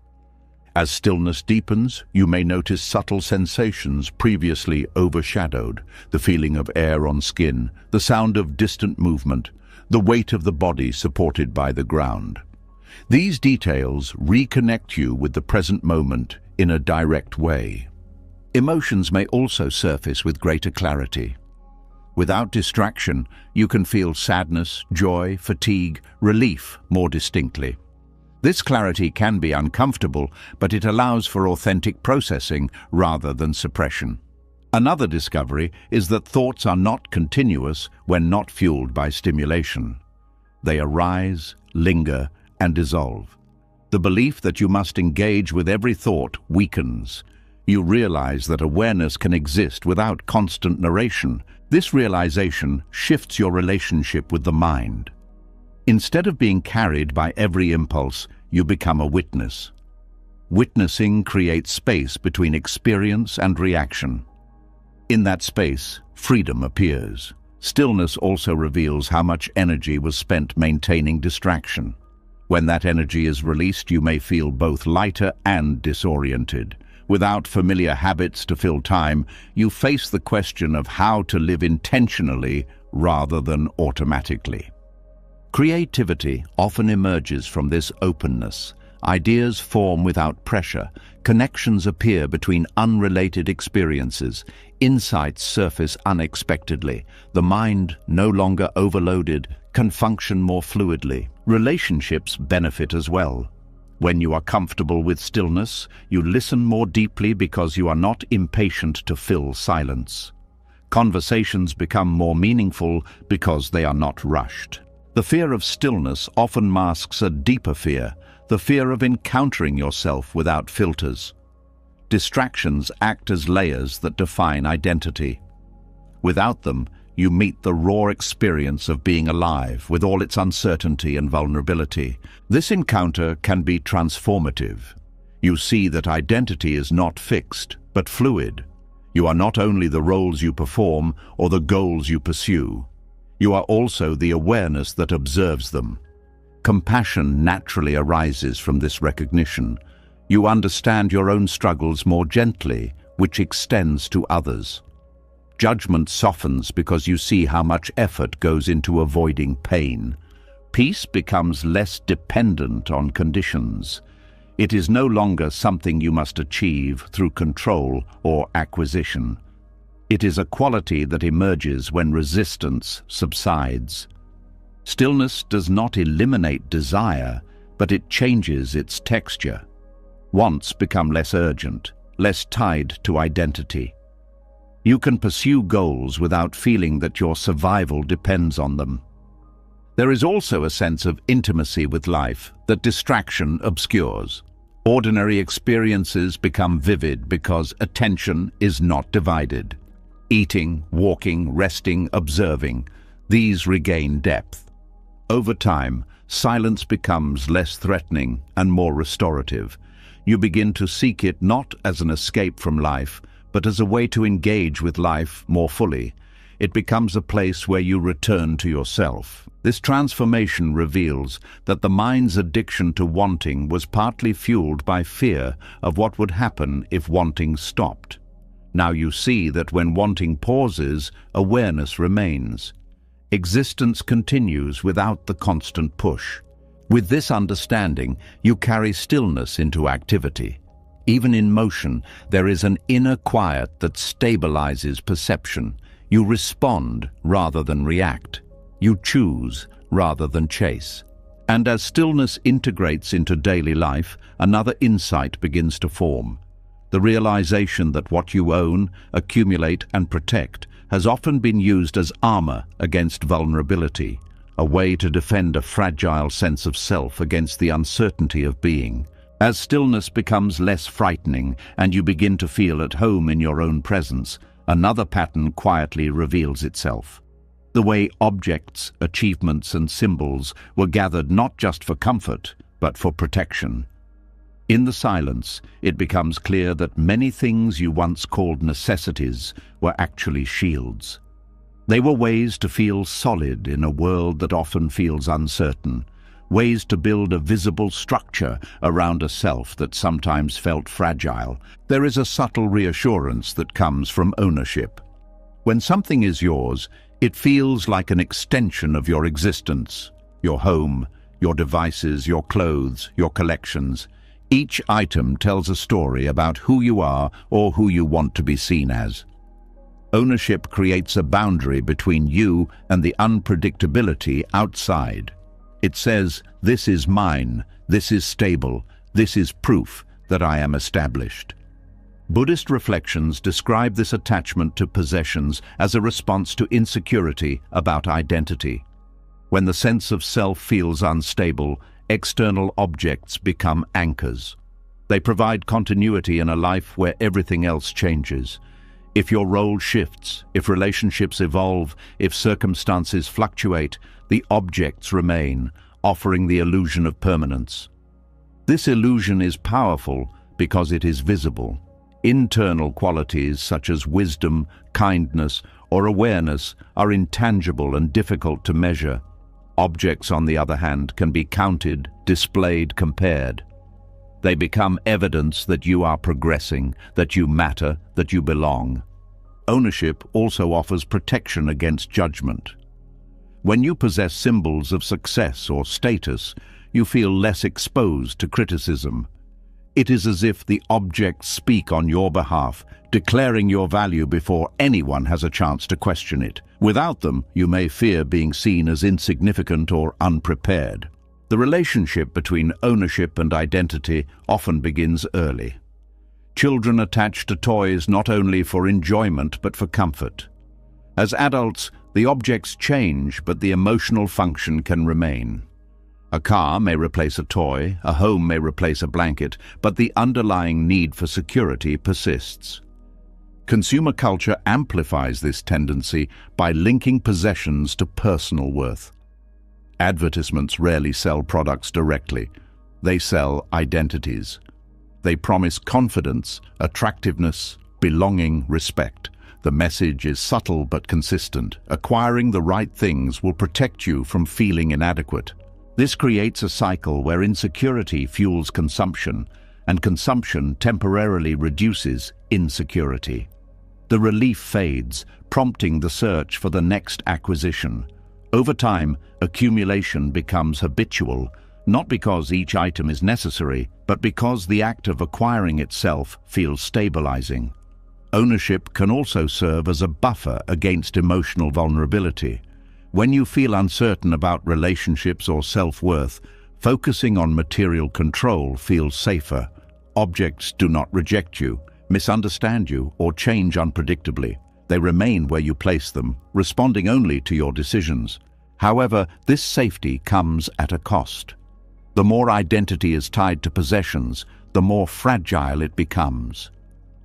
Speaker 1: As stillness deepens, you may notice subtle sensations previously overshadowed: the feeling of air on skin, the sound of distant movement, the weight of the body supported by the ground. These details reconnect you with the present moment in a direct way. Emotions may also surface with greater clarity. Without distraction, you can feel sadness, joy, fatigue, relief more distinctly. This clarity can be uncomfortable, but it allows for authentic processing rather than suppression. Another discovery is that thoughts are not continuous when not fueled by stimulation. They arise, linger, and dissolve. The belief that you must engage with every thought weakens. You realize that awareness can exist without constant narration. This realization shifts your relationship with the mind. Instead of being carried by every impulse, you become a witness. Witnessing creates space between experience and reaction. In that space, freedom appears. Stillness also reveals how much energy was spent maintaining distraction. When that energy is released, you may feel both lighter and disoriented. Without familiar habits to fill time, you face the question of how to live intentionally rather than automatically. Creativity often emerges from this openness. Ideas form without pressure. Connections appear between unrelated experiences. Insights surface unexpectedly. The mind, no longer overloaded, can function more fluidly. Relationships benefit as well. When you are comfortable with stillness, you listen more deeply because you are not impatient to fill silence. Conversations become more meaningful because they are not rushed. The fear of stillness often masks a deeper fear, the fear of encountering yourself without filters. Distractions act as layers that define identity. Without them, you meet the raw experience of being alive with all its uncertainty and vulnerability. This encounter can be transformative. You see that identity is not fixed, but fluid. You are not only the roles you perform or the goals you pursue. You are also the awareness that observes them. Compassion naturally arises from this recognition. You understand your own struggles more gently, which extends to others. Judgment softens because you see how much effort goes into avoiding pain. Peace becomes less dependent on conditions. It is no longer something you must achieve through control or acquisition. It is a quality that emerges when resistance subsides. Stillness does not eliminate desire, but it changes its texture. Wants become less urgent, less tied to identity. You can pursue goals without feeling that your survival depends on them. There is also a sense of intimacy with life that distraction obscures. Ordinary experiences become vivid because attention is not divided. Eating, walking, resting, observing, these regain depth. Over time, silence becomes less threatening and more restorative. You begin to seek it not as an escape from life, but as a way to engage with life more fully. It becomes a place where you return to yourself. This transformation reveals that the mind's addiction to wanting was partly fueled by fear of what would happen if wanting stopped. Now you see that when wanting pauses, awareness remains. Existence continues without the constant push. With this understanding, you carry stillness into activity. Even in motion, there is an inner quiet that stabilizes perception. You respond rather than react. You choose rather than chase. And as stillness integrates into daily life, another insight begins to form. The realization that what you own, accumulate, and protect has often been used as armor against vulnerability, a way to defend a fragile sense of self against the uncertainty of being. As stillness becomes less frightening and you begin to feel at home in your own presence, another pattern quietly reveals itself. The way objects, achievements, and symbols were gathered not just for comfort, but for protection. In the silence, it becomes clear that many things you once called necessities were actually shields. They were ways to feel solid in a world that often feels uncertain, ways to build a visible structure around a self that sometimes felt fragile. There is a subtle reassurance that comes from ownership. When something is yours, it feels like an extension of your existence, your home, your devices, your clothes, your collections. Each item tells a story about who you are or who you want to be seen as. Ownership creates a boundary between you and the unpredictability outside. It says, "This is mine, this is stable, this is proof that I am established." Buddhist reflections describe this attachment to possessions as a response to insecurity about identity. When the sense of self feels unstable, external objects become anchors. They provide continuity in a life where everything else changes. If your role shifts, if relationships evolve, if circumstances fluctuate, the objects remain, offering the illusion of permanence. This illusion is powerful because it is visible. Internal qualities such as wisdom, kindness, or awareness are intangible and difficult to measure. Objects, on the other hand, can be counted, displayed, compared. They become evidence that you are progressing, that you matter, that you belong. Ownership also offers protection against judgment. When you possess symbols of success or status, you feel less exposed to criticism. It is as if the objects speak on your behalf, declaring your value before anyone has a chance to question it. Without them, you may fear being seen as insignificant or unprepared. The relationship between ownership and identity often begins early. Children attach to toys not only for enjoyment but for comfort. As adults, the objects change, but the emotional function can remain. A car may replace a toy, a home may replace a blanket, but the underlying need for security persists. Consumer culture amplifies this tendency by linking possessions to personal worth. Advertisements rarely sell products directly. They sell identities. They promise confidence, attractiveness, belonging, respect. The message is subtle but consistent. Acquiring the right things will protect you from feeling inadequate. This creates a cycle where insecurity fuels consumption and consumption temporarily reduces insecurity. The relief fades, prompting the search for the next acquisition. Over time, accumulation becomes habitual, not because each item is necessary, but because the act of acquiring itself feels stabilizing. Ownership can also serve as a buffer against emotional vulnerability. When you feel uncertain about relationships or self-worth, focusing on material control feels safer. Objects do not reject you, misunderstand you, or change unpredictably. They remain where you place them, responding only to your decisions. However, this safety comes at a cost. The more identity is tied to possessions, the more fragile it becomes.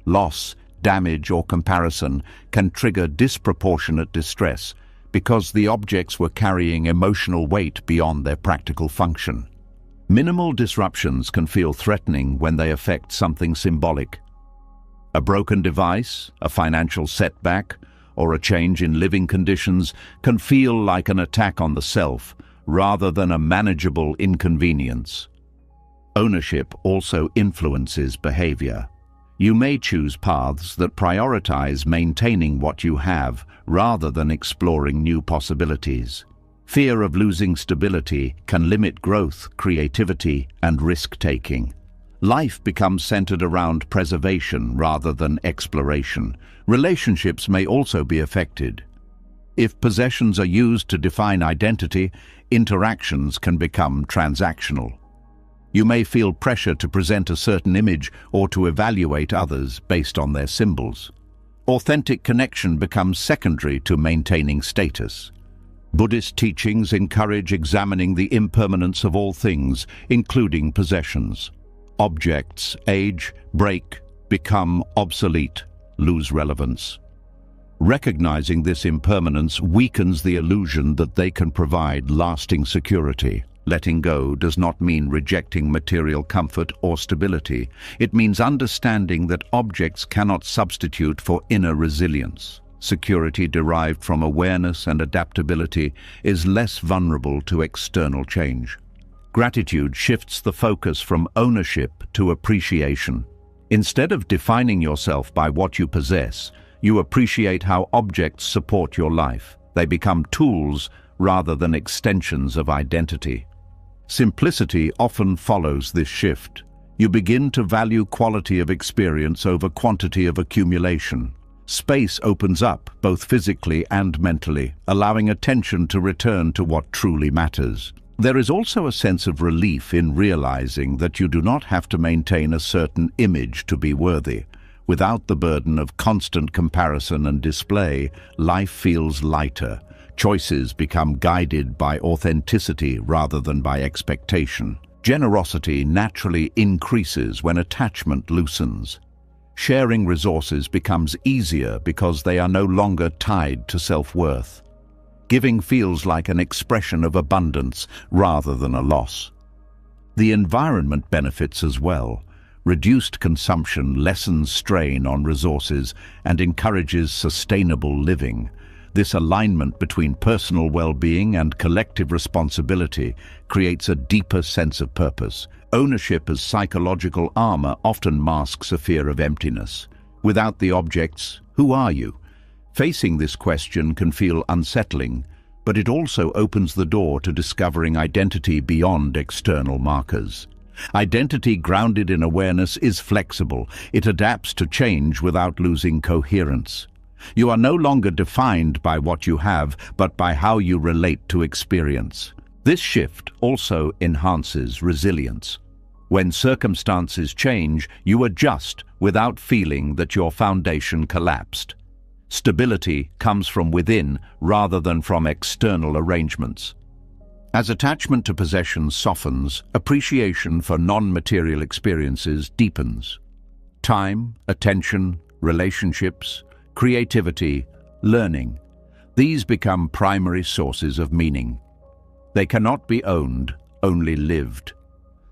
Speaker 1: Loss, damage, or comparison can trigger disproportionate distress because the objects were carrying emotional weight beyond their practical function. Minimal disruptions can feel threatening when they affect something symbolic. A broken device, a financial setback, or a change in living conditions can feel like an attack on the self rather than a manageable inconvenience. Ownership also influences behavior. You may choose paths that prioritize maintaining what you have rather than exploring new possibilities. Fear of losing stability can limit growth, creativity, and risk-taking. Life becomes centered around preservation rather than exploration. Relationships may also be affected. If possessions are used to define identity, interactions can become transactional. You may feel pressure to present a certain image or to evaluate others based on their symbols. Authentic connection becomes secondary to maintaining status. Buddhist teachings encourage examining the impermanence of all things, including possessions. Objects age, break, become obsolete, lose relevance. Recognizing this impermanence weakens the illusion that they can provide lasting security. Letting go does not mean rejecting material comfort or stability. It means understanding that objects cannot substitute for inner resilience. Security derived from awareness and adaptability is less vulnerable to external change. Gratitude shifts the focus from ownership to appreciation. Instead of defining yourself by what you possess, you appreciate how objects support your life. They become tools rather than extensions of identity. Simplicity often follows this shift. You begin to value quality of experience over quantity of accumulation. Space opens up, both physically and mentally, allowing attention to return to what truly matters. There is also a sense of relief in realizing that you do not have to maintain a certain image to be worthy. Without the burden of constant comparison and display, life feels lighter. Choices become guided by authenticity rather than by expectation. Generosity naturally increases when attachment loosens. Sharing resources becomes easier because they are no longer tied to self-worth. Giving feels like an expression of abundance rather than a loss. The environment benefits as well. Reduced consumption lessens strain on resources and encourages sustainable living. This alignment between personal well-being and collective responsibility creates a deeper sense of purpose. Ownership as psychological armor often masks a fear of emptiness. Without the objects, who are you? Facing this question can feel unsettling, but it also opens the door to discovering identity beyond external markers. Identity grounded in awareness is flexible. It adapts to change without losing coherence. You are no longer defined by what you have, but by how you relate to experience. This shift also enhances resilience. When circumstances change, you adjust without feeling that your foundation collapsed. Stability comes from within rather than from external arrangements. As attachment to possessions softens, appreciation for non-material experiences deepens. Time, attention, relationships, creativity, learning, these become primary sources of meaning. They cannot be owned, only lived.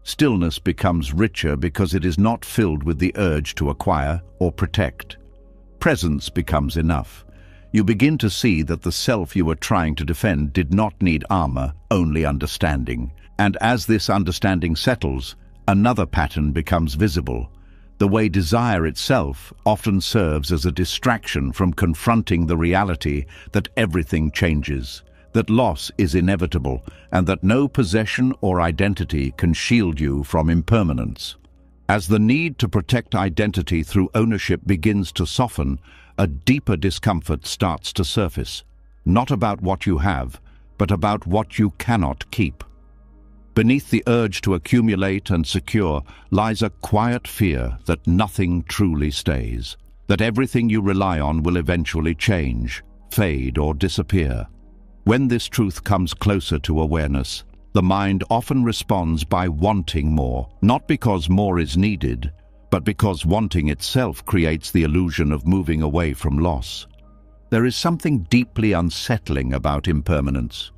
Speaker 1: Stillness becomes richer because it is not filled with the urge to acquire or protect. Presence becomes enough. You begin to see that the self you were trying to defend did not need armor, only understanding. And as this understanding settles, Another pattern becomes visible: the way desire itself often serves as a distraction from confronting the reality that everything changes, that loss is inevitable, and that no possession or identity can shield you from impermanence. As the need to protect identity through ownership begins to soften, a deeper discomfort starts to surface, not about what you have, but about what you cannot keep. Beneath the urge to accumulate and secure lies a quiet fear that nothing truly stays, that everything you rely on will eventually change, fade, or disappear. When this truth comes closer to awareness, the mind often responds by wanting more, not because more is needed, but because wanting itself creates the illusion of moving away from loss. There is something deeply unsettling about impermanence.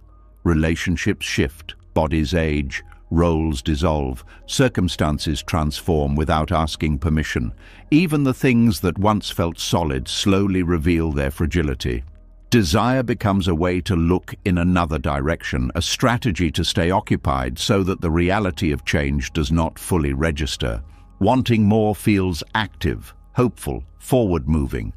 Speaker 1: Relationships shift, bodies age, roles dissolve, circumstances transform without asking permission. Even the things that once felt solid slowly reveal their fragility. Desire becomes a way to look in another direction, a strategy to stay occupied so that the reality of change does not fully register. Wanting more feels active, hopeful, forward-moving.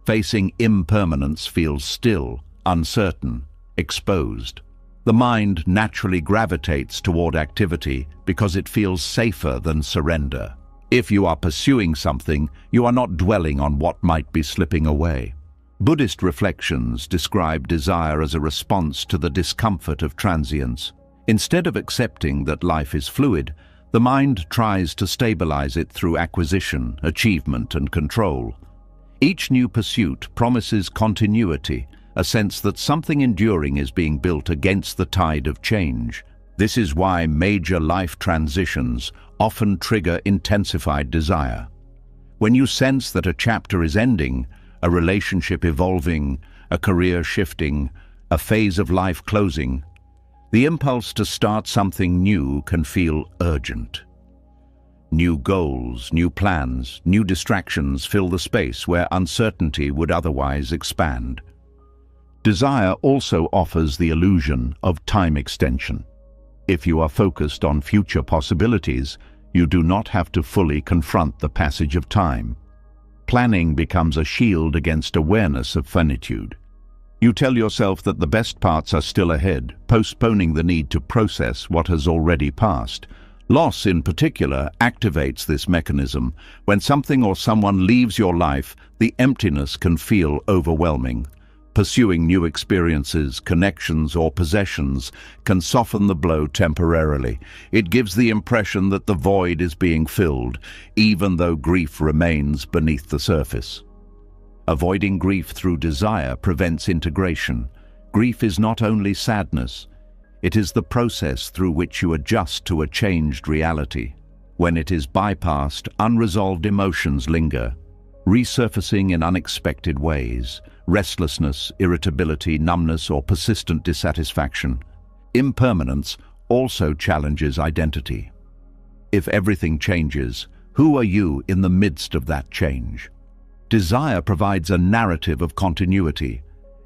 Speaker 1: Facing impermanence feels still, uncertain, exposed. The mind naturally gravitates toward activity because it feels safer than surrender. If you are pursuing something, you are not dwelling on what might be slipping away. Buddhist reflections describe desire as a response to the discomfort of transience. Instead of accepting that life is fluid, the mind tries to stabilize it through acquisition, achievement, and control. Each new pursuit promises continuity, a sense that something enduring is being built against the tide of change. This is why major life transitions often trigger intensified desire. When you sense that a chapter is ending, a relationship evolving, a career shifting, a phase of life closing, the impulse to start something new can feel urgent. New goals, new plans, new distractions fill the space where uncertainty would otherwise expand. Desire also offers the illusion of time extension. If you are focused on future possibilities, you do not have to fully confront the passage of time. Planning becomes a shield against awareness of finitude. You tell yourself that the best parts are still ahead, postponing the need to process what has already passed. Loss, in particular, activates this mechanism. When something or someone leaves your life, the emptiness can feel overwhelming. Pursuing new experiences, connections, or possessions can soften the blow temporarily. It gives the impression that the void is being filled, even though grief remains beneath the surface. Avoiding grief through desire prevents integration. Grief is not only sadness, it is the process through which you adjust to a changed reality. When it is bypassed, unresolved emotions linger, resurfacing in unexpected ways. Restlessness, irritability, numbness, or persistent dissatisfaction. Impermanence also challenges identity. If everything changes, who are you in the midst of that change? Desire provides a narrative of continuity.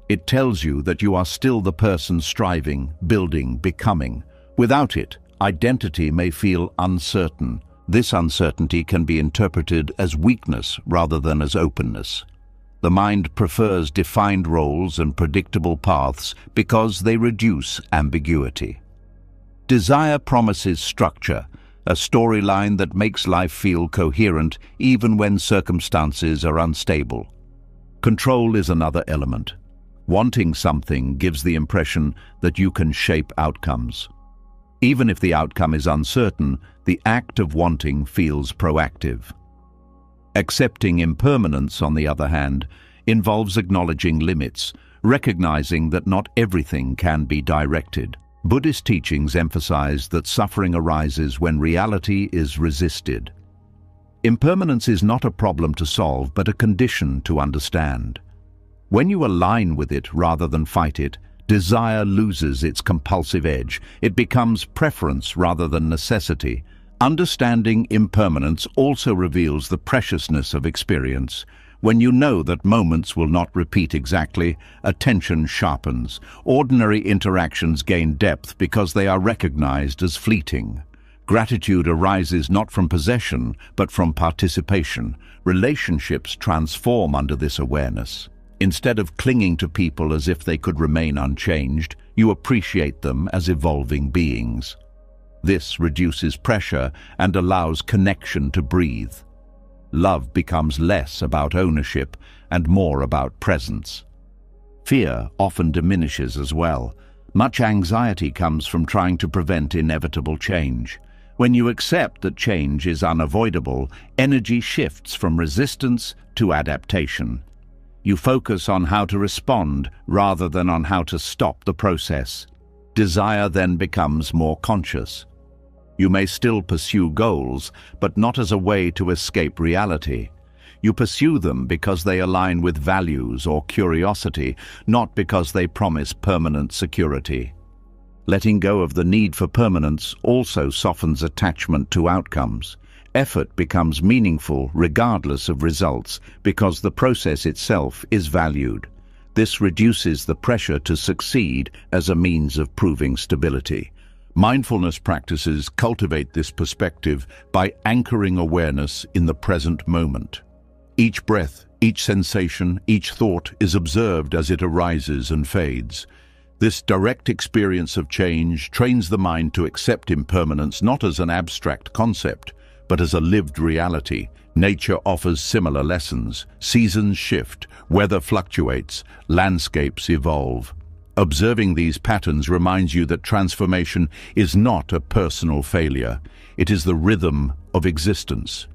Speaker 1: It tells you that you are still the person striving, building, becoming. Without it, identity may feel uncertain. This uncertainty can be interpreted as weakness rather than as openness. The mind prefers defined roles and predictable paths because they reduce ambiguity. Desire promises structure, a storyline that makes life feel coherent even when circumstances are unstable. Control is another element. Wanting something gives the impression that you can shape outcomes. Even if the outcome is uncertain, the act of wanting feels proactive. Accepting impermanence, on the other hand, involves acknowledging limits, recognizing that not everything can be directed. Buddhist teachings emphasize that suffering arises when reality is resisted. Impermanence is not a problem to solve, but a condition to understand. When you align with it rather than fight it, desire loses its compulsive edge. It becomes preference rather than necessity. Understanding impermanence also reveals the preciousness of experience. When you know that moments will not repeat exactly, attention sharpens. Ordinary interactions gain depth because they are recognized as fleeting. Gratitude arises not from possession, but from participation. Relationships transform under this awareness. Instead of clinging to people as if they could remain unchanged, you appreciate them as evolving beings. This reduces pressure and allows connection to breathe. Love becomes less about ownership and more about presence. Fear often diminishes as well. Much anxiety comes from trying to prevent inevitable change. When you accept that change is unavoidable, energy shifts from resistance to adaptation. You focus on how to respond rather than on how to stop the process. Desire then becomes more conscious. You may still pursue goals, but not as a way to escape reality. You pursue them because they align with values or curiosity, not because they promise permanent security. Letting go of the need for permanence also softens attachment to outcomes. Effort becomes meaningful regardless of results because the process itself is valued. This reduces the pressure to succeed as a means of proving stability. Mindfulness practices cultivate this perspective by anchoring awareness in the present moment. Each breath, each sensation, each thought is observed as it arises and fades. This direct experience of change trains the mind to accept impermanence not as an abstract concept, but as a lived reality. Nature offers similar lessons. Seasons shift, weather fluctuates, landscapes evolve. Observing these patterns reminds you that transformation is not a personal failure. It is the rhythm of existence.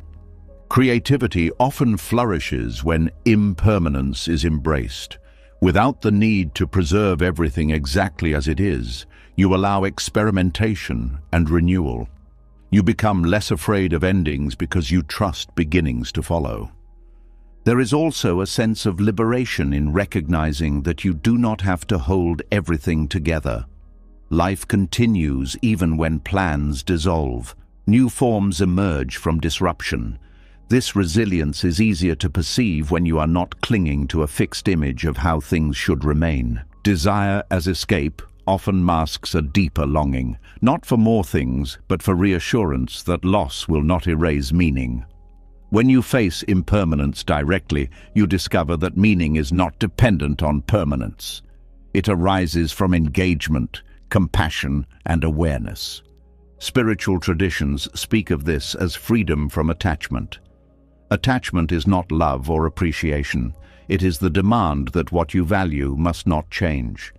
Speaker 1: Creativity often flourishes when impermanence is embraced. Without the need to preserve everything exactly as it is, you allow experimentation and renewal. You become less afraid of endings because you trust beginnings to follow. There is also a sense of liberation in recognizing that you do not have to hold everything together. Life continues even when plans dissolve. New forms emerge from disruption. This resilience is easier to perceive when you are not clinging to a fixed image of how things should remain. Desire as escape often masks a deeper longing, not for more things, but for reassurance that loss will not erase meaning. When you face impermanence directly, you discover that meaning is not dependent on permanence. It arises from engagement, compassion, and awareness. Spiritual traditions speak of this as freedom from attachment. Attachment is not love or appreciation. It is the demand that what you value must not change.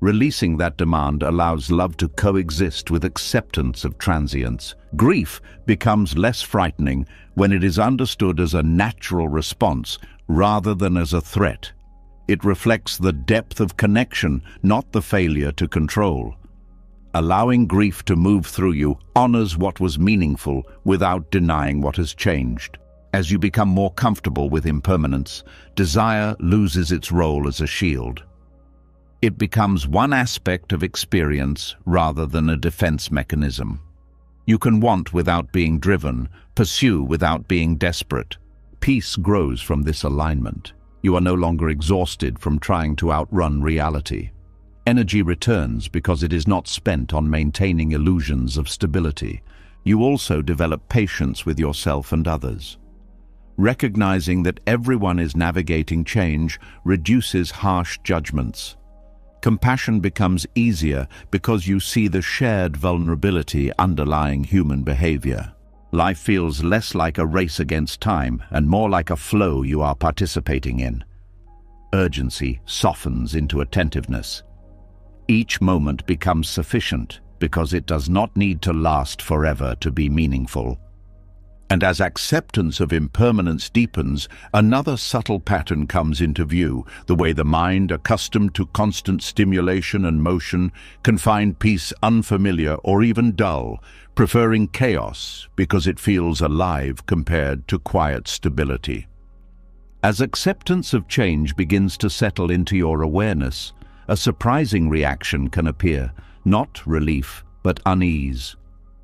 Speaker 1: Releasing that demand allows love to coexist with acceptance of transience. Grief becomes less frightening when it is understood as a natural response rather than as a threat. It reflects the depth of connection, not the failure to control. Allowing grief to move through you honors what was meaningful without denying what has changed. As you become more comfortable with impermanence, desire loses its role as a shield. It becomes one aspect of experience rather than a defense mechanism. You can want without being driven, pursue without being desperate. Peace grows from this alignment. You are no longer exhausted from trying to outrun reality. Energy returns because it is not spent on maintaining illusions of stability. You also develop patience with yourself and others. Recognizing that everyone is navigating change reduces harsh judgments. Compassion becomes easier because you see the shared vulnerability underlying human behavior. Life feels less like a race against time and more like a flow you are participating in. Urgency softens into attentiveness. Each moment becomes sufficient because it does not need to last forever to be meaningful. And as acceptance of impermanence deepens, another subtle pattern comes into view. The way the mind, accustomed to constant stimulation and motion, can find peace unfamiliar or even dull, preferring chaos because it feels alive compared to quiet stability. As acceptance of change begins to settle into your awareness, a surprising reaction can appear, not relief, but unease.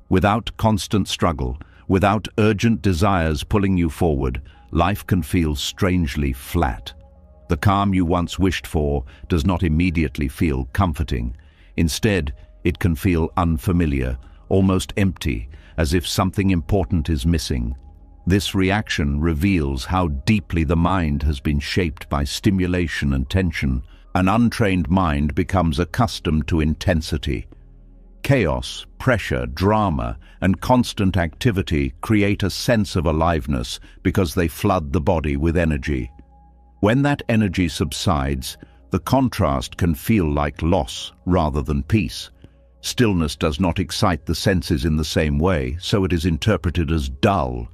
Speaker 1: Without constant struggle, without urgent desires pulling you forward, life can feel strangely flat. The calm you once wished for does not immediately feel comforting. Instead, it can feel unfamiliar, almost empty, as if something important is missing. This reaction reveals how deeply the mind has been shaped by stimulation and tension. An untrained mind becomes accustomed to intensity. Chaos, pressure, drama, and constant activity create a sense of aliveness because they flood the body with energy. When that energy subsides, the contrast can feel like loss rather than peace. Stillness does not excite the senses in the same way, so it is interpreted as dull.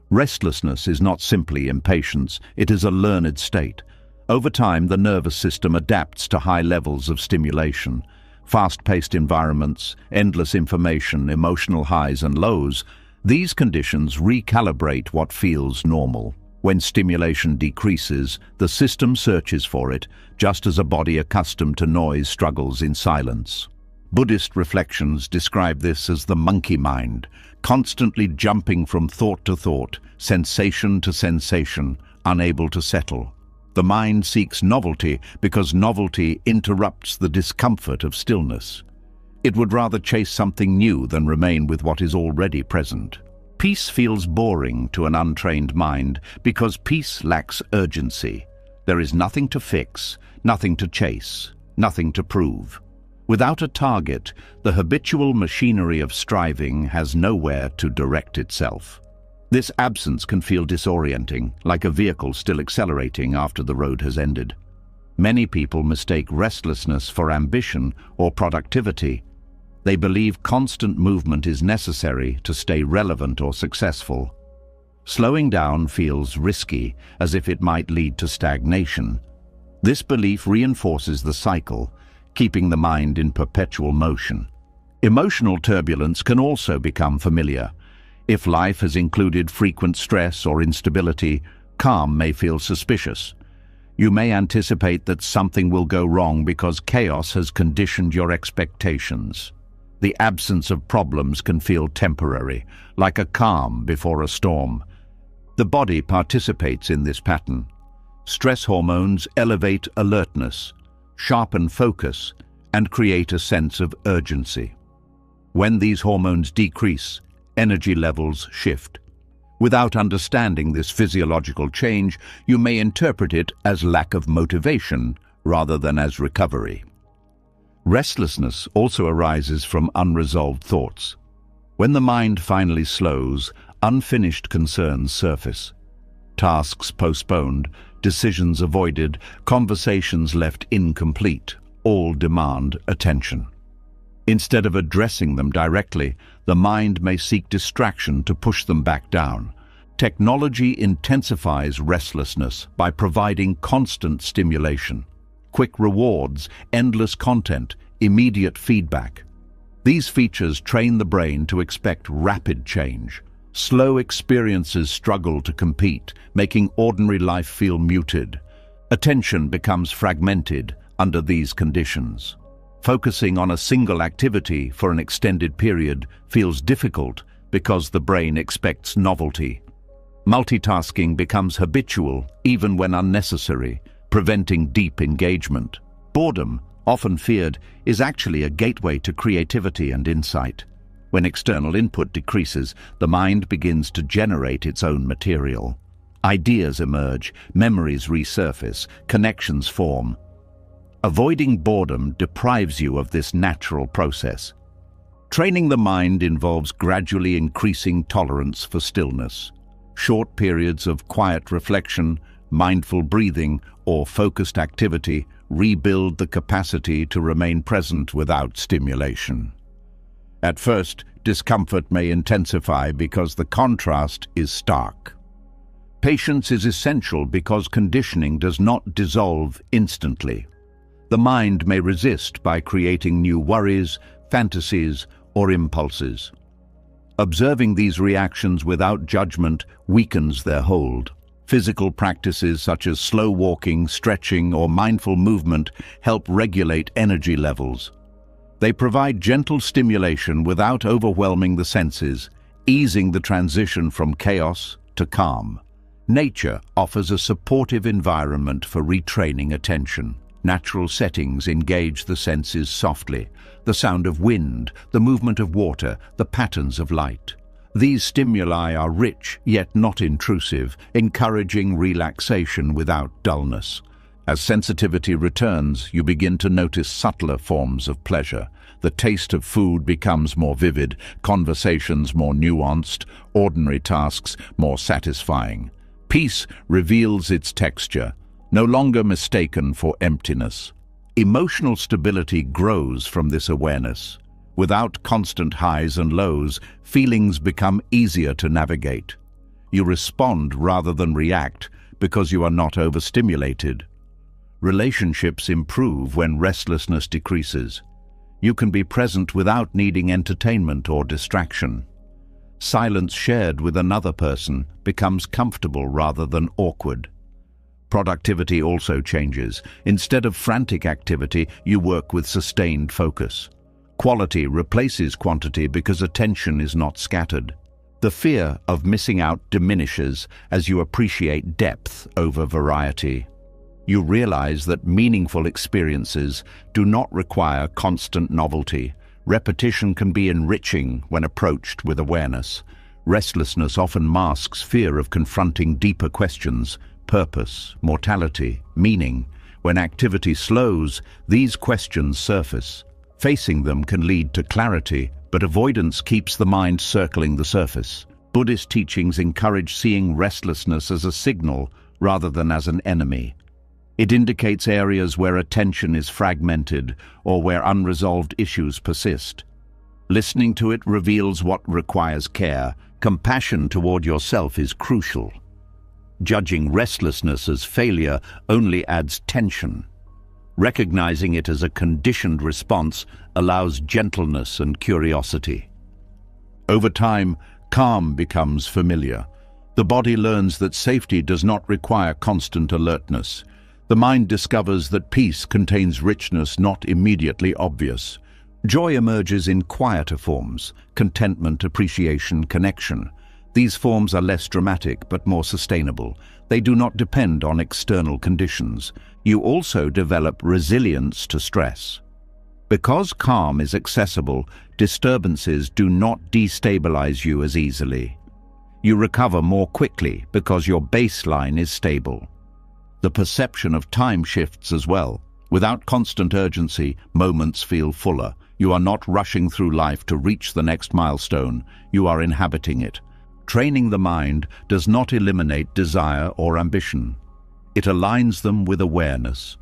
Speaker 1: Restlessness is not simply impatience, it is a learned state. Over time, the nervous system adapts to high levels of stimulation. Fast-paced environments, endless information, emotional highs and lows, these conditions recalibrate what feels normal. When stimulation decreases, the system searches for it, just as a body accustomed to noise struggles in silence. Buddhist reflections describe this as the monkey mind, constantly jumping from thought to thought, sensation to sensation, unable to settle. The mind seeks novelty because novelty interrupts the discomfort of stillness. It would rather chase something new than remain with what is already present. Peace feels boring to an untrained mind because peace lacks urgency. There is nothing to fix, nothing to chase, nothing to prove. Without a target, the habitual machinery of striving has nowhere to direct itself. This absence can feel disorienting, like a vehicle still accelerating after the road has ended. Many people mistake restlessness for ambition or productivity. They believe constant movement is necessary to stay relevant or successful. Slowing down feels risky, as if it might lead to stagnation. This belief reinforces the cycle, keeping the mind in perpetual motion. Emotional turbulence can also become familiar. If life has included frequent stress or instability, calm may feel suspicious. You may anticipate that something will go wrong because chaos has conditioned your expectations. The absence of problems can feel temporary, like a calm before a storm. The body participates in this pattern. Stress hormones elevate alertness, sharpen focus, and create a sense of urgency. When these hormones decrease, energy levels shift. Without understanding this physiological change, you may interpret it as lack of motivation rather than as recovery. Restlessness also arises from unresolved thoughts. When the mind finally slows, unfinished concerns surface. Tasks postponed, decisions avoided, conversations left incomplete, all demand attention. Instead of addressing them directly, the mind may seek distraction to push them back down. Technology intensifies restlessness by providing constant stimulation. Quick rewards, endless content, immediate feedback. These features train the brain to expect rapid change. Slow experiences struggle to compete, making ordinary life feel muted. Attention becomes fragmented under these conditions. Focusing on a single activity for an extended period feels difficult because the brain expects novelty. Multitasking becomes habitual even when unnecessary, preventing deep engagement. Boredom, often feared, is actually a gateway to creativity and insight. When external input decreases, the mind begins to generate its own material. Ideas emerge, memories resurface, connections form. Avoiding boredom deprives you of this natural process. Training the mind involves gradually increasing tolerance for stillness. Short periods of quiet reflection, mindful breathing, or focused activity rebuild the capacity to remain present without stimulation. At first, discomfort may intensify because the contrast is stark. Patience is essential because conditioning does not dissolve instantly. The mind may resist by creating new worries, fantasies, or impulses. Observing these reactions without judgment weakens their hold. Physical practices such as slow walking, stretching, or mindful movement help regulate energy levels. They provide gentle stimulation without overwhelming the senses, easing the transition from chaos to calm. Nature offers a supportive environment for retraining attention. Natural settings engage the senses softly. The sound of wind, the movement of water, the patterns of light. These stimuli are rich yet not intrusive, encouraging relaxation without dullness. As sensitivity returns, you begin to notice subtler forms of pleasure. The taste of food becomes more vivid, conversations more nuanced, ordinary tasks more satisfying. Peace reveals its texture, no longer mistaken for emptiness. Emotional stability grows from this awareness. Without constant highs and lows, feelings become easier to navigate. You respond rather than react because you are not overstimulated. Relationships improve when restlessness decreases. You can be present without needing entertainment or distraction. Silence shared with another person becomes comfortable rather than awkward. Productivity also changes. Instead of frantic activity, you work with sustained focus. Quality replaces quantity because attention is not scattered. The fear of missing out diminishes as you appreciate depth over variety. You realize that meaningful experiences do not require constant novelty. Repetition can be enriching when approached with awareness. Restlessness often masks fear of confronting deeper questions: purpose, mortality, meaning. When activity slows, these questions surface. Facing them can lead to clarity, but avoidance keeps the mind circling the surface. Buddhist teachings encourage seeing restlessness as a signal rather than as an enemy. It indicates areas where attention is fragmented or where unresolved issues persist. Listening to it reveals what requires care. Compassion toward yourself is crucial. Judging restlessness as failure only adds tension. Recognizing it as a conditioned response allows gentleness and curiosity. Over time, calm becomes familiar. The body learns that safety does not require constant alertness. The mind discovers that peace contains richness not immediately obvious. Joy emerges in quieter forms: contentment, appreciation, connection. These forms are less dramatic but more sustainable. They do not depend on external conditions. You also develop resilience to stress. Because calm is accessible, disturbances do not destabilize you as easily. You recover more quickly because your baseline is stable. The perception of time shifts as well. Without constant urgency, moments feel fuller. You are not rushing through life to reach the next milestone. You are inhabiting it. Training the mind does not eliminate desire or ambition. It aligns them with awareness.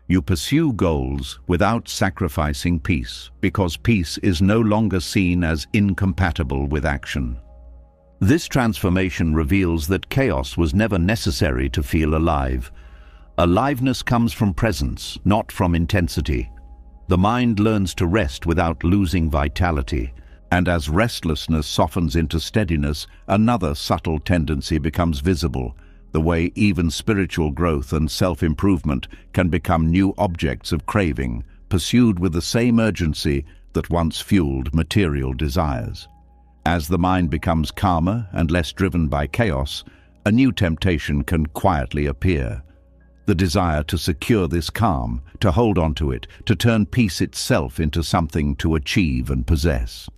Speaker 1: You pursue goals without sacrificing peace, because peace is no longer seen as incompatible with action. This transformation reveals that chaos was never necessary to feel alive. Aliveness comes from presence, not from intensity. The mind learns to rest without losing vitality. And as restlessness softens into steadiness, another subtle tendency becomes visible: the way even spiritual growth and self-improvement can become new objects of craving, pursued with the same urgency that once fueled material desires. As the mind becomes calmer and less driven by chaos, a new temptation can quietly appear. The desire to secure this calm, to hold on to it, to turn peace itself into something to achieve and possess.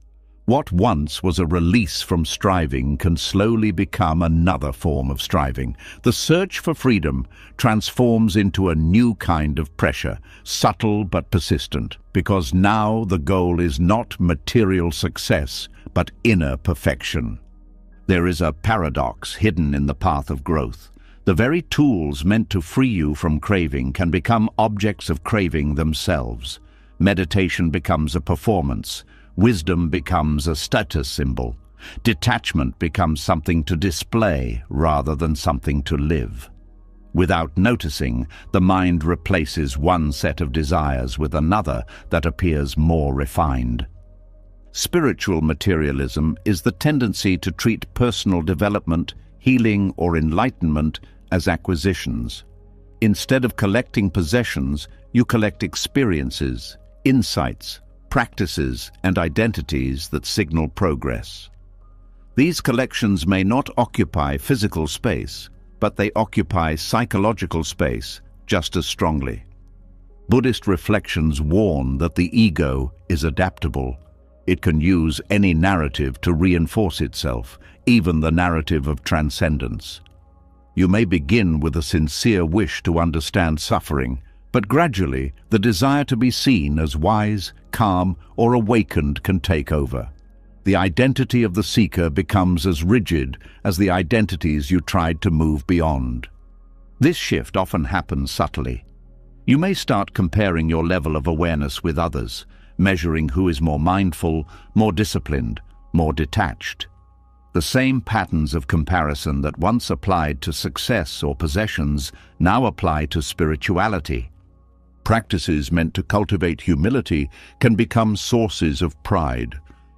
Speaker 1: What once was a release from striving can slowly become another form of striving. The search for freedom transforms into a new kind of pressure, subtle but persistent, because now the goal is not material success, but inner perfection. There is a paradox hidden in the path of growth. The very tools meant to free you from craving can become objects of craving themselves. Meditation becomes a performance. Wisdom becomes a status symbol. Detachment becomes something to display rather than something to live. Without noticing, the mind replaces one set of desires with another that appears more refined. Spiritual materialism is the tendency to treat personal development, healing, or enlightenment as acquisitions. Instead of collecting possessions, you collect experiences, insights, practices, and identities that signal progress. These collections may not occupy physical space, but they occupy psychological space just as strongly. Buddhist reflections warn that the ego is adaptable. It can use any narrative to reinforce itself, even the narrative of transcendence. You may begin with a sincere wish to understand suffering, but gradually the desire to be seen as wise, calm, or awakened can take over. The identity of the seeker becomes as rigid as the identities you tried to move beyond. This shift often happens subtly. You may start comparing your level of awareness with others, measuring who is more mindful, more disciplined, more detached. The same patterns of comparison that once applied to success or possessions now apply to spirituality. Practices meant to cultivate humility can become sources of pride.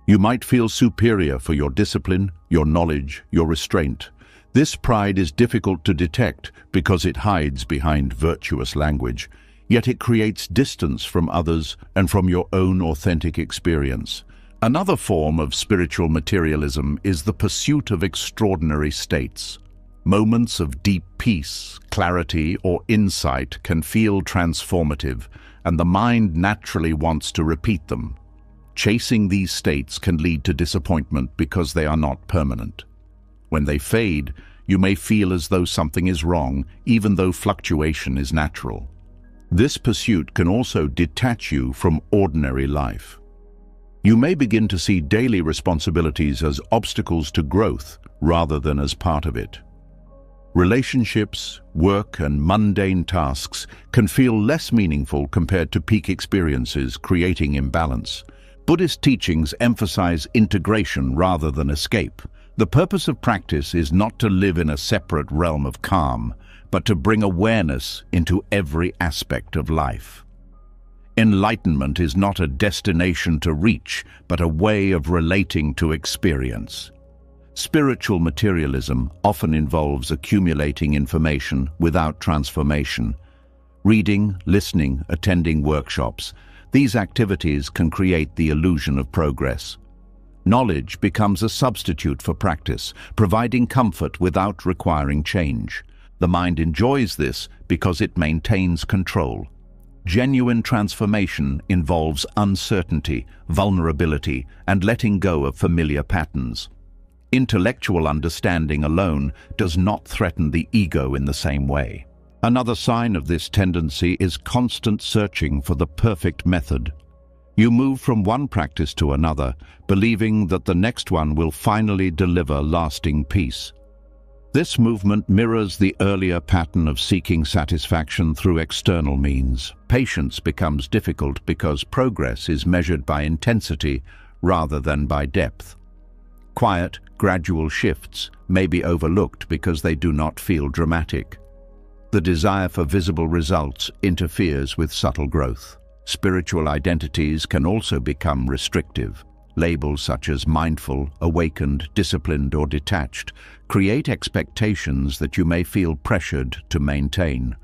Speaker 1: You might feel superior for your discipline, your knowledge, your restraint. This pride is difficult to detect because it hides behind virtuous language, yet it creates distance from others and from your own authentic experience. Another form of spiritual materialism is the pursuit of extraordinary states. Moments of deep peace, clarity, or insight can feel transformative, and the mind naturally wants to repeat them. Chasing these states can lead to disappointment because they are not permanent. When they fade, you may feel as though something is wrong, even though fluctuation is natural. This pursuit can also detach you from ordinary life. You may begin to see daily responsibilities as obstacles to growth rather than as part of it. Relationships, work, and mundane tasks can feel less meaningful compared to peak experiences, creating imbalance. Buddhist teachings emphasize integration rather than escape. The purpose of practice is not to live in a separate realm of calm, but to bring awareness into every aspect of life. Enlightenment is not a destination to reach, but a way of relating to experience. Spiritual materialism often involves accumulating information without transformation. Reading, listening, attending workshops, these activities can create the illusion of progress. Knowledge becomes a substitute for practice, providing comfort without requiring change. The mind enjoys this because it maintains control. Genuine transformation involves uncertainty, vulnerability, and letting go of familiar patterns. Intellectual understanding alone does not threaten the ego in the same way. Another sign of this tendency is constant searching for the perfect method. You move from one practice to another, believing that the next one will finally deliver lasting peace. This movement mirrors the earlier pattern of seeking satisfaction through external means. Patience becomes difficult because progress is measured by intensity rather than by depth. Quiet, gradual shifts may be overlooked because they do not feel dramatic. The desire for visible results interferes with subtle growth. Spiritual identities can also become restrictive. Labels such as mindful, awakened, disciplined, or detached create expectations that you may feel pressured to maintain.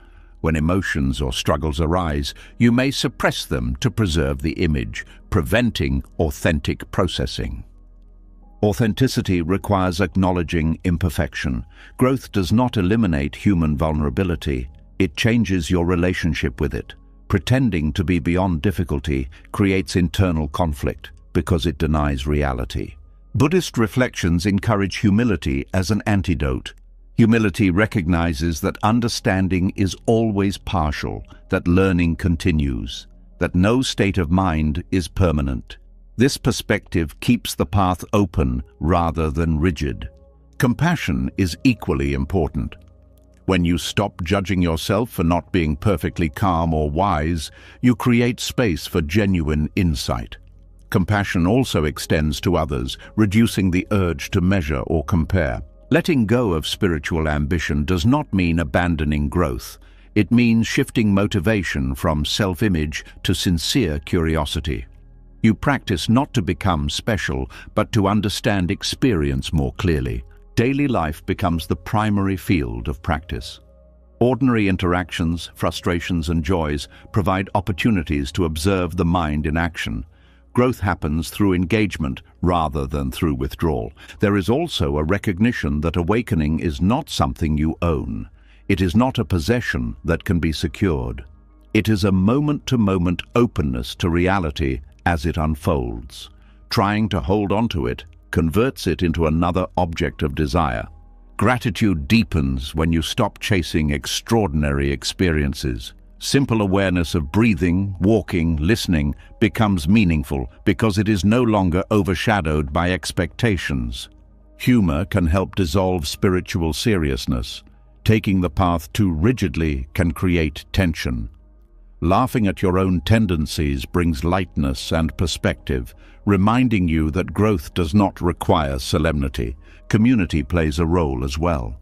Speaker 1: When emotions or struggles arise, you may suppress them to preserve the image, preventing authentic processing. Authenticity requires acknowledging imperfection. Growth does not eliminate human vulnerability. It changes your relationship with it. Pretending to be beyond difficulty creates internal conflict because it denies reality. Buddhist reflections encourage humility as an antidote. Humility recognizes that understanding is always partial, that learning continues, that no state of mind is permanent. This perspective keeps the path open rather than rigid. Compassion is equally important. When you stop judging yourself for not being perfectly calm or wise, you create space for genuine insight. Compassion also extends to others, reducing the urge to measure or compare. Letting go of spiritual ambition does not mean abandoning growth. It means shifting motivation from self-image to sincere curiosity. You practice not to become special, but to understand experience more clearly. Daily life becomes the primary field of practice. Ordinary interactions, frustrations, and joys provide opportunities to observe the mind in action. Growth happens through engagement rather than through withdrawal. There is also a recognition that awakening is not something you own. It is not a possession that can be secured. It is a moment-to-moment openness to reality as it unfolds. Trying to hold onto it converts it into another object of desire. Gratitude deepens when you stop chasing extraordinary experiences. Simple awareness of breathing, walking, listening becomes meaningful because it is no longer overshadowed by expectations. Humor can help dissolve spiritual seriousness. Taking the path too rigidly can create tension. Laughing at your own tendencies brings lightness and perspective, reminding you that growth does not require solemnity. Community plays a role as well.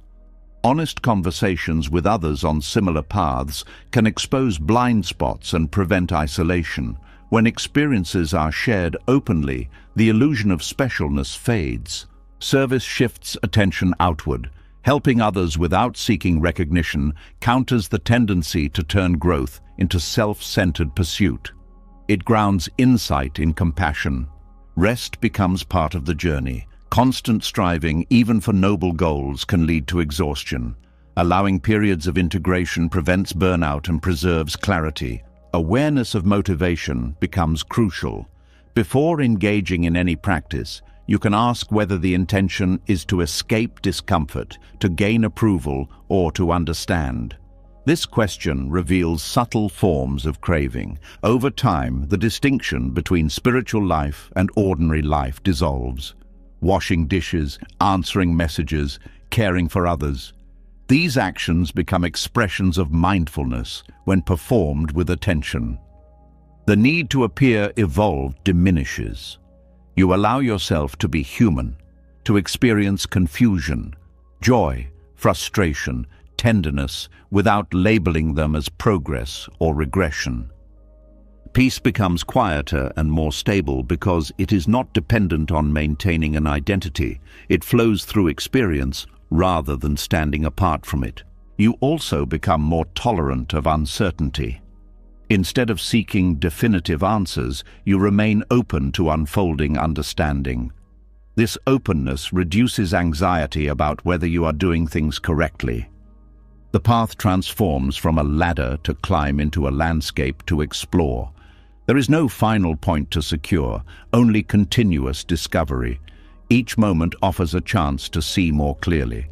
Speaker 1: Honest conversations with others on similar paths can expose blind spots and prevent isolation. When experiences are shared openly, the illusion of specialness fades. Service shifts attention outward. Helping others without seeking recognition counters the tendency to turn growth into self-centered pursuit. It grounds insight in compassion. Rest becomes part of the journey. Constant striving, even for noble goals, can lead to exhaustion. Allowing periods of integration prevents burnout and preserves clarity. Awareness of motivation becomes crucial. Before engaging in any practice, you can ask whether the intention is to escape discomfort, to gain approval, or to understand. This question reveals subtle forms of craving. Over time, the distinction between spiritual life and ordinary life dissolves. Washing dishes, answering messages, caring for others. These actions become expressions of mindfulness when performed with attention. The need to appear evolved diminishes. You allow yourself to be human, to experience confusion, joy, frustration, tenderness, without labeling them as progress or regression. Peace becomes quieter and more stable because it is not dependent on maintaining an identity. It flows through experience rather than standing apart from it. You also become more tolerant of uncertainty. Instead of seeking definitive answers, you remain open to unfolding understanding. This openness reduces anxiety about whether you are doing things correctly. The path transforms from a ladder to climb into a landscape to explore. There is no final point to secure, only continuous discovery. Each moment offers a chance to see more clearly.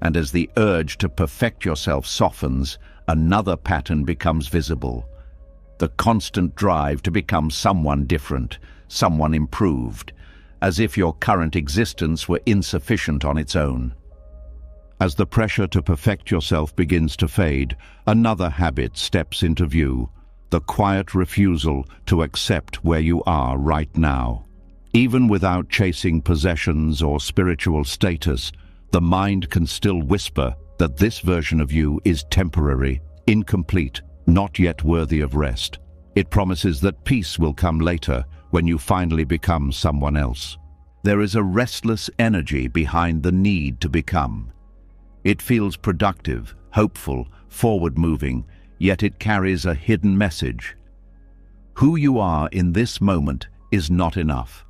Speaker 1: And as the urge to perfect yourself softens, another pattern becomes visible. The constant drive to become someone different, someone improved, as if your current existence were insufficient on its own. As the pressure to perfect yourself begins to fade, another habit steps into view. The quiet refusal to accept where you are right now. Even without chasing possessions or spiritual status, the mind can still whisper that this version of you is temporary, incomplete, not yet worthy of rest. It promises that peace will come later when you finally become someone else. There is a restless energy behind the need to become. It feels productive, hopeful, forward-moving, yet it carries a hidden message. Who you are in this moment is not enough.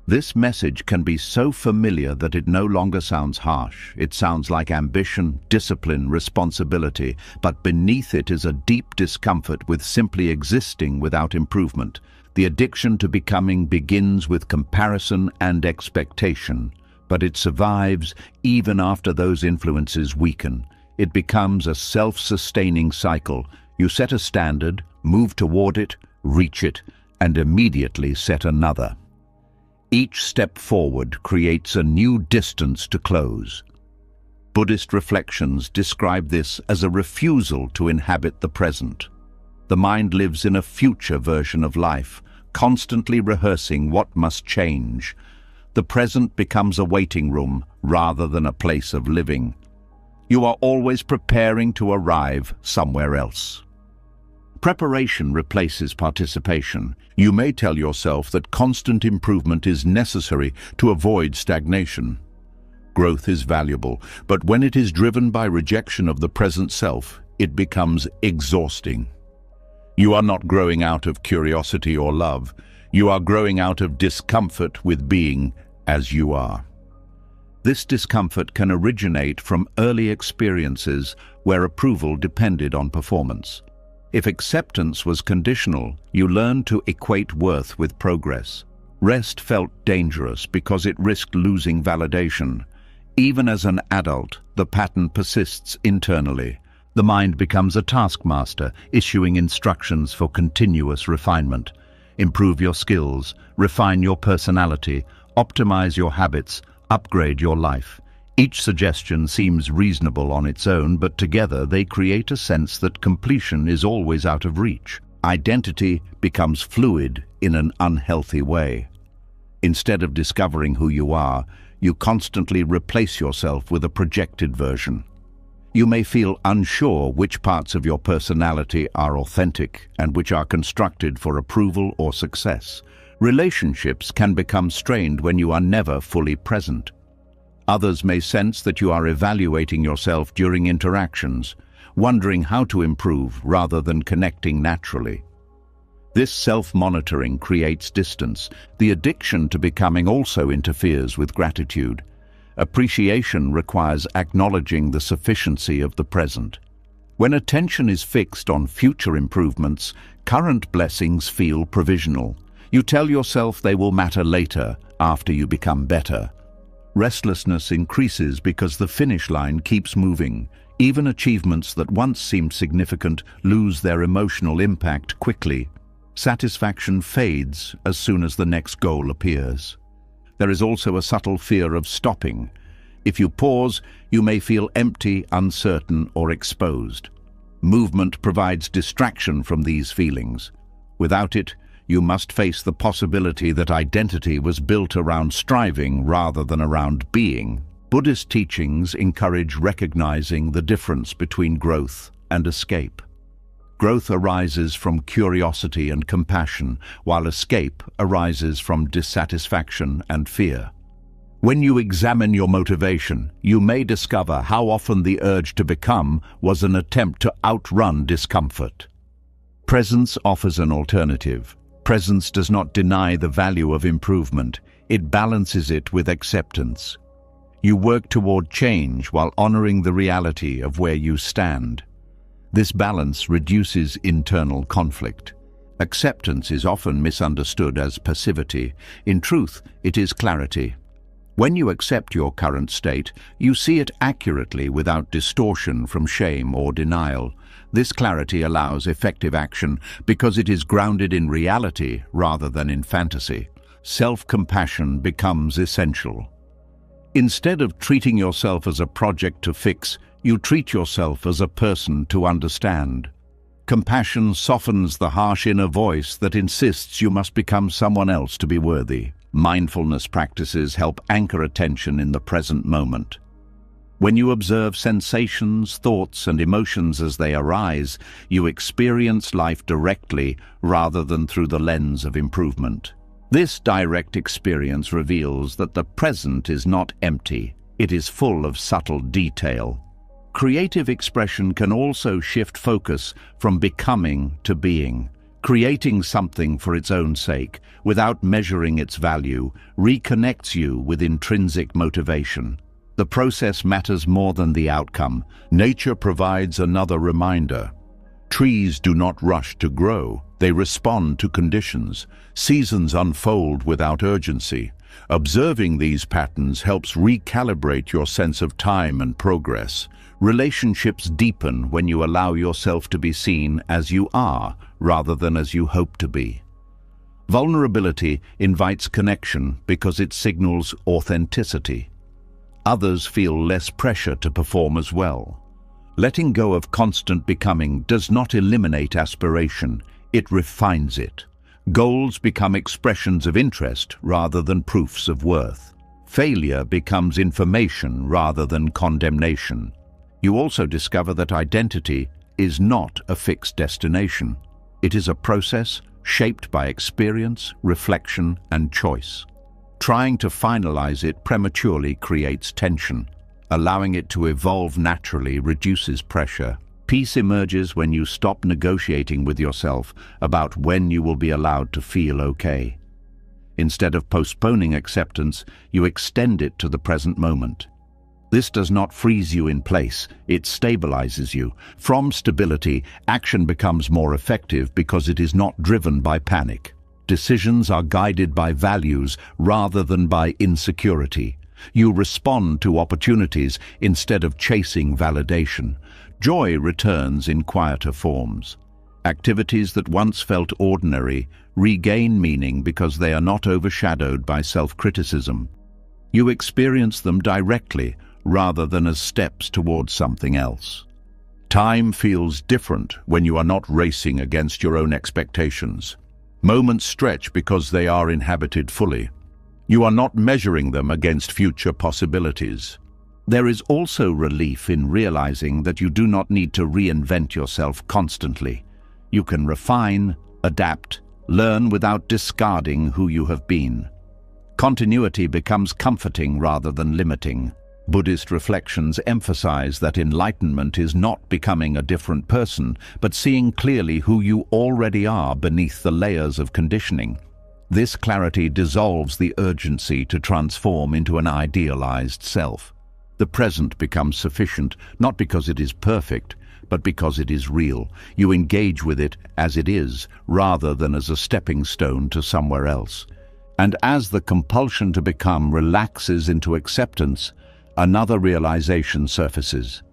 Speaker 1: This message can be so familiar that it no longer sounds harsh. It sounds like ambition, discipline, responsibility, but beneath it is a deep discomfort with simply existing without improvement. The addiction to becoming begins with comparison and expectation, but it survives even after those influences weaken. It becomes a self-sustaining cycle. You set a standard, move toward it, reach it, and immediately set another. Each step forward creates a new distance to close. Buddhist reflections describe this as a refusal to inhabit the present. The mind lives in a future version of life, constantly rehearsing what must change. The present becomes a waiting room rather than a place of living. You are always preparing to arrive somewhere else. Preparation replaces participation. You may tell yourself that constant improvement is necessary to avoid stagnation. Growth is valuable, but when it is driven by rejection of the present self, it becomes exhausting. You are not growing out of curiosity or love. You are growing out of discomfort with being as you are. This discomfort can originate from early experiences where approval depended on performance. If acceptance was conditional, you learned to equate worth with progress. Rest felt dangerous because it risked losing validation. Even as an adult, the pattern persists internally. The mind becomes a taskmaster, issuing instructions for continuous refinement. Improve your skills, refine your personality, optimize your habits, upgrade your life. Each suggestion seems reasonable on its own, but together they create a sense that completion is always out of reach. Identity becomes fluid in an unhealthy way. Instead of discovering who you are, you constantly replace yourself with a projected version. You may feel unsure which parts of your personality are authentic and which are constructed for approval or success. Relationships can become strained when you are never fully present. Others may sense that you are evaluating yourself during interactions, wondering how to improve rather than connecting naturally. This self-monitoring creates distance. The addiction to becoming also interferes with gratitude. Appreciation requires acknowledging the sufficiency of the present. When attention is fixed on future improvements, current blessings feel provisional. You tell yourself they will matter later, after you become better. Restlessness increases because the finish line keeps moving. Even achievements that once seemed significant lose their emotional impact quickly. Satisfaction fades as soon as the next goal appears. There is also a subtle fear of stopping. If you pause, you may feel empty, uncertain, or exposed. Movement provides distraction from these feelings. Without it, you must face the possibility that identity was built around striving rather than around being. Buddhist teachings encourage recognizing the difference between growth and escape. Growth arises from curiosity and compassion, while escape arises from dissatisfaction and fear. When you examine your motivation, you may discover how often the urge to become was an attempt to outrun discomfort. Presence offers an alternative. Presence does not deny the value of improvement, it balances it with acceptance. You work toward change while honoring the reality of where you stand. This balance reduces internal conflict. Acceptance is often misunderstood as passivity. In truth, it is clarity. When you accept your current state, you see it accurately without distortion from shame or denial. This clarity allows effective action because it is grounded in reality rather than in fantasy. Self-compassion becomes essential. Instead of treating yourself as a project to fix, you treat yourself as a person to understand. Compassion softens the harsh inner voice that insists you must become someone else to be worthy. Mindfulness practices help anchor attention in the present moment. When you observe sensations, thoughts, and emotions as they arise, you experience life directly rather than through the lens of improvement. This direct experience reveals that the present is not empty, it is full of subtle detail. Creative expression can also shift focus from becoming to being. Creating something for its own sake, without measuring its value, reconnects you with intrinsic motivation. The process matters more than the outcome. Nature provides another reminder. Trees do not rush to grow. They respond to conditions. Seasons unfold without urgency. Observing these patterns helps recalibrate your sense of time and progress. Relationships deepen when you allow yourself to be seen as you are, rather than as you hope to be. Vulnerability invites connection because it signals authenticity. Others feel less pressure to perform as well. Letting go of constant becoming does not eliminate aspiration, it refines it. Goals become expressions of interest rather than proofs of worth. Failure becomes information rather than condemnation. You also discover that identity is not a fixed destination. It is a process shaped by experience, reflection, and choice. Trying to finalize it prematurely creates tension. Allowing it to evolve naturally reduces pressure. Peace emerges when you stop negotiating with yourself about when you will be allowed to feel okay. Instead of postponing acceptance, you extend it to the present moment. This does not freeze you in place, it stabilizes you. From stability, action becomes more effective because it is not driven by panic. Decisions are guided by values rather than by insecurity. You respond to opportunities instead of chasing validation. Joy returns in quieter forms. Activities that once felt ordinary regain meaning because they are not overshadowed by self-criticism. You experience them directly rather than as steps towards something else. Time feels different when you are not racing against your own expectations. Moments stretch because they are inhabited fully. You are not measuring them against future possibilities. There is also relief in realizing that you do not need to reinvent yourself constantly. You can refine, adapt, learn without discarding who you have been. Continuity becomes comforting rather than limiting. Buddhist reflections emphasize that enlightenment is not becoming a different person, but seeing clearly who you already are beneath the layers of conditioning. This clarity dissolves the urgency to transform into an idealized self. The present becomes sufficient, not because it is perfect, but because it is real. You engage with it as it is, rather than as a stepping stone to somewhere else. And as the compulsion to become relaxes into acceptance, another realization surfaces,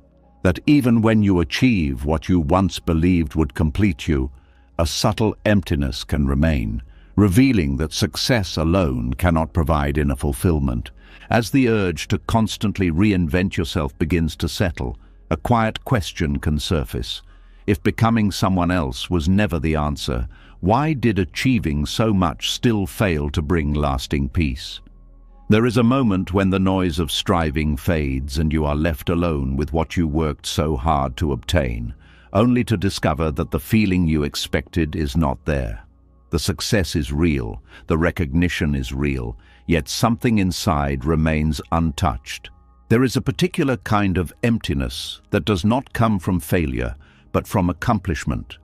Speaker 1: that even when you achieve what you once believed would complete you, a subtle emptiness can remain, revealing that success alone cannot provide inner fulfillment. As the urge to constantly reinvent yourself begins to settle, a quiet question can surface. If becoming someone else was never the answer, why did achieving so much still fail to bring lasting peace? There is a moment when the noise of striving fades and you are left alone with what you worked so hard to obtain, only to discover that the feeling you expected is not there. The success is real, the recognition is real, yet something inside remains untouched. There is a particular kind of emptiness that does not come from failure, but from accomplishment.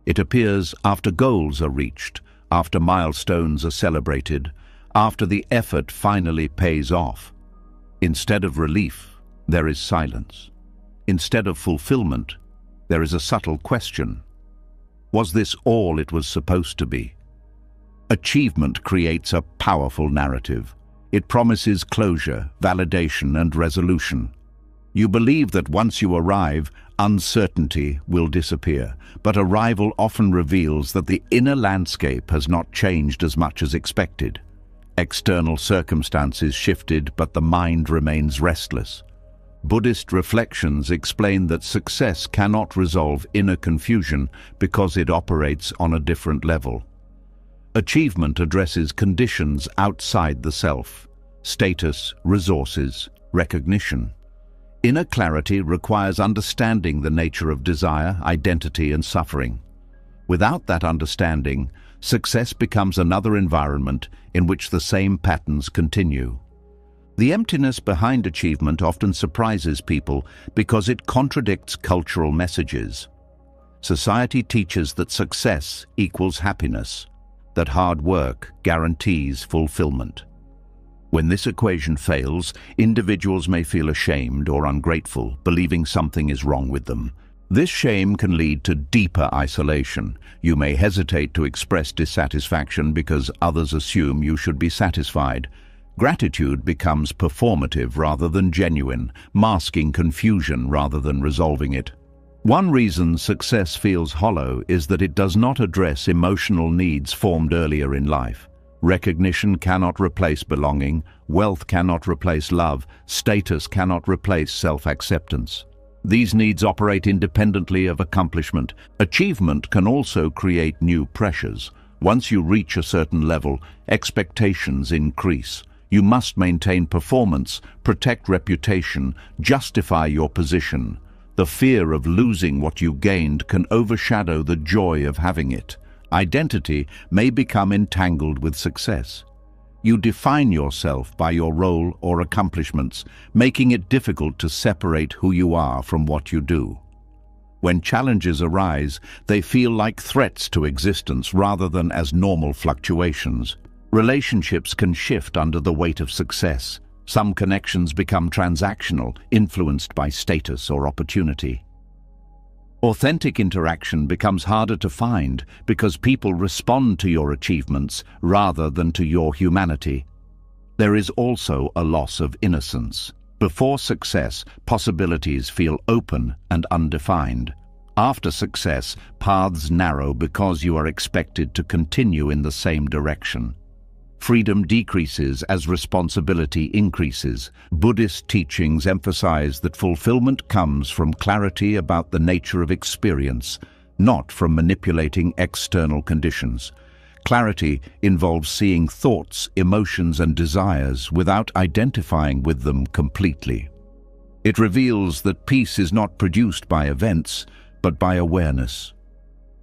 Speaker 1: It appears after goals are reached, after milestones are celebrated, after the effort finally pays off. Instead of relief, there is silence. Instead of fulfillment, there is a subtle question. Was this all it was supposed to be? Achievement creates a powerful narrative. It promises closure, validation, and resolution. You believe that once you arrive, uncertainty will disappear, but arrival often reveals that the inner landscape has not changed as much as expected. External circumstances shifted, but the mind remains restless. Buddhist reflections explain that success cannot resolve inner confusion because it operates on a different level. Achievement addresses conditions outside the self: status, resources, recognition. Inner clarity requires understanding the nature of desire, identity, and suffering. Without that understanding, success becomes another environment in which the same patterns continue. The emptiness behind achievement often surprises people because it contradicts cultural messages. Society teaches that success equals happiness, that hard work guarantees fulfillment. When this equation fails, individuals may feel ashamed or ungrateful, believing something is wrong with them. This shame can lead to deeper isolation. You may hesitate to express dissatisfaction because others assume you should be satisfied. Gratitude becomes performative rather than genuine, masking confusion rather than resolving it. One reason success feels hollow is that it does not address emotional needs formed earlier in life. Recognition cannot replace belonging, wealth cannot replace love, status cannot replace self-acceptance. These needs operate independently of accomplishment. Achievement can also create new pressures. Once you reach a certain level, expectations increase. You must maintain performance, protect reputation, justify your position. The fear of losing what you gained can overshadow the joy of having it. Identity may become entangled with success. You define yourself by your role or accomplishments, making it difficult to separate who you are from what you do. When challenges arise, they feel like threats to existence rather than as normal fluctuations. Relationships can shift under the weight of success. Some connections become transactional, influenced by status or opportunity. Authentic interaction becomes harder to find because people respond to your achievements rather than to your humanity. There is also a loss of innocence. Before success, possibilities feel open and undefined. After success, paths narrow because you are expected to continue in the same direction. Freedom decreases as responsibility increases. Buddhist teachings emphasize that fulfillment comes from clarity about the nature of experience, not from manipulating external conditions. Clarity involves seeing thoughts, emotions, and desires without identifying with them completely. It reveals that peace is not produced by events, but by awareness.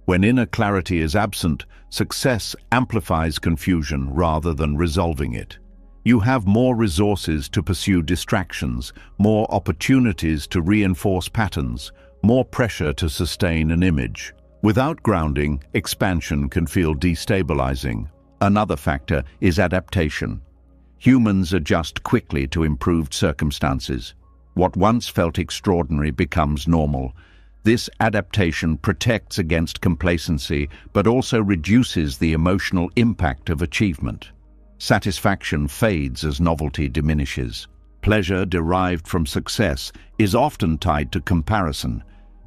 Speaker 1: When inner clarity is absent, success amplifies confusion rather than resolving it. You have more resources to pursue distractions, more opportunities to reinforce patterns, more pressure to sustain an image. Without grounding, expansion can feel destabilizing. Another factor is adaptation. Humans adjust quickly to improved circumstances. What once felt extraordinary becomes normal. This adaptation protects against complacency, but also reduces the emotional impact of achievement. Satisfaction fades as novelty diminishes. Pleasure derived from success is often tied to comparison.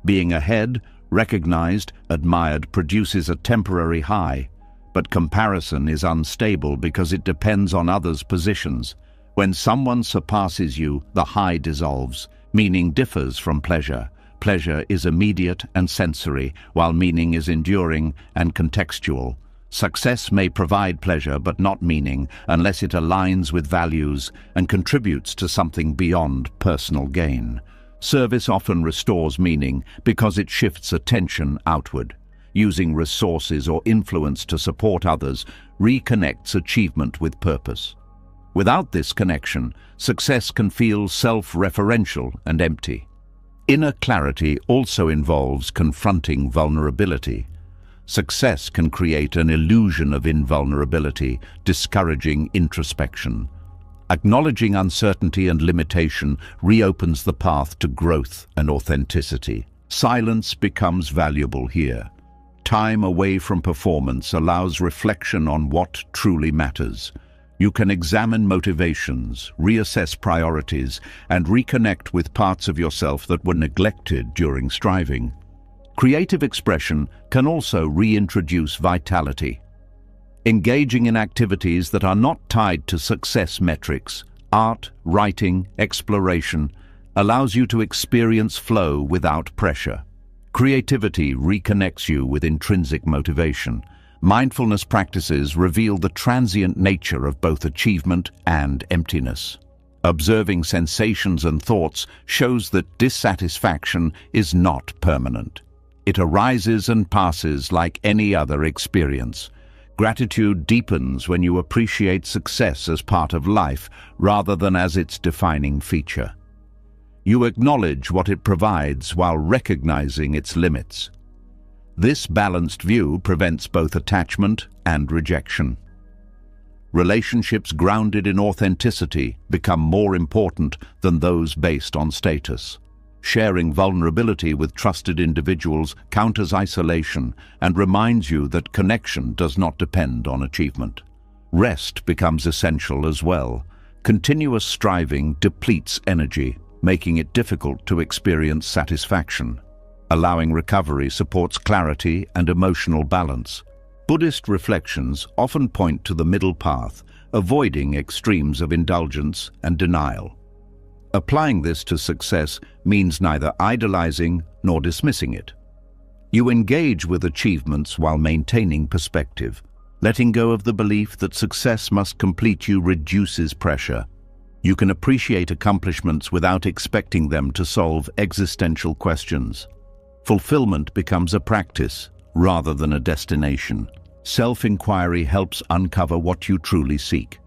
Speaker 1: Being ahead, recognized, admired produces a temporary high, but comparison is unstable because it depends on others' positions. When someone surpasses you, the high dissolves. Meaning differs from pleasure. Pleasure is immediate and sensory, while meaning is enduring and contextual. Success may provide pleasure but not meaning unless it aligns with values and contributes to something beyond personal gain. Service often restores meaning because it shifts attention outward. Using resources or influence to support others reconnects achievement with purpose. Without this connection, success can feel self-referential and empty. Inner clarity also involves confronting vulnerability. Success can create an illusion of invulnerability, discouraging introspection. Acknowledging uncertainty and limitation reopens the path to growth and authenticity. Silence becomes valuable here. Time away from performance allows reflection on what truly matters. You can examine motivations, reassess priorities, and reconnect with parts of yourself that were neglected during striving. Creative expression can also reintroduce vitality. Engaging in activities that are not tied to success metrics, art, writing, exploration, allows you to experience flow without pressure. Creativity reconnects you with intrinsic motivation. Mindfulness practices reveal the transient nature of both achievement and emptiness. Observing sensations and thoughts shows that dissatisfaction is not permanent. It arises and passes like any other experience. Gratitude deepens when you appreciate success as part of life rather than as its defining feature. You acknowledge what it provides while recognizing its limits. This balanced view prevents both attachment and rejection. Relationships grounded in authenticity become more important than those based on status. Sharing vulnerability with trusted individuals counters isolation and reminds you that connection does not depend on achievement. Rest becomes essential as well. Continuous striving depletes energy, making it difficult to experience satisfaction. Allowing recovery supports clarity and emotional balance. Buddhist reflections often point to the middle path, avoiding extremes of indulgence and denial. Applying this to success means neither idolizing nor dismissing it. You engage with achievements while maintaining perspective. Letting go of the belief that success must complete you reduces pressure. You can appreciate accomplishments without expecting them to solve existential questions. Fulfillment becomes a practice rather than a destination. Self-inquiry helps uncover what you truly seek.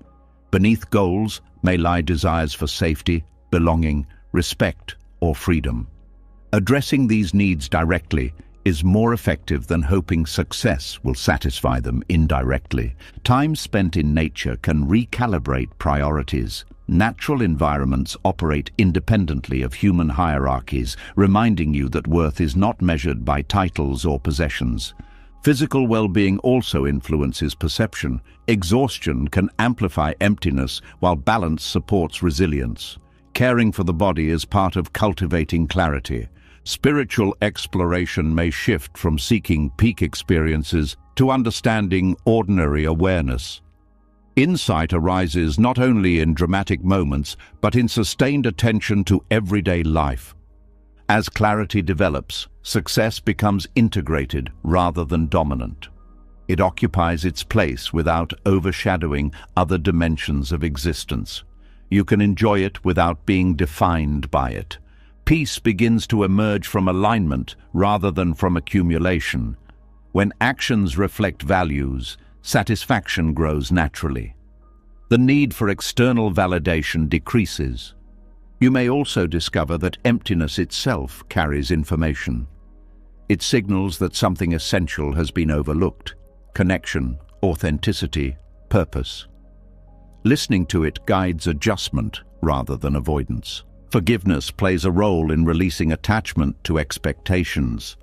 Speaker 1: Beneath goals may lie desires for safety, belonging, respect, or freedom. Addressing these needs directly is more effective than hoping success will satisfy them indirectly. Time spent in nature can recalibrate priorities. Natural environments operate independently of human hierarchies, reminding you that worth is not measured by titles or possessions. Physical well-being also influences perception. Exhaustion can amplify emptiness, while balance supports resilience. Caring for the body is part of cultivating clarity. Spiritual exploration may shift from seeking peak experiences to understanding ordinary awareness. Insight arises not only in dramatic moments, but in sustained attention to everyday life. As clarity develops, success becomes integrated rather than dominant. It occupies its place without overshadowing other dimensions of existence. You can enjoy it without being defined by it. Peace begins to emerge from alignment rather than from accumulation. When actions reflect values, satisfaction grows naturally. The need for external validation decreases. You may also discover that emptiness itself carries information. It signals that something essential has been overlooked: connection, authenticity, purpose. Listening to it guides adjustment rather than avoidance. Forgiveness plays a role in releasing attachment to expectations.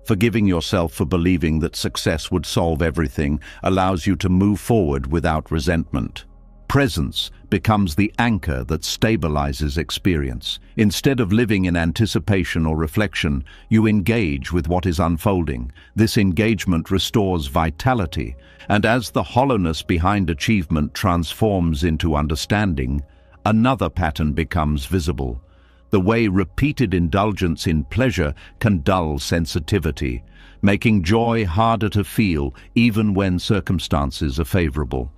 Speaker 1: Forgiving yourself for believing that success would solve everything allows you to move forward without resentment. Presence becomes the anchor that stabilizes experience. Instead of living in anticipation or reflection, you engage with what is unfolding. This engagement restores vitality, and as the hollowness behind achievement transforms into understanding, another pattern becomes visible. The way repeated indulgence in pleasure can dull sensitivity, making joy harder to feel even when circumstances are favorable.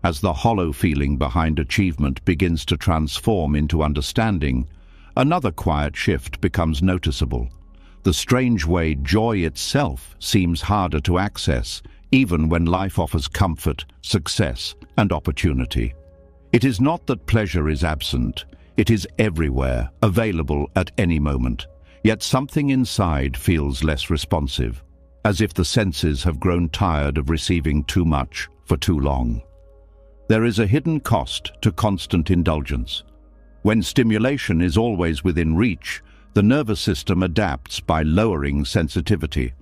Speaker 1: As the hollow feeling behind achievement begins to transform into understanding, another quiet shift becomes noticeable. The strange way joy itself seems harder to access, even when life offers comfort, success, and opportunity. It is not that pleasure is absent. It is everywhere, available at any moment. Yet something inside feels less responsive, as if the senses have grown tired of receiving too much for too long. There is a hidden cost to constant indulgence. When stimulation is always within reach, the nervous system adapts by lowering sensitivity.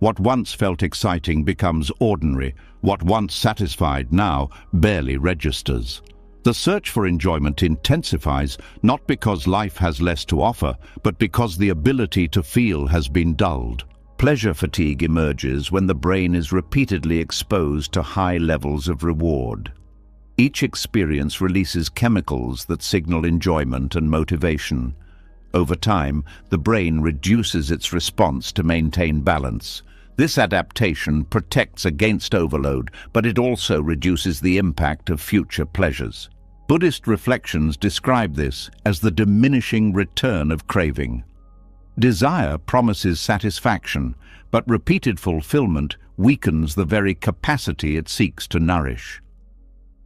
Speaker 1: What once felt exciting becomes ordinary. What once satisfied now barely registers. The search for enjoyment intensifies, not because life has less to offer, but because the ability to feel has been dulled. Pleasure fatigue emerges when the brain is repeatedly exposed to high levels of reward. Each experience releases chemicals that signal enjoyment and motivation. Over time, the brain reduces its response to maintain balance. This adaptation protects against overload, but it also reduces the impact of future pleasures. Buddhist reflections describe this as the diminishing return of craving. Desire promises satisfaction, but repeated fulfillment weakens the very capacity it seeks to nourish.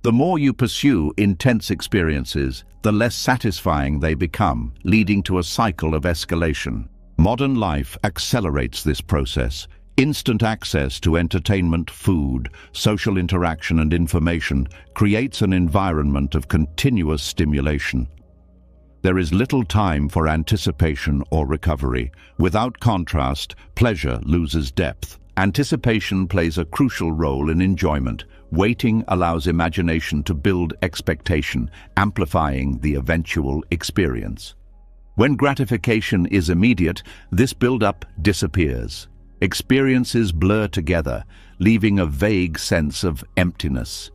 Speaker 1: The more you pursue intense experiences, the less satisfying they become, leading to a cycle of escalation. Modern life accelerates this process. Instant access to entertainment, food, social interaction, and information creates an environment of continuous stimulation. There is little time for anticipation or recovery. Without contrast, pleasure loses depth. Anticipation plays a crucial role in enjoyment. Waiting allows imagination to build expectation, amplifying the eventual experience. When gratification is immediate, this build-up disappears. Experiences blur together, leaving a vague sense of emptiness.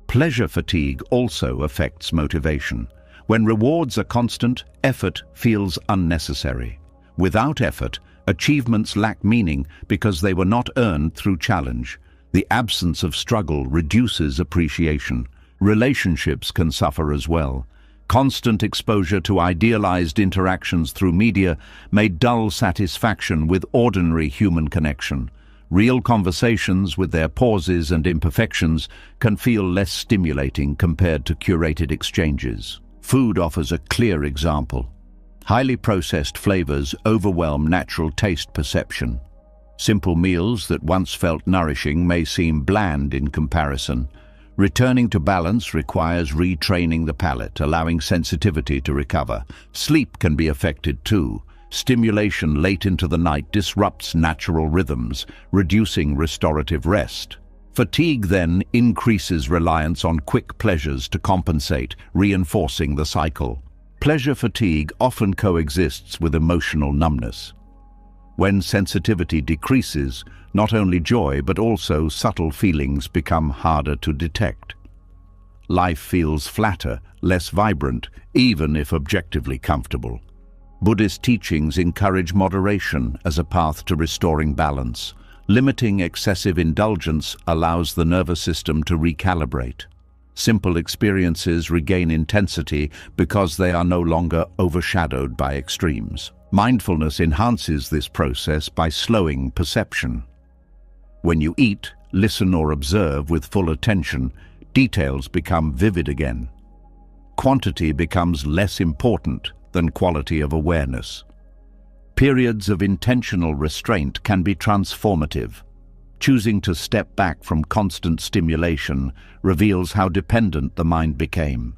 Speaker 1: Pleasure fatigue also affects motivation. When rewards are constant, effort feels unnecessary. Without effort, achievements lack meaning because they were not earned through challenge. The absence of struggle reduces appreciation. Relationships can suffer as well. Constant exposure to idealized interactions through media may dull satisfaction with ordinary human connection. Real conversations, with their pauses and imperfections, can feel less stimulating compared to curated exchanges. Food offers a clear example. Highly processed flavors overwhelm natural taste perception. Simple meals that once felt nourishing may seem bland in comparison. Returning to balance requires retraining the palate, allowing sensitivity to recover. Sleep can be affected too. Stimulation late into the night disrupts natural rhythms, reducing restorative rest. Fatigue then increases reliance on quick pleasures to compensate, reinforcing the cycle. Pleasure fatigue often coexists with emotional numbness. When sensitivity decreases, not only joy but also subtle feelings become harder to detect. Life feels flatter, less vibrant, even if objectively comfortable. Buddhist teachings encourage moderation as a path to restoring balance. Limiting excessive indulgence allows the nervous system to recalibrate. Simple experiences regain intensity because they are no longer overshadowed by extremes. Mindfulness enhances this process by slowing perception. When you eat, listen or observe with full attention, details become vivid again. Quantity becomes less important than quality of awareness. Periods of intentional restraint can be transformative. Choosing to step back from constant stimulation reveals how dependent the mind became.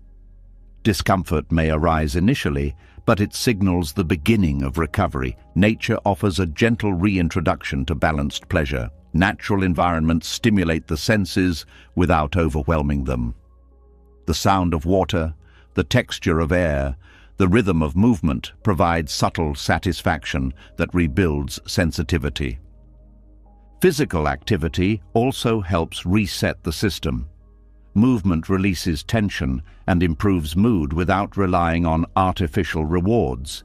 Speaker 1: Discomfort may arise initially, but it signals the beginning of recovery. Nature offers a gentle reintroduction to balanced pleasure. Natural environments stimulate the senses without overwhelming them. The sound of water, the texture of air, the rhythm of movement provide subtle satisfaction that rebuilds sensitivity. Physical activity also helps reset the system. Movement releases tension and improves mood without relying on artificial rewards.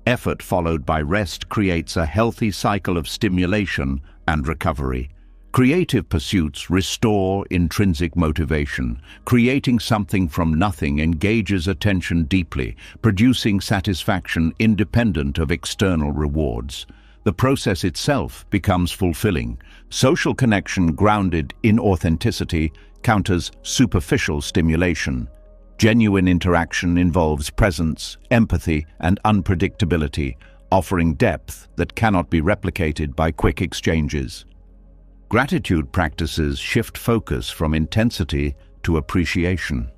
Speaker 1: Effort followed by rest creates a healthy cycle of stimulation and recovery. Creative pursuits restore intrinsic motivation. Creating something from nothing engages attention deeply, producing satisfaction independent of external rewards. The process itself becomes fulfilling. Social connection grounded in authenticity counters superficial stimulation. Genuine interaction involves presence, empathy, and unpredictability, offering depth that cannot be replicated by quick exchanges. Gratitude practices shift focus from intensity to appreciation.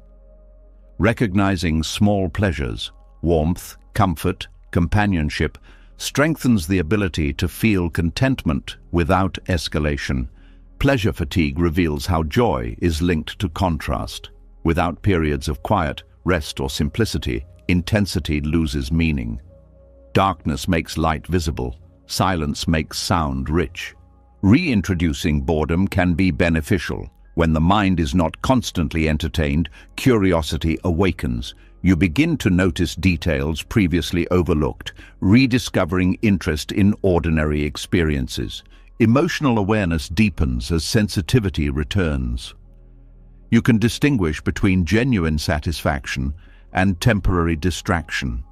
Speaker 1: Recognizing small pleasures, warmth, comfort, companionship, strengthens the ability to feel contentment without escalation. Pleasure fatigue reveals how joy is linked to contrast. Without periods of quiet, rest, or simplicity, intensity loses meaning. Darkness makes light visible. Silence makes sound rich. Reintroducing boredom can be beneficial. When the mind is not constantly entertained, curiosity awakens. You begin to notice details previously overlooked, rediscovering interest in ordinary experiences. Emotional awareness deepens as sensitivity returns. You can distinguish between genuine satisfaction and temporary distraction.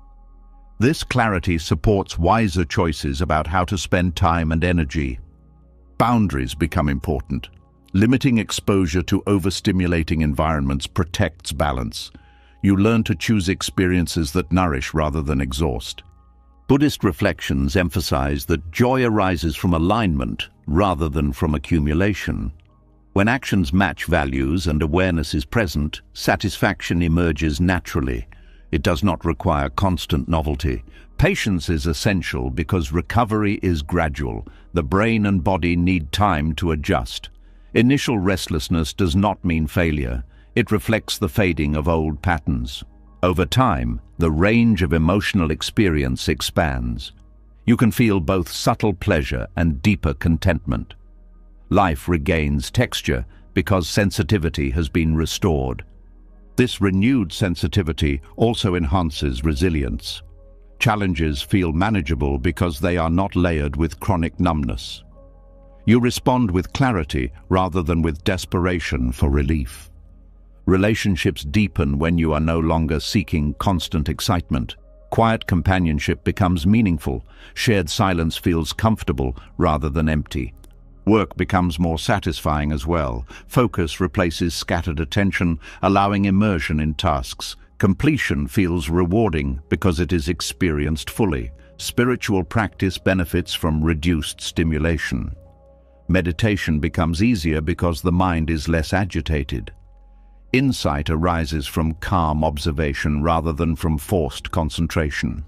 Speaker 1: This clarity supports wiser choices about how to spend time and energy. Boundaries become important. Limiting exposure to overstimulating environments protects balance. You learn to choose experiences that nourish rather than exhaust. Buddhist reflections emphasize that joy arises from alignment rather than from accumulation. When actions match values and awareness is present, satisfaction emerges naturally. It does not require constant novelty. Patience is essential because recovery is gradual. The brain and body need time to adjust. Initial restlessness does not mean failure. It reflects the fading of old patterns. Over time, the range of emotional experience expands. You can feel both subtle pleasure and deeper contentment. Life regains texture because sensitivity has been restored. This renewed sensitivity also enhances resilience. Challenges feel manageable because they are not layered with chronic numbness. You respond with clarity rather than with desperation for relief. Relationships deepen when you are no longer seeking constant excitement. Quiet companionship becomes meaningful. Shared silence feels comfortable rather than empty. Work becomes more satisfying as well. Focus replaces scattered attention, allowing immersion in tasks. Completion feels rewarding because it is experienced fully. Spiritual practice benefits from reduced stimulation. Meditation becomes easier because the mind is less agitated. Insight arises from calm observation rather than from forced concentration.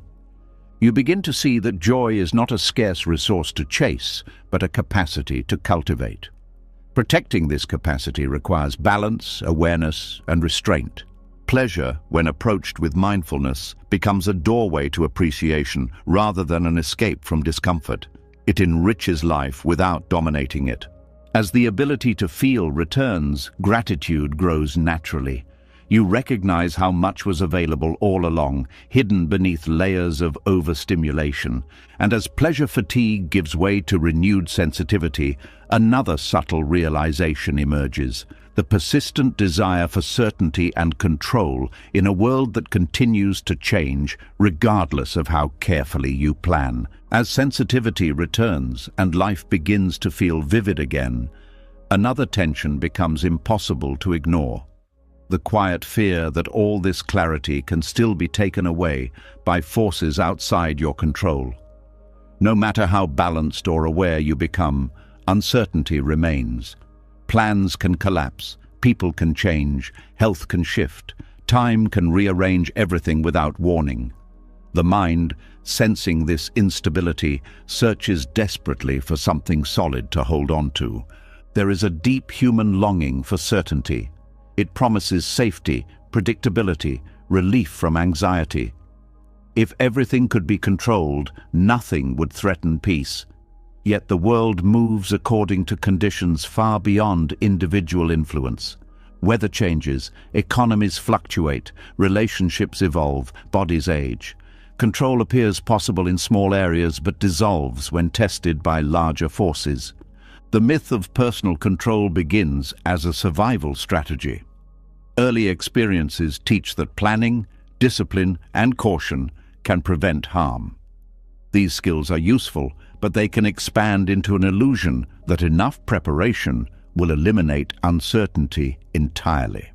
Speaker 1: You begin to see that joy is not a scarce resource to chase, but a capacity to cultivate. Protecting this capacity requires balance, awareness, and restraint. Pleasure, when approached with mindfulness, becomes a doorway to appreciation rather than an escape from discomfort. It enriches life without dominating it. As the ability to feel returns, gratitude grows naturally. You recognize how much was available all along, hidden beneath layers of overstimulation. And as pleasure fatigue gives way to renewed sensitivity, another subtle realization emerges: the persistent desire for certainty and control in a world that continues to change, regardless of how carefully you plan. As sensitivity returns and life begins to feel vivid again, another tension becomes impossible to ignore: the quiet fear that all this clarity can still be taken away by forces outside your control. No matter how balanced or aware you become, uncertainty remains. Plans can collapse, people can change, health can shift, time can rearrange everything without warning. The mind, sensing this instability, searches desperately for something solid to hold on to. There is a deep human longing for certainty. It promises safety, predictability, relief from anxiety. If everything could be controlled, nothing would threaten peace. Yet the world moves according to conditions far beyond individual influence. Weather changes, economies fluctuate, relationships evolve, bodies age. Control appears possible in small areas but dissolves when tested by larger forces. The myth of personal control begins as a survival strategy. Early experiences teach that planning, discipline, and caution can prevent harm. These skills are useful, but they can expand into an illusion that enough preparation will eliminate uncertainty entirely.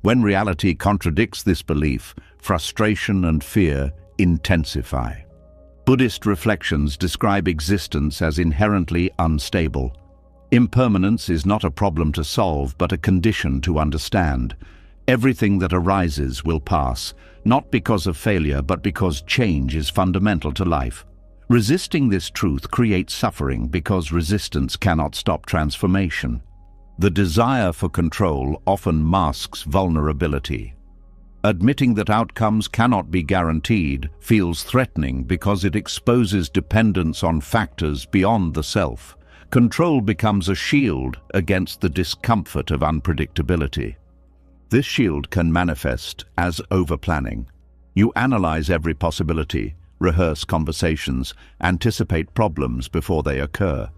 Speaker 1: When reality contradicts this belief, frustration and fear intensify. Buddhist reflections describe existence as inherently unstable. Impermanence is not a problem to solve, but a condition to understand. Everything that arises will pass, not because of failure, but because change is fundamental to life. Resisting this truth creates suffering because resistance cannot stop transformation. The desire for control often masks vulnerability. Admitting that outcomes cannot be guaranteed feels threatening because it exposes dependence on factors beyond the self. Control becomes a shield against the discomfort of unpredictability. This shield can manifest as overplanning. You analyze every possibility, rehearse conversations, anticipate problems before they occur.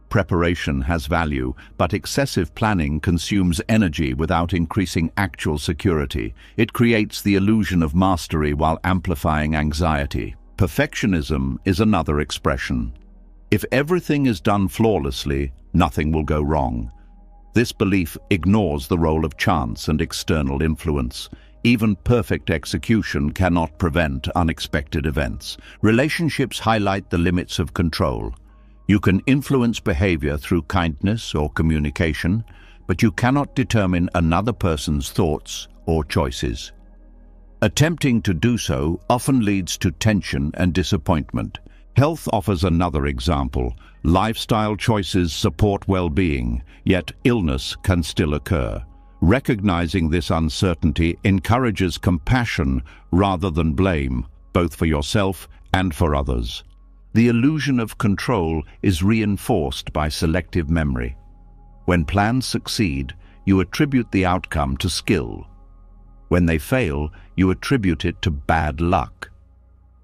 Speaker 1: Preparation has value, but excessive planning consumes energy without increasing actual security. It creates the illusion of mastery while amplifying anxiety. Perfectionism is another expression. If everything is done flawlessly, nothing will go wrong. This belief ignores the role of chance and external influence. Even perfect execution cannot prevent unexpected events. Relationships highlight the limits of control. You can influence behavior through kindness or communication, but you cannot determine another person's thoughts or choices. Attempting to do so often leads to tension and disappointment. Health offers another example. Lifestyle choices support well-being, yet illness can still occur. Recognizing this uncertainty encourages compassion rather than blame, both for yourself and for others. The illusion of control is reinforced by selective memory. When plans succeed, you attribute the outcome to skill. When they fail, you attribute it to bad luck.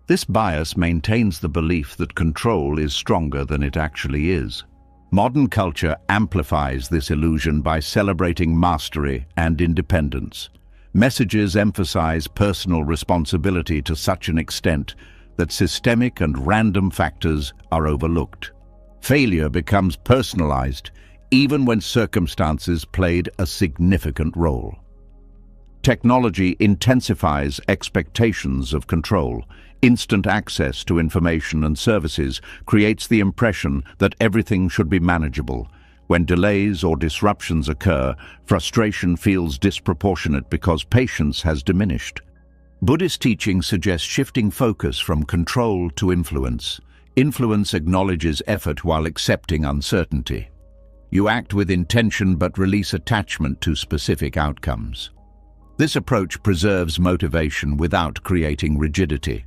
Speaker 1: This bias maintains the belief that control is stronger than it actually is. Modern culture amplifies this illusion by celebrating mastery and independence. Messages emphasize personal responsibility to such an extent that systemic and random factors are overlooked. Failure becomes personalized, even when circumstances played a significant role. Technology intensifies expectations of control. Instant access to information and services creates the impression that everything should be manageable. When delays or disruptions occur, frustration feels disproportionate because patience has diminished. Buddhist teaching suggests shifting focus from control to influence. Influence acknowledges effort while accepting uncertainty. You act with intention but release attachment to specific outcomes. This approach preserves motivation without creating rigidity.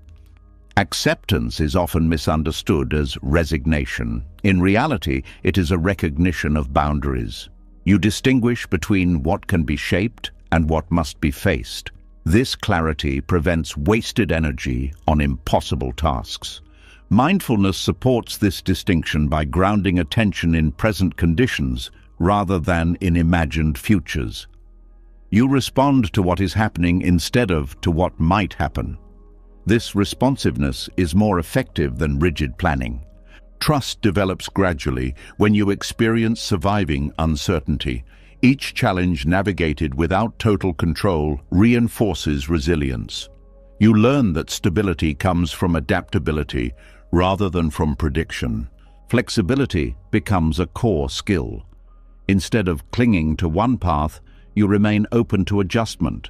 Speaker 1: Acceptance is often misunderstood as resignation. In reality, it is a recognition of boundaries. You distinguish between what can be shaped and what must be faced. This clarity prevents wasted energy on impossible tasks. Mindfulness supports this distinction by grounding attention in present conditions rather than in imagined futures. You respond to what is happening instead of to what might happen. This responsiveness is more effective than rigid planning. Trust develops gradually when you experience surviving uncertainty. Each challenge navigated without total control reinforces resilience. You learn that stability comes from adaptability rather than from prediction. Flexibility becomes a core skill. Instead of clinging to one path, you remain open to adjustment.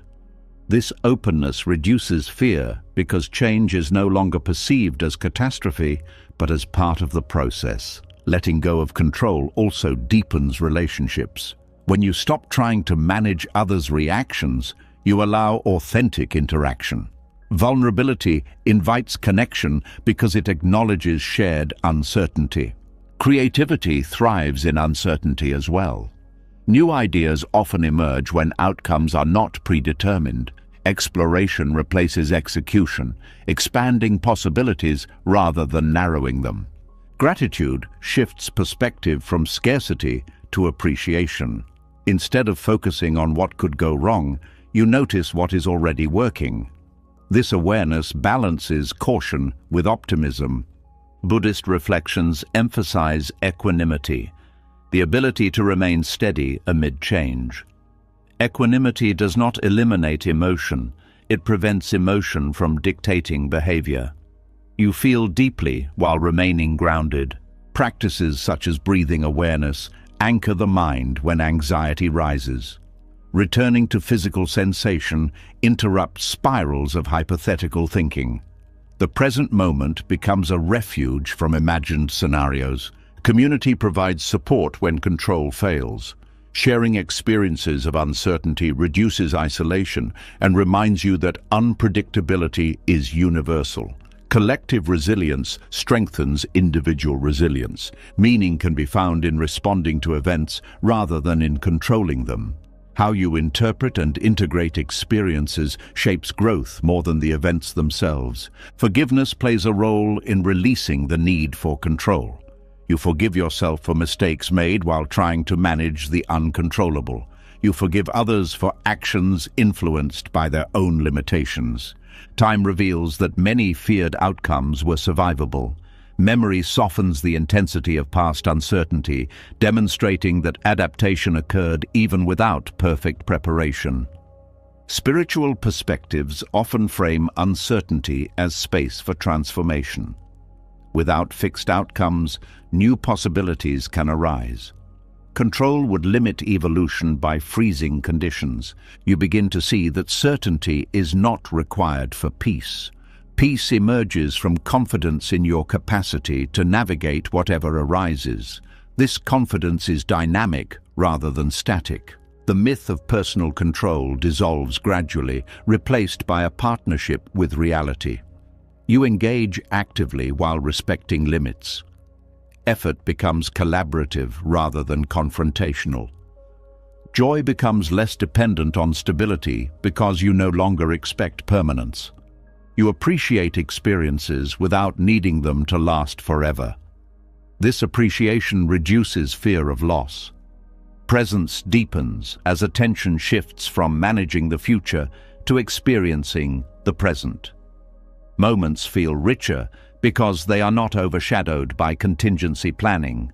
Speaker 1: This openness reduces fear because change is no longer perceived as catastrophe, but as part of the process. Letting go of control also deepens relationships. When you stop trying to manage others' reactions, you allow authentic interaction. Vulnerability invites connection because it acknowledges shared uncertainty. Creativity thrives in uncertainty as well. New ideas often emerge when outcomes are not predetermined. Exploration replaces execution, expanding possibilities rather than narrowing them. Gratitude shifts perspective from scarcity to appreciation. Instead of focusing on what could go wrong, you notice what is already working. This awareness balances caution with optimism. Buddhist reflections emphasize equanimity, the ability to remain steady amid change. Equanimity does not eliminate emotion, it prevents emotion from dictating behavior. You feel deeply while remaining grounded. Practices such as breathing awareness anchor the mind when anxiety rises. Returning to physical sensation interrupts spirals of hypothetical thinking. The present moment becomes a refuge from imagined scenarios. Community provides support when control fails. Sharing experiences of uncertainty reduces isolation and reminds you that unpredictability is universal. Collective resilience strengthens individual resilience. Meaning can be found in responding to events rather than in controlling them. How you interpret and integrate experiences shapes growth more than the events themselves. Forgiveness plays a role in releasing the need for control. You forgive yourself for mistakes made while trying to manage the uncontrollable. You forgive others for actions influenced by their own limitations. Time reveals that many feared outcomes were survivable. Memory softens the intensity of past uncertainty, demonstrating that adaptation occurred even without perfect preparation. Spiritual perspectives often frame uncertainty as space for transformation. Without fixed outcomes, new possibilities can arise. Control would limit evolution by freezing conditions. You begin to see that certainty is not required for peace. Peace emerges from confidence in your capacity to navigate whatever arises. This confidence is dynamic rather than static. The myth of personal control dissolves gradually, replaced by a partnership with reality. You engage actively while respecting limits. Effort becomes collaborative rather than confrontational. Joy becomes less dependent on stability because you no longer expect permanence. You appreciate experiences without needing them to last forever. This appreciation reduces fear of loss. Presence deepens as attention shifts from managing the future to experiencing the present. Moments feel richer because they are not overshadowed by contingency planning.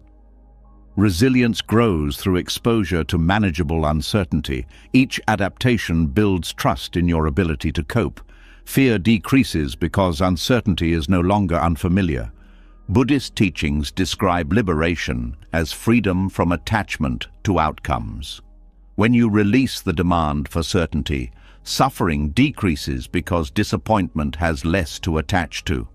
Speaker 1: Resilience grows through exposure to manageable uncertainty. Each adaptation builds trust in your ability to cope. Fear decreases because uncertainty is no longer unfamiliar. Buddhist teachings describe liberation as freedom from attachment to outcomes. When you release the demand for certainty, suffering decreases because disappointment has less to attach to.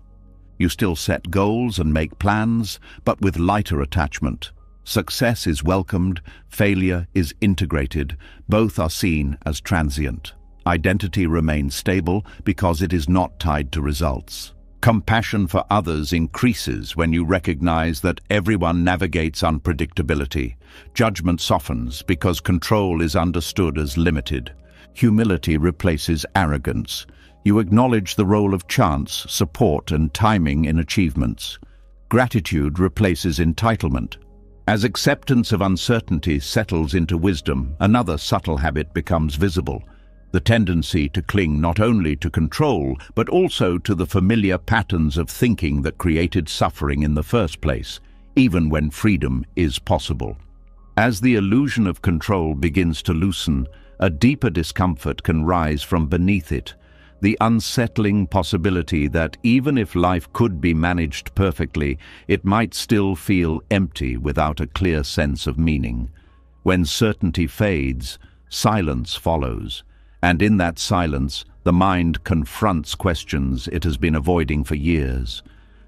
Speaker 1: You still set goals and make plans, but with lighter attachment. Success is welcomed, failure is integrated, both are seen as transient. Identity remains stable because it is not tied to results. Compassion for others increases when you recognize that everyone navigates unpredictability. Judgment softens because control is understood as limited. Humility replaces arrogance. You acknowledge the role of chance, support, and timing in achievements. Gratitude replaces entitlement. As acceptance of uncertainty settles into wisdom, another subtle habit becomes visible. The tendency to cling not only to control, but also to the familiar patterns of thinking that created suffering in the first place, even when freedom is possible. As the illusion of control begins to loosen, a deeper discomfort can rise from beneath it, the unsettling possibility that even if life could be managed perfectly, it might still feel empty without a clear sense of meaning. When certainty fades, silence follows. And in that silence, the mind confronts questions it has been avoiding for years.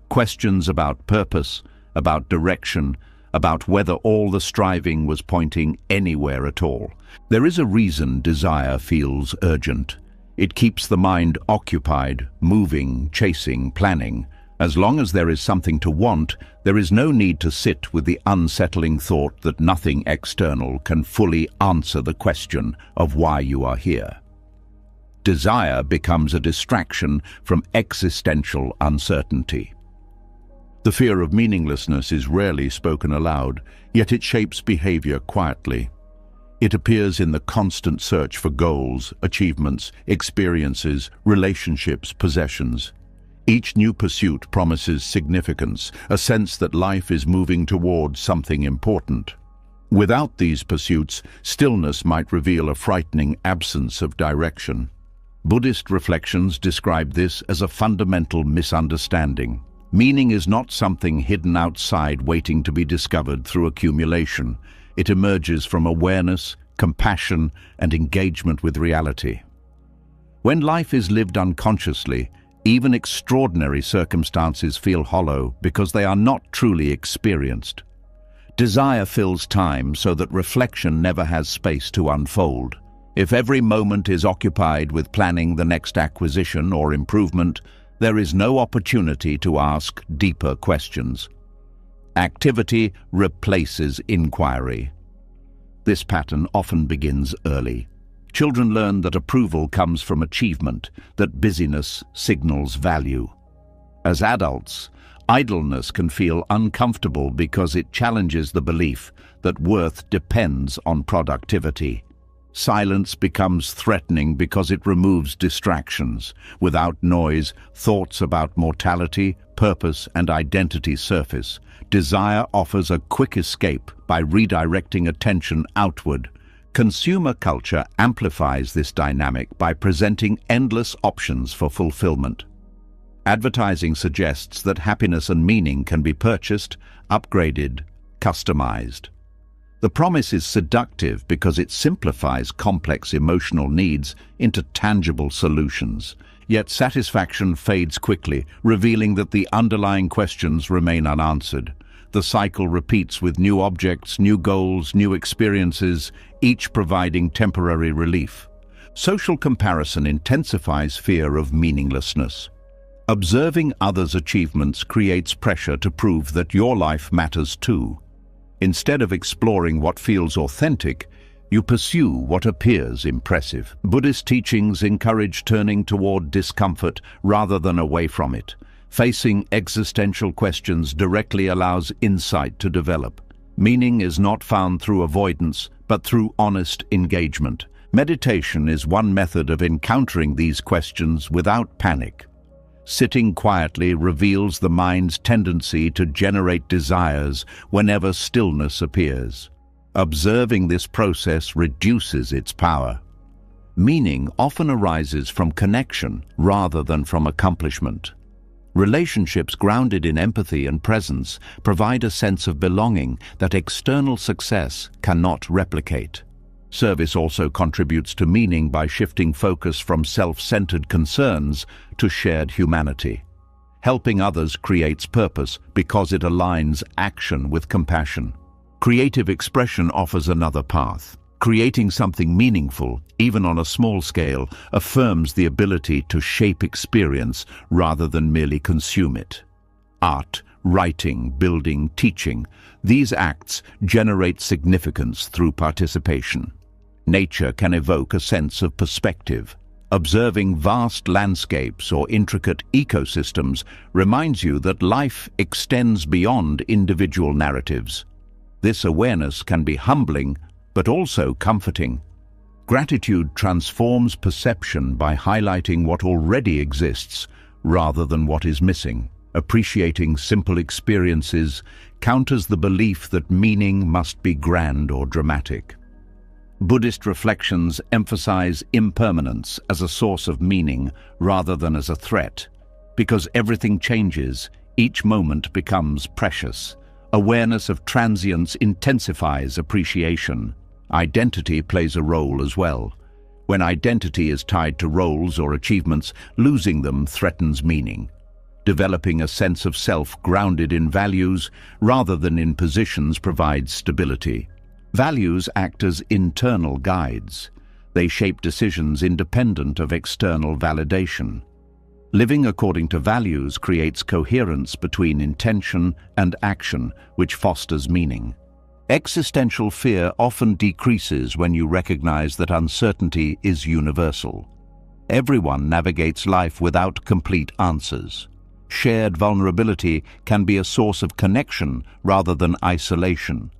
Speaker 1: Questions about purpose, about direction, about whether all the striving was pointing anywhere at all. There is a reason desire feels urgent. It keeps the mind occupied, moving, chasing, planning. As long as there is something to want, there is no need to sit with the unsettling thought that nothing external can fully answer the question of why you are here. Desire becomes a distraction from existential uncertainty. The fear of meaninglessness is rarely spoken aloud, yet it shapes behavior quietly. It appears in the constant search for goals, achievements, experiences, relationships, possessions. Each new pursuit promises significance, a sense that life is moving towards something important. Without these pursuits, stillness might reveal a frightening absence of direction. Buddhist reflections describe this as a fundamental misunderstanding. Meaning is not something hidden outside waiting to be discovered through accumulation. It emerges from awareness, compassion, and engagement with reality. When life is lived unconsciously, even extraordinary circumstances feel hollow because they are not truly experienced. Desire fills time so that reflection never has space to unfold. If every moment is occupied with planning the next acquisition or improvement, there is no opportunity to ask deeper questions. Activity replaces inquiry. This pattern often begins early. Children learn that approval comes from achievement, that busyness signals value. As adults, idleness can feel uncomfortable because it challenges the belief that worth depends on productivity. Silence becomes threatening because it removes distractions. Without noise, thoughts about mortality, purpose, and identity surface. Desire offers a quick escape by redirecting attention outward. Consumer culture amplifies this dynamic by presenting endless options for fulfillment. Advertising suggests that happiness and meaning can be purchased, upgraded, customized. The promise is seductive because it simplifies complex emotional needs into tangible solutions. Yet satisfaction fades quickly, revealing that the underlying questions remain unanswered. The cycle repeats with new objects, new goals, new experiences, each providing temporary relief. Social comparison intensifies fear of meaninglessness. Observing others' achievements creates pressure to prove that your life matters too. Instead of exploring what feels authentic, you pursue what appears impressive. Buddhist teachings encourage turning toward discomfort rather than away from it. Facing existential questions directly allows insight to develop. Meaning is not found through avoidance, but through honest engagement. Meditation is one method of encountering these questions without panic. Sitting quietly reveals the mind's tendency to generate desires whenever stillness appears. Observing this process reduces its power. Meaning often arises from connection rather than from accomplishment. Relationships grounded in empathy and presence provide a sense of belonging that external success cannot replicate. Service also contributes to meaning by shifting focus from self-centered concerns to shared humanity. Helping others creates purpose because it aligns action with compassion. Creative expression offers another path. Creating something meaningful, even on a small scale, affirms the ability to shape experience rather than merely consume it. Art, writing, building, teaching, these acts generate significance through participation. Nature can evoke a sense of perspective. Observing vast landscapes or intricate ecosystems reminds you that life extends beyond individual narratives. This awareness can be humbling, but also comforting. Gratitude transforms perception by highlighting what already exists rather than what is missing. Appreciating simple experiences counters the belief that meaning must be grand or dramatic. Buddhist reflections emphasize impermanence as a source of meaning rather than as a threat. Because everything changes, each moment becomes precious. Awareness of transience intensifies appreciation. Identity plays a role as well. When identity is tied to roles or achievements, losing them threatens meaning. Developing a sense of self grounded in values rather than in positions provides stability. Values act as internal guides. They shape decisions independent of external validation. Living according to values creates coherence between intention and action, which fosters meaning. Existential fear often decreases when you recognize that uncertainty is universal. Everyone navigates life without complete answers. Shared vulnerability can be a source of connection rather than isolation.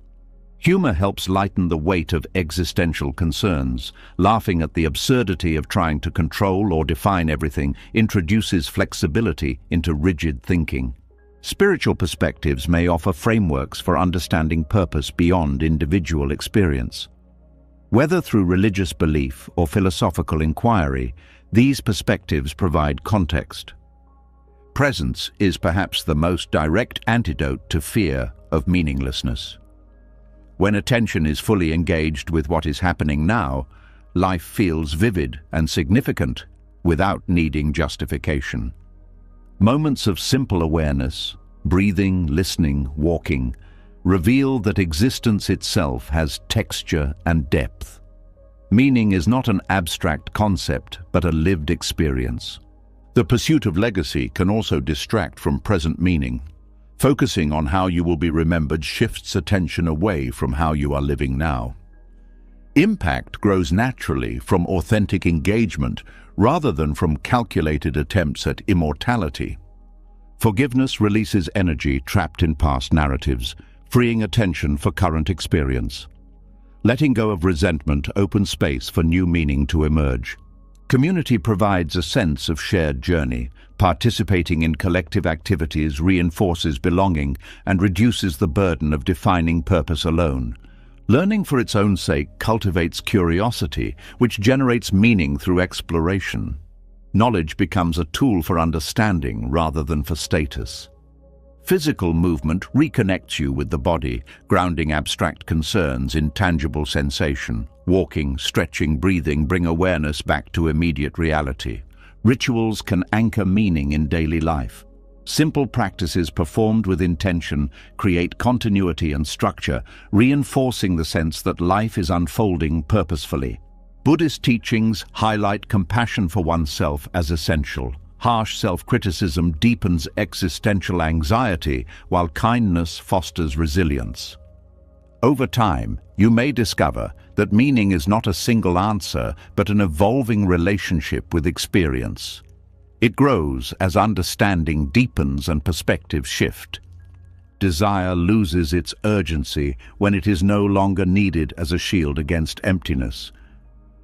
Speaker 1: Humor helps lighten the weight of existential concerns. Laughing at the absurdity of trying to control or define everything introduces flexibility into rigid thinking. Spiritual perspectives may offer frameworks for understanding purpose beyond individual experience. Whether through religious belief or philosophical inquiry, these perspectives provide context. Presence is perhaps the most direct antidote to fear of meaninglessness. When attention is fully engaged with what is happening now, life feels vivid and significant without needing justification. Moments of simple awareness, breathing, listening, walking, reveal that existence itself has texture and depth. Meaning is not an abstract concept, but a lived experience. The pursuit of legacy can also distract from present meaning. Focusing on how you will be remembered shifts attention away from how you are living now. Impact grows naturally from authentic engagement rather than from calculated attempts at immortality. Forgiveness releases energy trapped in past narratives, freeing attention for current experience. Letting go of resentment opens space for new meaning to emerge. Community provides a sense of shared journey. Participating in collective activities reinforces belonging and reduces the burden of defining purpose alone. Learning for its own sake cultivates curiosity, which generates meaning through exploration. Knowledge becomes a tool for understanding rather than for status. Physical movement reconnects you with the body, grounding abstract concerns in tangible sensation. Walking, stretching, breathing bring awareness back to immediate reality. Rituals can anchor meaning in daily life. Simple practices performed with intention create continuity and structure, reinforcing the sense that life is unfolding purposefully. Buddhist teachings highlight compassion for oneself as essential. Harsh self-criticism deepens existential anxiety, while kindness fosters resilience. Over time, you may discover that meaning is not a single answer, but an evolving relationship with experience. It grows as understanding deepens and perspectives shift. Desire loses its urgency when it is no longer needed as a shield against emptiness.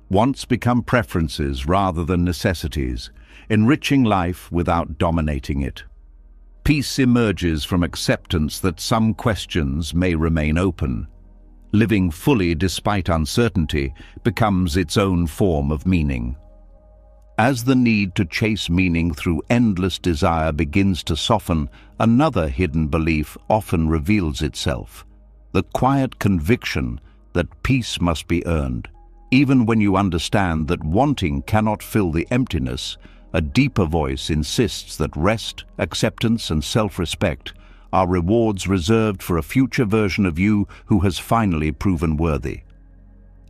Speaker 1: Wants become preferences rather than necessities, enriching life without dominating it. Peace emerges from acceptance that some questions may remain open. Living fully despite uncertainty becomes its own form of meaning. As the need to chase meaning through endless desire begins to soften, another hidden belief often reveals itself: the quiet conviction that peace must be earned. Even when you understand that wanting cannot fill the emptiness, a deeper voice insists that rest, acceptance, and self-respect are rewards reserved for a future version of you who has finally proven worthy.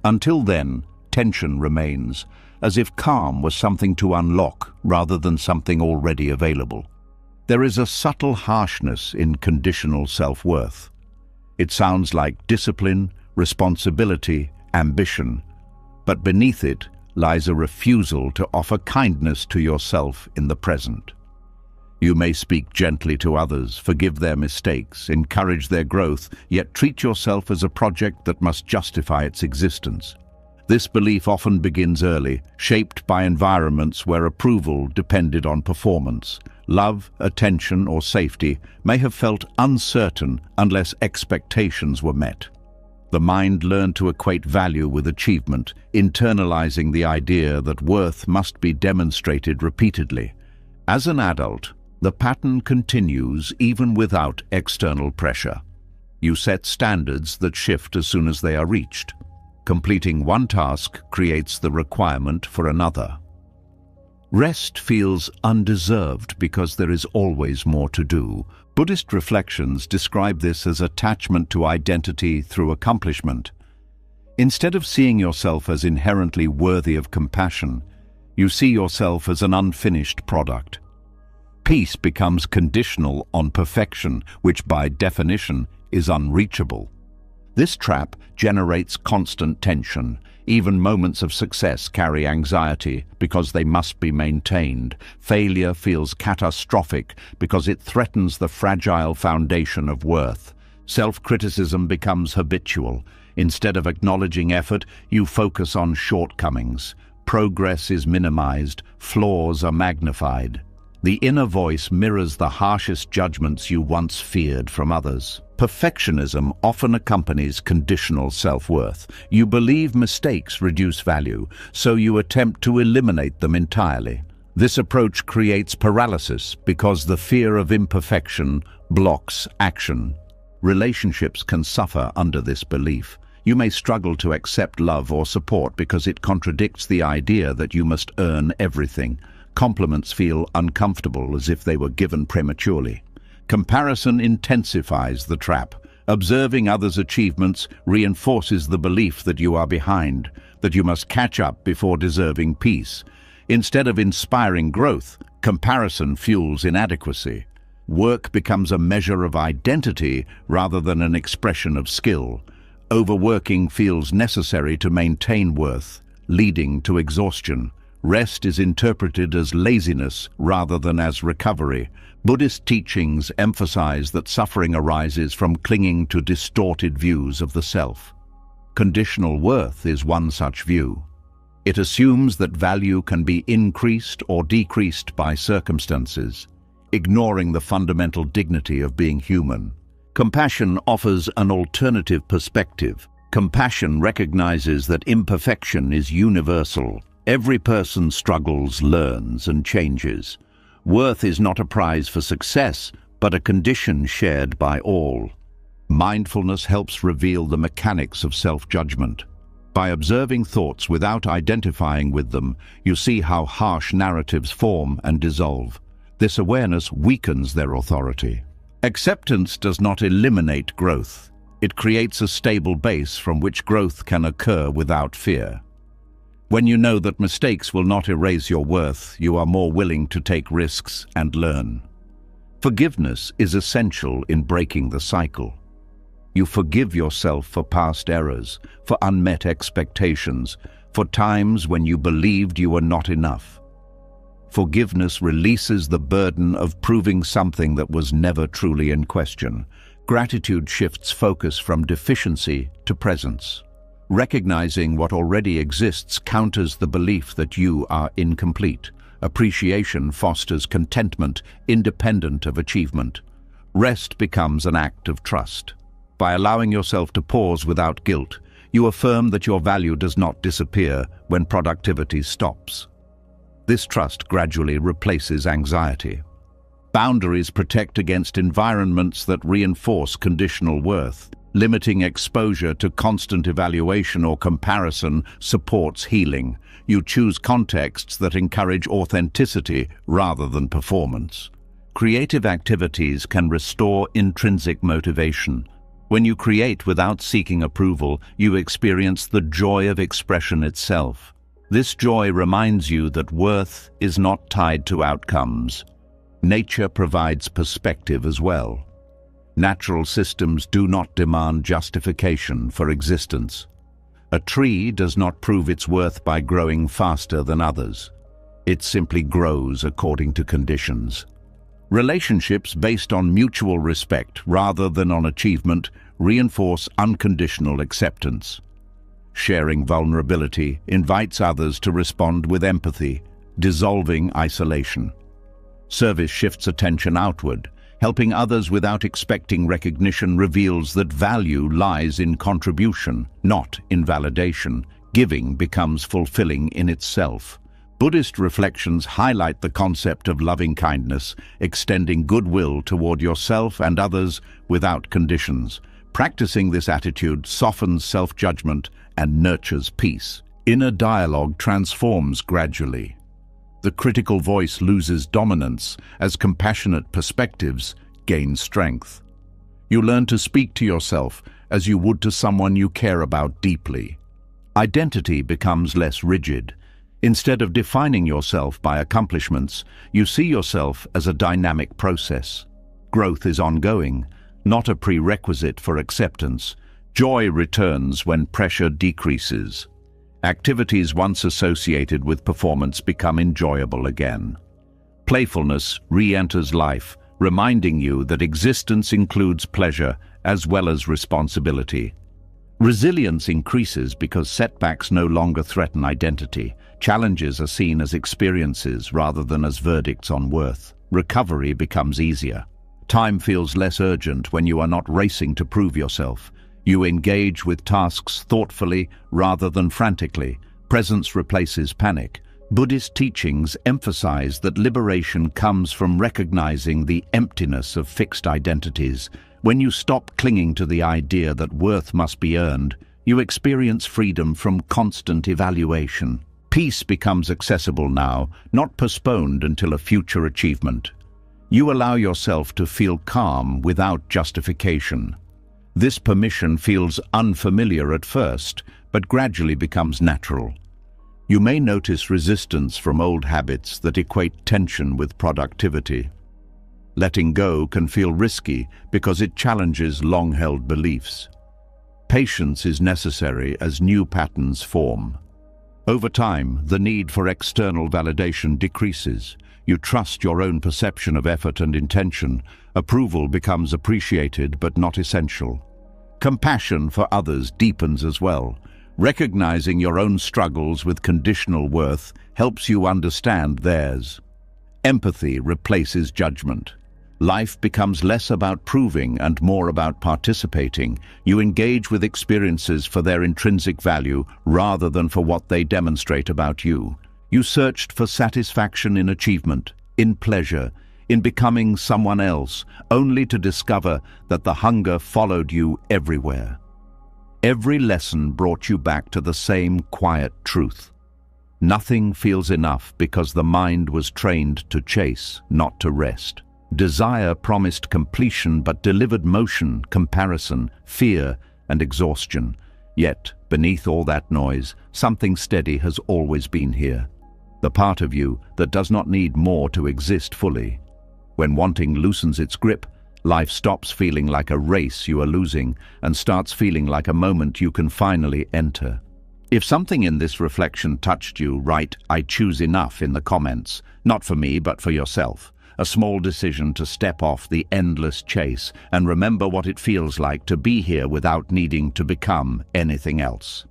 Speaker 1: Until then, tension remains, as if calm was something to unlock rather than something already available. There is a subtle harshness in conditional self-worth. It sounds like discipline, responsibility, ambition, but beneath it lies a refusal to offer kindness to yourself in the present. You may speak gently to others, forgive their mistakes, encourage their growth, yet treat yourself as a project that must justify its existence. This belief often begins early, shaped by environments where approval depended on performance. Love, attention, or safety may have felt uncertain unless expectations were met. The mind learned to equate value with achievement, internalizing the idea that worth must be demonstrated repeatedly. As an adult, the pattern continues even without external pressure. You set standards that shift as soon as they are reached. Completing one task creates the requirement for another. Rest feels undeserved because there is always more to do. Buddhist reflections describe this as attachment to identity through accomplishment. Instead of seeing yourself as inherently worthy of compassion, you see yourself as an unfinished product. Peace becomes conditional on perfection, which by definition is unreachable. This trap generates constant tension. Even moments of success carry anxiety because they must be maintained. Failure feels catastrophic because it threatens the fragile foundation of worth. Self-criticism becomes habitual. Instead of acknowledging effort, you focus on shortcomings. Progress is minimized, flaws are magnified. The inner voice mirrors the harshest judgments you once feared from others. Perfectionism often accompanies conditional self-worth. You believe mistakes reduce value, so you attempt to eliminate them entirely. This approach creates paralysis because the fear of imperfection blocks action. Relationships can suffer under this belief. You may struggle to accept love or support because it contradicts the idea that you must earn everything. Compliments feel uncomfortable as if they were given prematurely. Comparison intensifies the trap. Observing others' achievements reinforces the belief that you are behind, that you must catch up before deserving peace. Instead of inspiring growth, comparison fuels inadequacy. Work becomes a measure of identity rather than an expression of skill. Overworking feels necessary to maintain worth, leading to exhaustion. Rest is interpreted as laziness rather than as recovery. Buddhist teachings emphasize that suffering arises from clinging to distorted views of the self. Conditional worth is one such view. It assumes that value can be increased or decreased by circumstances, ignoring the fundamental dignity of being human. Compassion offers an alternative perspective. Compassion recognizes that imperfection is universal. Every person struggles, learns, and changes. Worth is not a prize for success, but a condition shared by all. Mindfulness helps reveal the mechanics of self-judgment. By observing thoughts without identifying with them, you see how harsh narratives form and dissolve. This awareness weakens their authority. Acceptance does not eliminate growth. It creates a stable base from which growth can occur without fear. When you know that mistakes will not erase your worth, you are more willing to take risks and learn. Forgiveness is essential in breaking the cycle. You forgive yourself for past errors, for unmet expectations, for times when you believed you were not enough. Forgiveness releases the burden of proving something that was never truly in question. Gratitude shifts focus from deficiency to presence. Recognizing what already exists counters the belief that you are incomplete. Appreciation fosters contentment, independent of achievement. Rest becomes an act of trust. By allowing yourself to pause without guilt, you affirm that your value does not disappear when productivity stops. This trust gradually replaces anxiety. Boundaries protect against environments that reinforce conditional worth. Limiting exposure to constant evaluation or comparison supports healing. You choose contexts that encourage authenticity rather than performance. Creative activities can restore intrinsic motivation. When you create without seeking approval, you experience the joy of expression itself. This joy reminds you that worth is not tied to outcomes. Nature provides perspective as well. Natural systems do not demand justification for existence. A tree does not prove its worth by growing faster than others. It simply grows according to conditions. Relationships based on mutual respect rather than on achievement reinforce unconditional acceptance. Sharing vulnerability invites others to respond with empathy, dissolving isolation. Service shifts attention outward. Helping others without expecting recognition reveals that value lies in contribution, not in validation. Giving becomes fulfilling in itself. Buddhist reflections highlight the concept of loving kindness, extending goodwill toward yourself and others without conditions. Practicing this attitude softens self-judgment and nurtures peace. Inner dialogue transforms gradually. The critical voice loses dominance as compassionate perspectives gain strength. You learn to speak to yourself as you would to someone you care about deeply. Identity becomes less rigid. Instead of defining yourself by accomplishments, you see yourself as a dynamic process. Growth is ongoing, not a prerequisite for acceptance. Joy returns when pressure decreases. Activities once associated with performance become enjoyable again. Playfulness re-enters life, reminding you that existence includes pleasure as well as responsibility. Resilience increases because setbacks no longer threaten identity. Challenges are seen as experiences rather than as verdicts on worth. Recovery becomes easier. Time feels less urgent when you are not racing to prove yourself. You engage with tasks thoughtfully rather than frantically. Presence replaces panic. Buddhist teachings emphasize that liberation comes from recognizing the emptiness of fixed identities. When you stop clinging to the idea that worth must be earned, you experience freedom from constant evaluation. Peace becomes accessible now, not postponed until a future achievement. You allow yourself to feel calm without justification. This permission feels unfamiliar at first, but gradually becomes natural. You may notice resistance from old habits that equate tension with productivity. Letting go can feel risky because it challenges long-held beliefs. Patience is necessary as new patterns form. Over time, the need for external validation decreases. You trust your own perception of effort and intention. Approval becomes appreciated but not essential. Compassion for others deepens as well. Recognizing your own struggles with conditional worth helps you understand theirs. Empathy replaces judgment. Life becomes less about proving and more about participating. You engage with experiences for their intrinsic value rather than for what they demonstrate about you. You searched for satisfaction in achievement, in pleasure, in becoming someone else, only to discover that the hunger followed you everywhere. Every lesson brought you back to the same quiet truth. Nothing feels enough because the mind was trained to chase, not to rest. Desire promised completion but delivered motion, comparison, fear, and exhaustion. Yet, beneath all that noise, something steady has always been here. The part of you that does not need more to exist fully. When wanting loosens its grip, life stops feeling like a race you are losing and starts feeling like a moment you can finally enter. If something in this reflection touched you, write "I choose enough" in the comments. Not for me, but for yourself. A small decision to step off the endless chase and remember what it feels like to be here without needing to become anything else.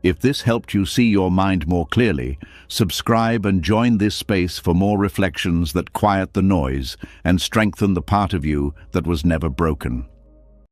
Speaker 1: If this helped you see your mind more clearly, subscribe and join this space for more reflections that quiet the noise and strengthen the part of you that was never broken.